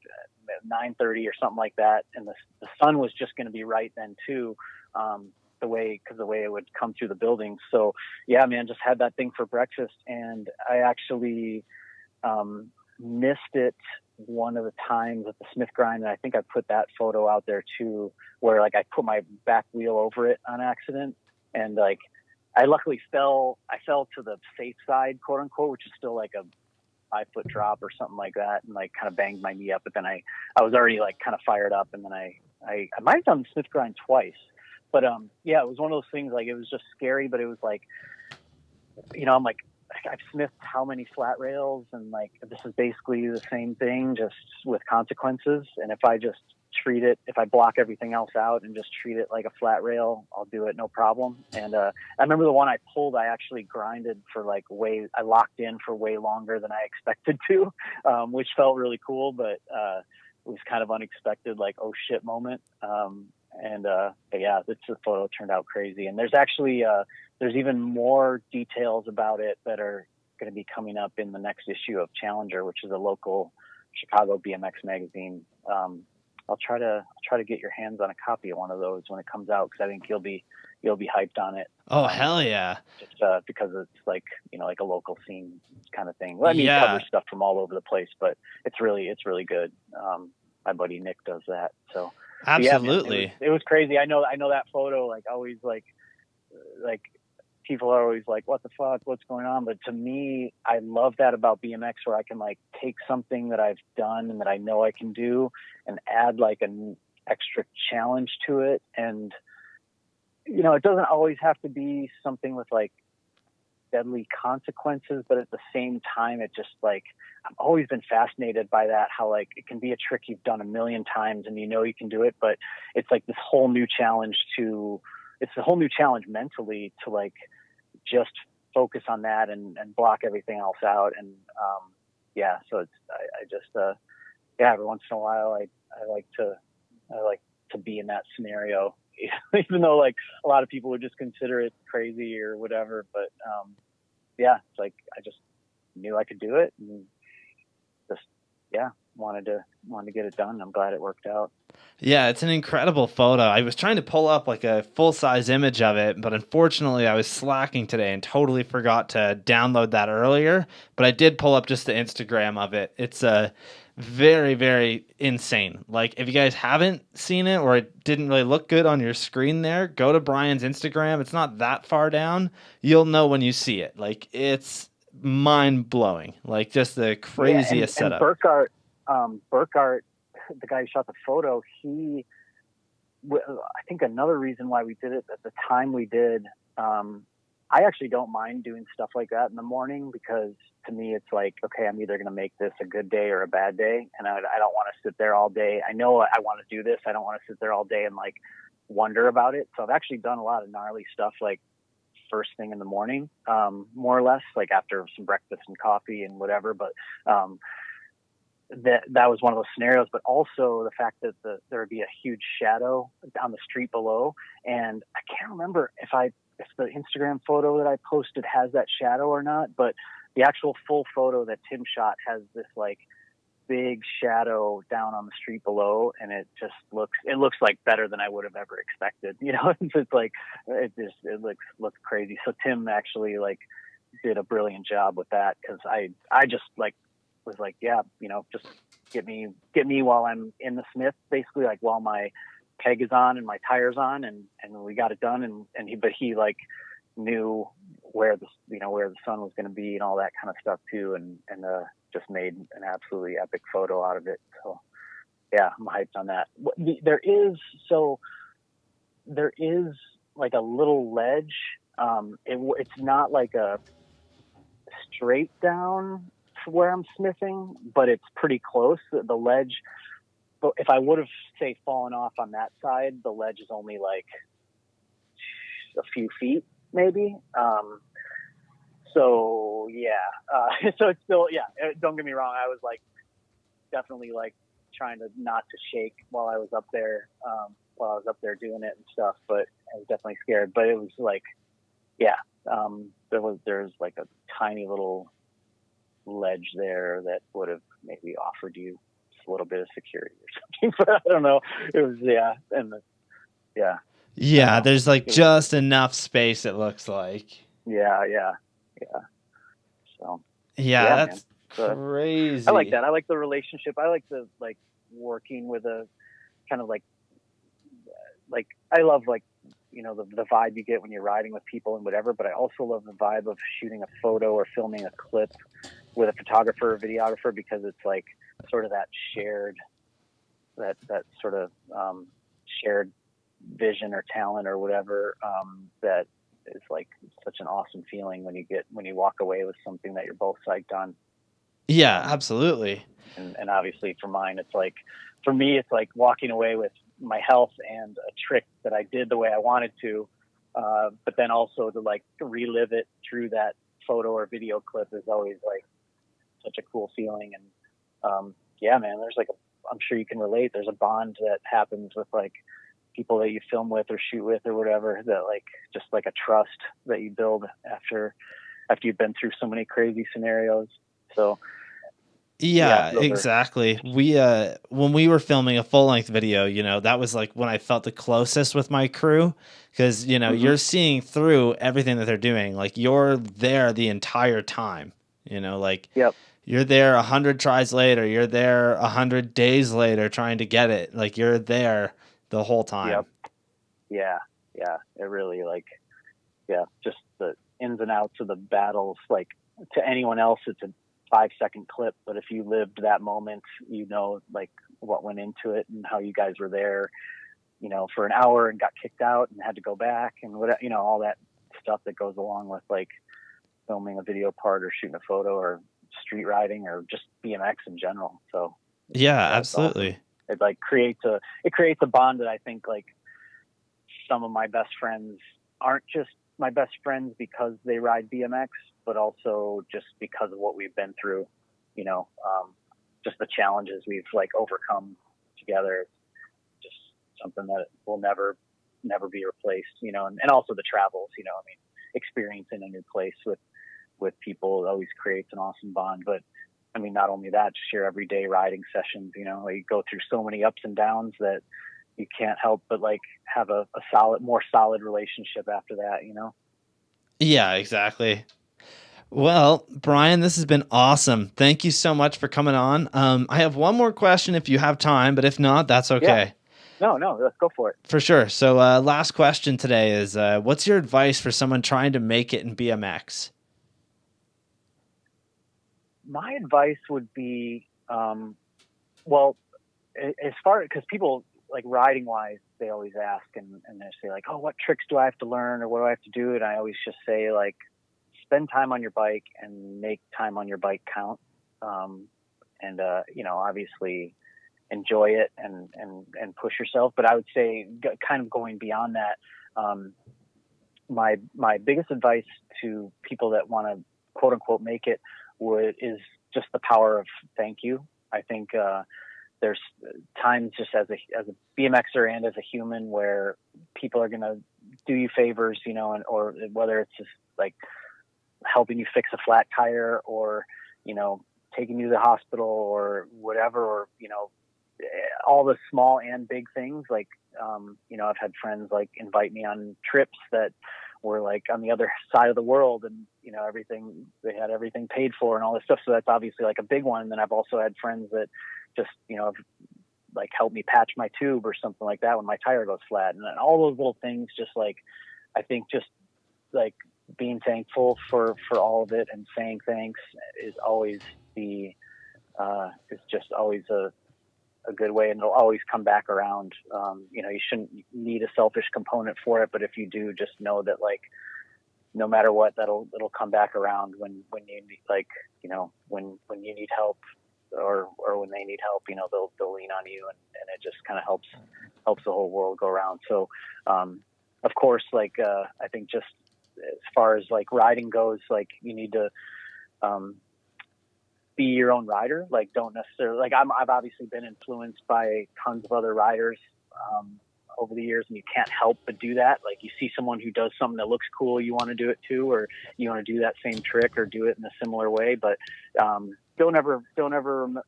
9:30 or something like that. And the sun was just going to be right then too. The way it would come through the building. So yeah, man, just had that thing for breakfast, and I actually missed it one of the times at the Smith grind. And I think I put that photo out there too, where like I put my back wheel over it on accident, and like I luckily fell to the safe side, quote unquote, which is still like a 5-foot drop or something like that, and like kind of banged my knee up. But then I was already like kind of fired up, and then I might have done the Smith grind twice. But yeah, it was one of those things, like it was just scary, but it was like, I'm like, I've smithed how many flat rails, and like this is basically the same thing, just with consequences. And if I just treat it, if I block everything else out and just treat it like a flat rail, I'll do it no problem. And I remember the one I pulled, I actually grinded for like I locked in for way longer than I expected to, which felt really cool, but it was kind of unexpected, like, oh shit moment. But yeah, the photo turned out crazy. And there's actually, there's even more details about it that are going to be coming up in the next issue of Challenger, which is a local Chicago BMX magazine. I'll try to get your hands on a copy of one of those when it comes out, because I think you'll be you'll be hyped on it. Oh, hell yeah. Just because it's like, like a local scene kind of thing. Well, I mean, Yeah. cover stuff from all over the place, but it's really good. My buddy Nick does that. So absolutely. Yeah, man, it was crazy. I know that photo, like always, like people are always like, what the fuck, what's going on? But to me, I love that about BMX, where I can like take something that I've done and that I know I can do and add like an extra challenge to it. And, it doesn't always have to be something with like deadly consequences, but at the same time, it just like, I've always been fascinated by that, how like it can be a trick you've done a million times and you can do it, but it's like this whole new challenge it's a whole new challenge mentally to like just focus on that and block everything else out. And so it's I just every once in a while I like to be in that scenario, even though like a lot of people would just consider it crazy or whatever. But it's like I just knew I could do it and just wanted to get it done. I'm glad it worked out. Yeah, it's an incredible photo. I was trying to pull up like a full-size image of it, but unfortunately I was slacking today and totally forgot to download that earlier. But I did pull up just the Instagram of it. It's very, very insane. Like, if you guys haven't seen it or it didn't really look good on your screen there, go to Brian's Instagram. It's not that far down. You'll know when you see it. Like, it's mind-blowing. Like, just the craziest setup. And Burkhart, the guy who shot the photo, I think another reason why we did it at the time we did, I actually don't mind doing stuff like that in the morning, because to me it's like, okay, I'm either going to make this a good day or a bad day, and I don't want to sit there all day. I know I want to do this. I don't want to sit there all day and like wonder about it. So I've actually done a lot of gnarly stuff like first thing in the morning, more or less, like after some breakfast and coffee and whatever. But that was one of those scenarios, but also the fact that there would be a huge shadow on the street below. And I can't remember if the Instagram photo that I posted has that shadow or not, but the actual full photo that Tim shot has this like big shadow down on the street below. And it just looks like better than I would have ever expected. It's like, it looks crazy. So Tim actually like did a brilliant job with that. Cause I just like, was like, just get me while I'm in the Smith, basically, like while my peg is on and my tire's on, and we got it done. But he like knew where the sun was going to be and all that kind of stuff too. And just made an absolutely epic photo out of it. So yeah, I'm hyped on that. There is like a little ledge. It's not like a straight down where I'm smithing, but it's pretty close. The ledge, but if I would have say fallen off on that side, the ledge is only like a few feet maybe. So it's still, don't get me wrong, I was like definitely like trying to not to shake while I was up there doing it and stuff, but I was definitely scared. But it was like there's like a tiny little ledge there that would have maybe offered you just a little bit of security or something, but I don't know. It was there's like just enough space, it looks like. So that's crazy. I like that. I like the relationship. I like the like working with a kind of like I love like the vibe you get when you're riding with people and whatever, but I also love the vibe of shooting a photo or filming a clip with a photographer or videographer, because it's like sort of that shared shared vision or talent or whatever, that is like such an awesome feeling when you walk away with something that you're both psyched on. Yeah, absolutely. And obviously for me, it's like walking away with my health and a trick that I did the way I wanted to, but then also to like relive it through that photo or video clip is always like such a cool feeling. And man, there's like I'm sure you can relate. There's a bond that happens with like people that you film with or shoot with or whatever, that like just like a trust that you build after you've been through so many crazy scenarios. So Yeah, Yeah, those are. exactly. We when we were filming a full-length video, that was like when I felt the closest with my crew, because Hmm. you're seeing through everything that they're doing. Like you're there the entire time. Like Yep. you're there 100 tries later, you're there 100 days later trying to get it. Like you're there the whole time. Yep. Yeah. Yeah. It really yeah, just the ins and outs of the battles. Like to anyone else, it's a 5-second clip, but if you lived that moment, like what went into it and how you guys were there, for an hour and got kicked out and had to go back and what, all that stuff that goes along with like filming a video part or shooting a photo or street riding or just BMX in general. So Yeah, yeah, it's awesome. absolutely. It like creates a bond that I think like some of my best friends aren't just my best friends because they ride BMX, but also just because of what we've been through, just the challenges we've like overcome together. Just something that will never be replaced, and also the travels, I mean, experiencing a new place with people always creates an awesome bond. But I mean, not only that, just your everyday riding sessions, you go through so many ups and downs that you can't help but like have a more solid relationship after that, Yeah, exactly. Well, Brian, this has been awesome. Thank you so much for coming on. I have one more question if you have time, but if not, that's Yeah. okay. No, let's go for it. For sure. So, last question today is what's your advice for someone trying to make it in BMX? My advice would be, well, as far because people like riding wise, they always ask and they say like, oh, what tricks do I have to learn or what do I have to do? And I always just say like, spend time on your bike and make time on your bike count. And obviously enjoy it and push yourself. But I would say kind of going beyond that, my biggest advice to people that want to quote unquote make it is just the power of thank you. I think, there's times just as a BMXer and as a human where people are going to do you favors, or whether it's just like helping you fix a flat tire or, taking you to the hospital or whatever, or, all the small and big things. Like, I've had friends like invite me on trips that were like on the other side of the world and, they had everything paid for and all this stuff. So that's obviously like a big one. And then I've also had friends that just, have like helped me patch my tube or something like that when my tire goes flat. And then all those little things, just like, I think just like being thankful for all of it and saying thanks is always is just always a good way, and it'll always come back around. You shouldn't need a selfish component for it, but if you do, just know that like, no matter what, it'll come back around when you need, like, when you need help or when they need help, they'll lean on you and it just kind of helps the whole world go around. So, of course, like, I think just as far as like riding goes, like you need to, be your own rider. Like, don't necessarily like, I've obviously been influenced by tons of other riders, over the years, and you can't help but do that. Like, you see someone who does something that looks cool, you want to do it too, or you want to do that same trick or do it in a similar way. But don't ever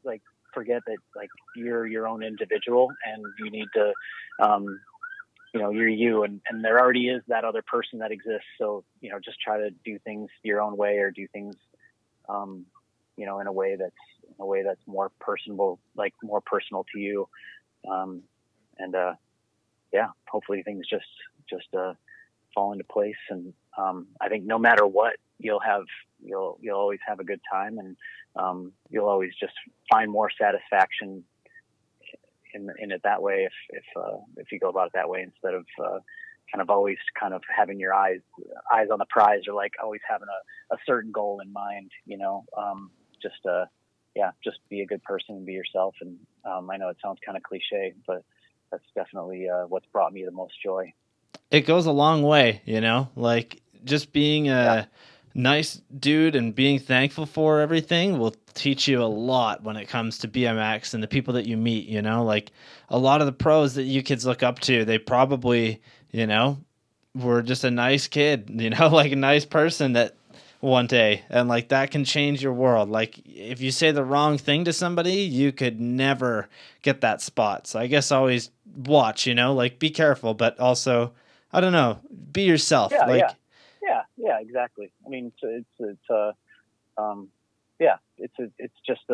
like forget that like you're your own individual and you need to, you're you, and there already is that other person that exists. So just try to do things your own way or do things, in a way that's more personable, like more personal to you, and yeah, hopefully things just fall into place. And I think no matter what, you'll always have a good time, and you'll always just find more satisfaction in it that way if you go about it that way, instead of kind of always kind of having your eyes on the prize, or like always having a certain goal in mind. Just be a good person and be yourself. And I know it sounds kind of cliche, but that's definitely what's brought me the most joy. It goes a long way, like just being a nice dude and being thankful for everything will teach you a lot when it comes to BMX and the people that you meet, like a lot of the pros that you kids look up to, they probably, were just a nice kid, like a nice person that one day, and like that can change your world. Like if you say the wrong thing to somebody, you could never get that spot. So I guess always watch, like be careful, but also, I don't know, be yourself. Yeah, Like, yeah, exactly. I mean, it's just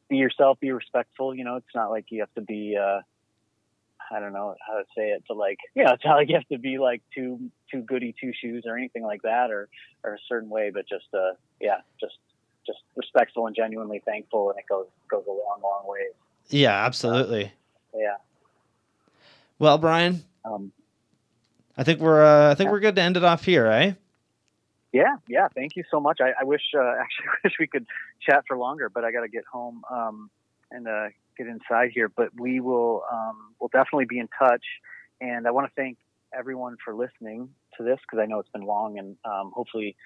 be yourself, be respectful. It's not like you have to be, I don't know how to say it, but like, it's not like you have to be like too goody two shoes or anything like that, or a certain way, but just respectful and genuinely thankful, and it goes a long way. yeah, absolutely. Yeah. Well, Brian, I think we're good to end it off here, eh? Yeah. Thank you so much. I wish we could chat for longer, but I got to get home and get inside here. But we'll definitely be in touch. And I want to thank everyone for listening to this, because I know it's been long, and hopefully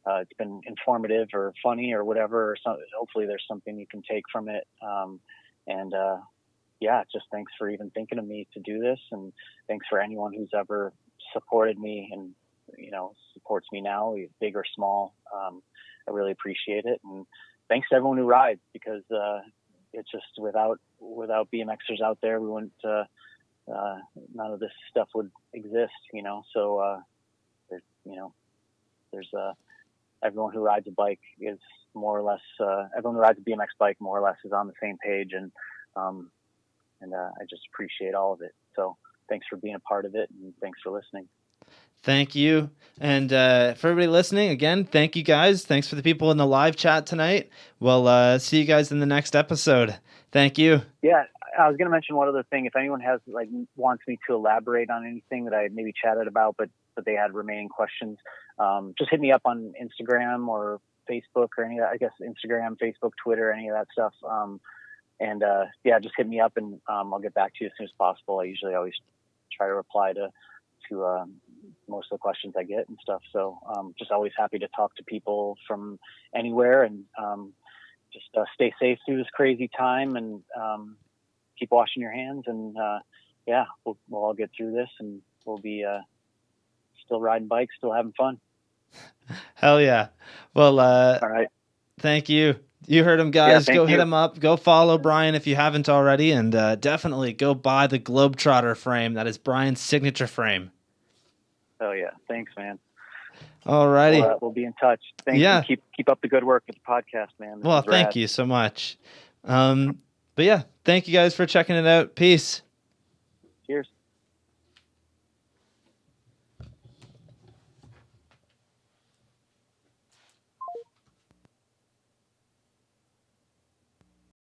it's been informative or funny or whatever. Or hopefully there's something you can take from it. Just thanks for even thinking of me to do this, and thanks for anyone who's ever supported me and supports me now, big or small. I really appreciate it, and thanks to everyone who rides, because it's just without BMXers out there, we wouldn't none of this stuff would exist. So there's everyone who rides a bike is more or less everyone who rides a BMX bike more or less is on the same page, and I just appreciate all of it. So thanks for being a part of it, and thanks for listening. Thank you. And for everybody listening, again, thank you guys. Thanks for the people in the live chat tonight. We'll see you guys in the next episode. Thank you. Yeah, I was going to mention one other thing. If anyone wants me to elaborate on anything that I maybe chatted about, but they had remaining questions, just hit me up on Instagram or Facebook, or any of that. I guess Instagram, Facebook, Twitter, any of that stuff. Just hit me up, and I'll get back to you as soon as possible. I usually always try to reply to most of the questions I get and stuff. So just always happy to talk to people from anywhere, and just stay safe through this crazy time, and keep washing your hands, and we'll all get through this, and we'll be still riding bikes, still having fun. Hell yeah. Well, all right. Thank you. You heard him, guys. Yeah, go hit him up. Go follow Brian if you haven't already, and definitely go buy the Globetrotter frame. That is Brian's signature frame. Oh yeah, thanks, man. All righty. We'll be in touch. Thanks. Yeah. Keep up the good work with the podcast, man. Well, thank you so much. But yeah, thank you guys for checking it out. Peace. Cheers.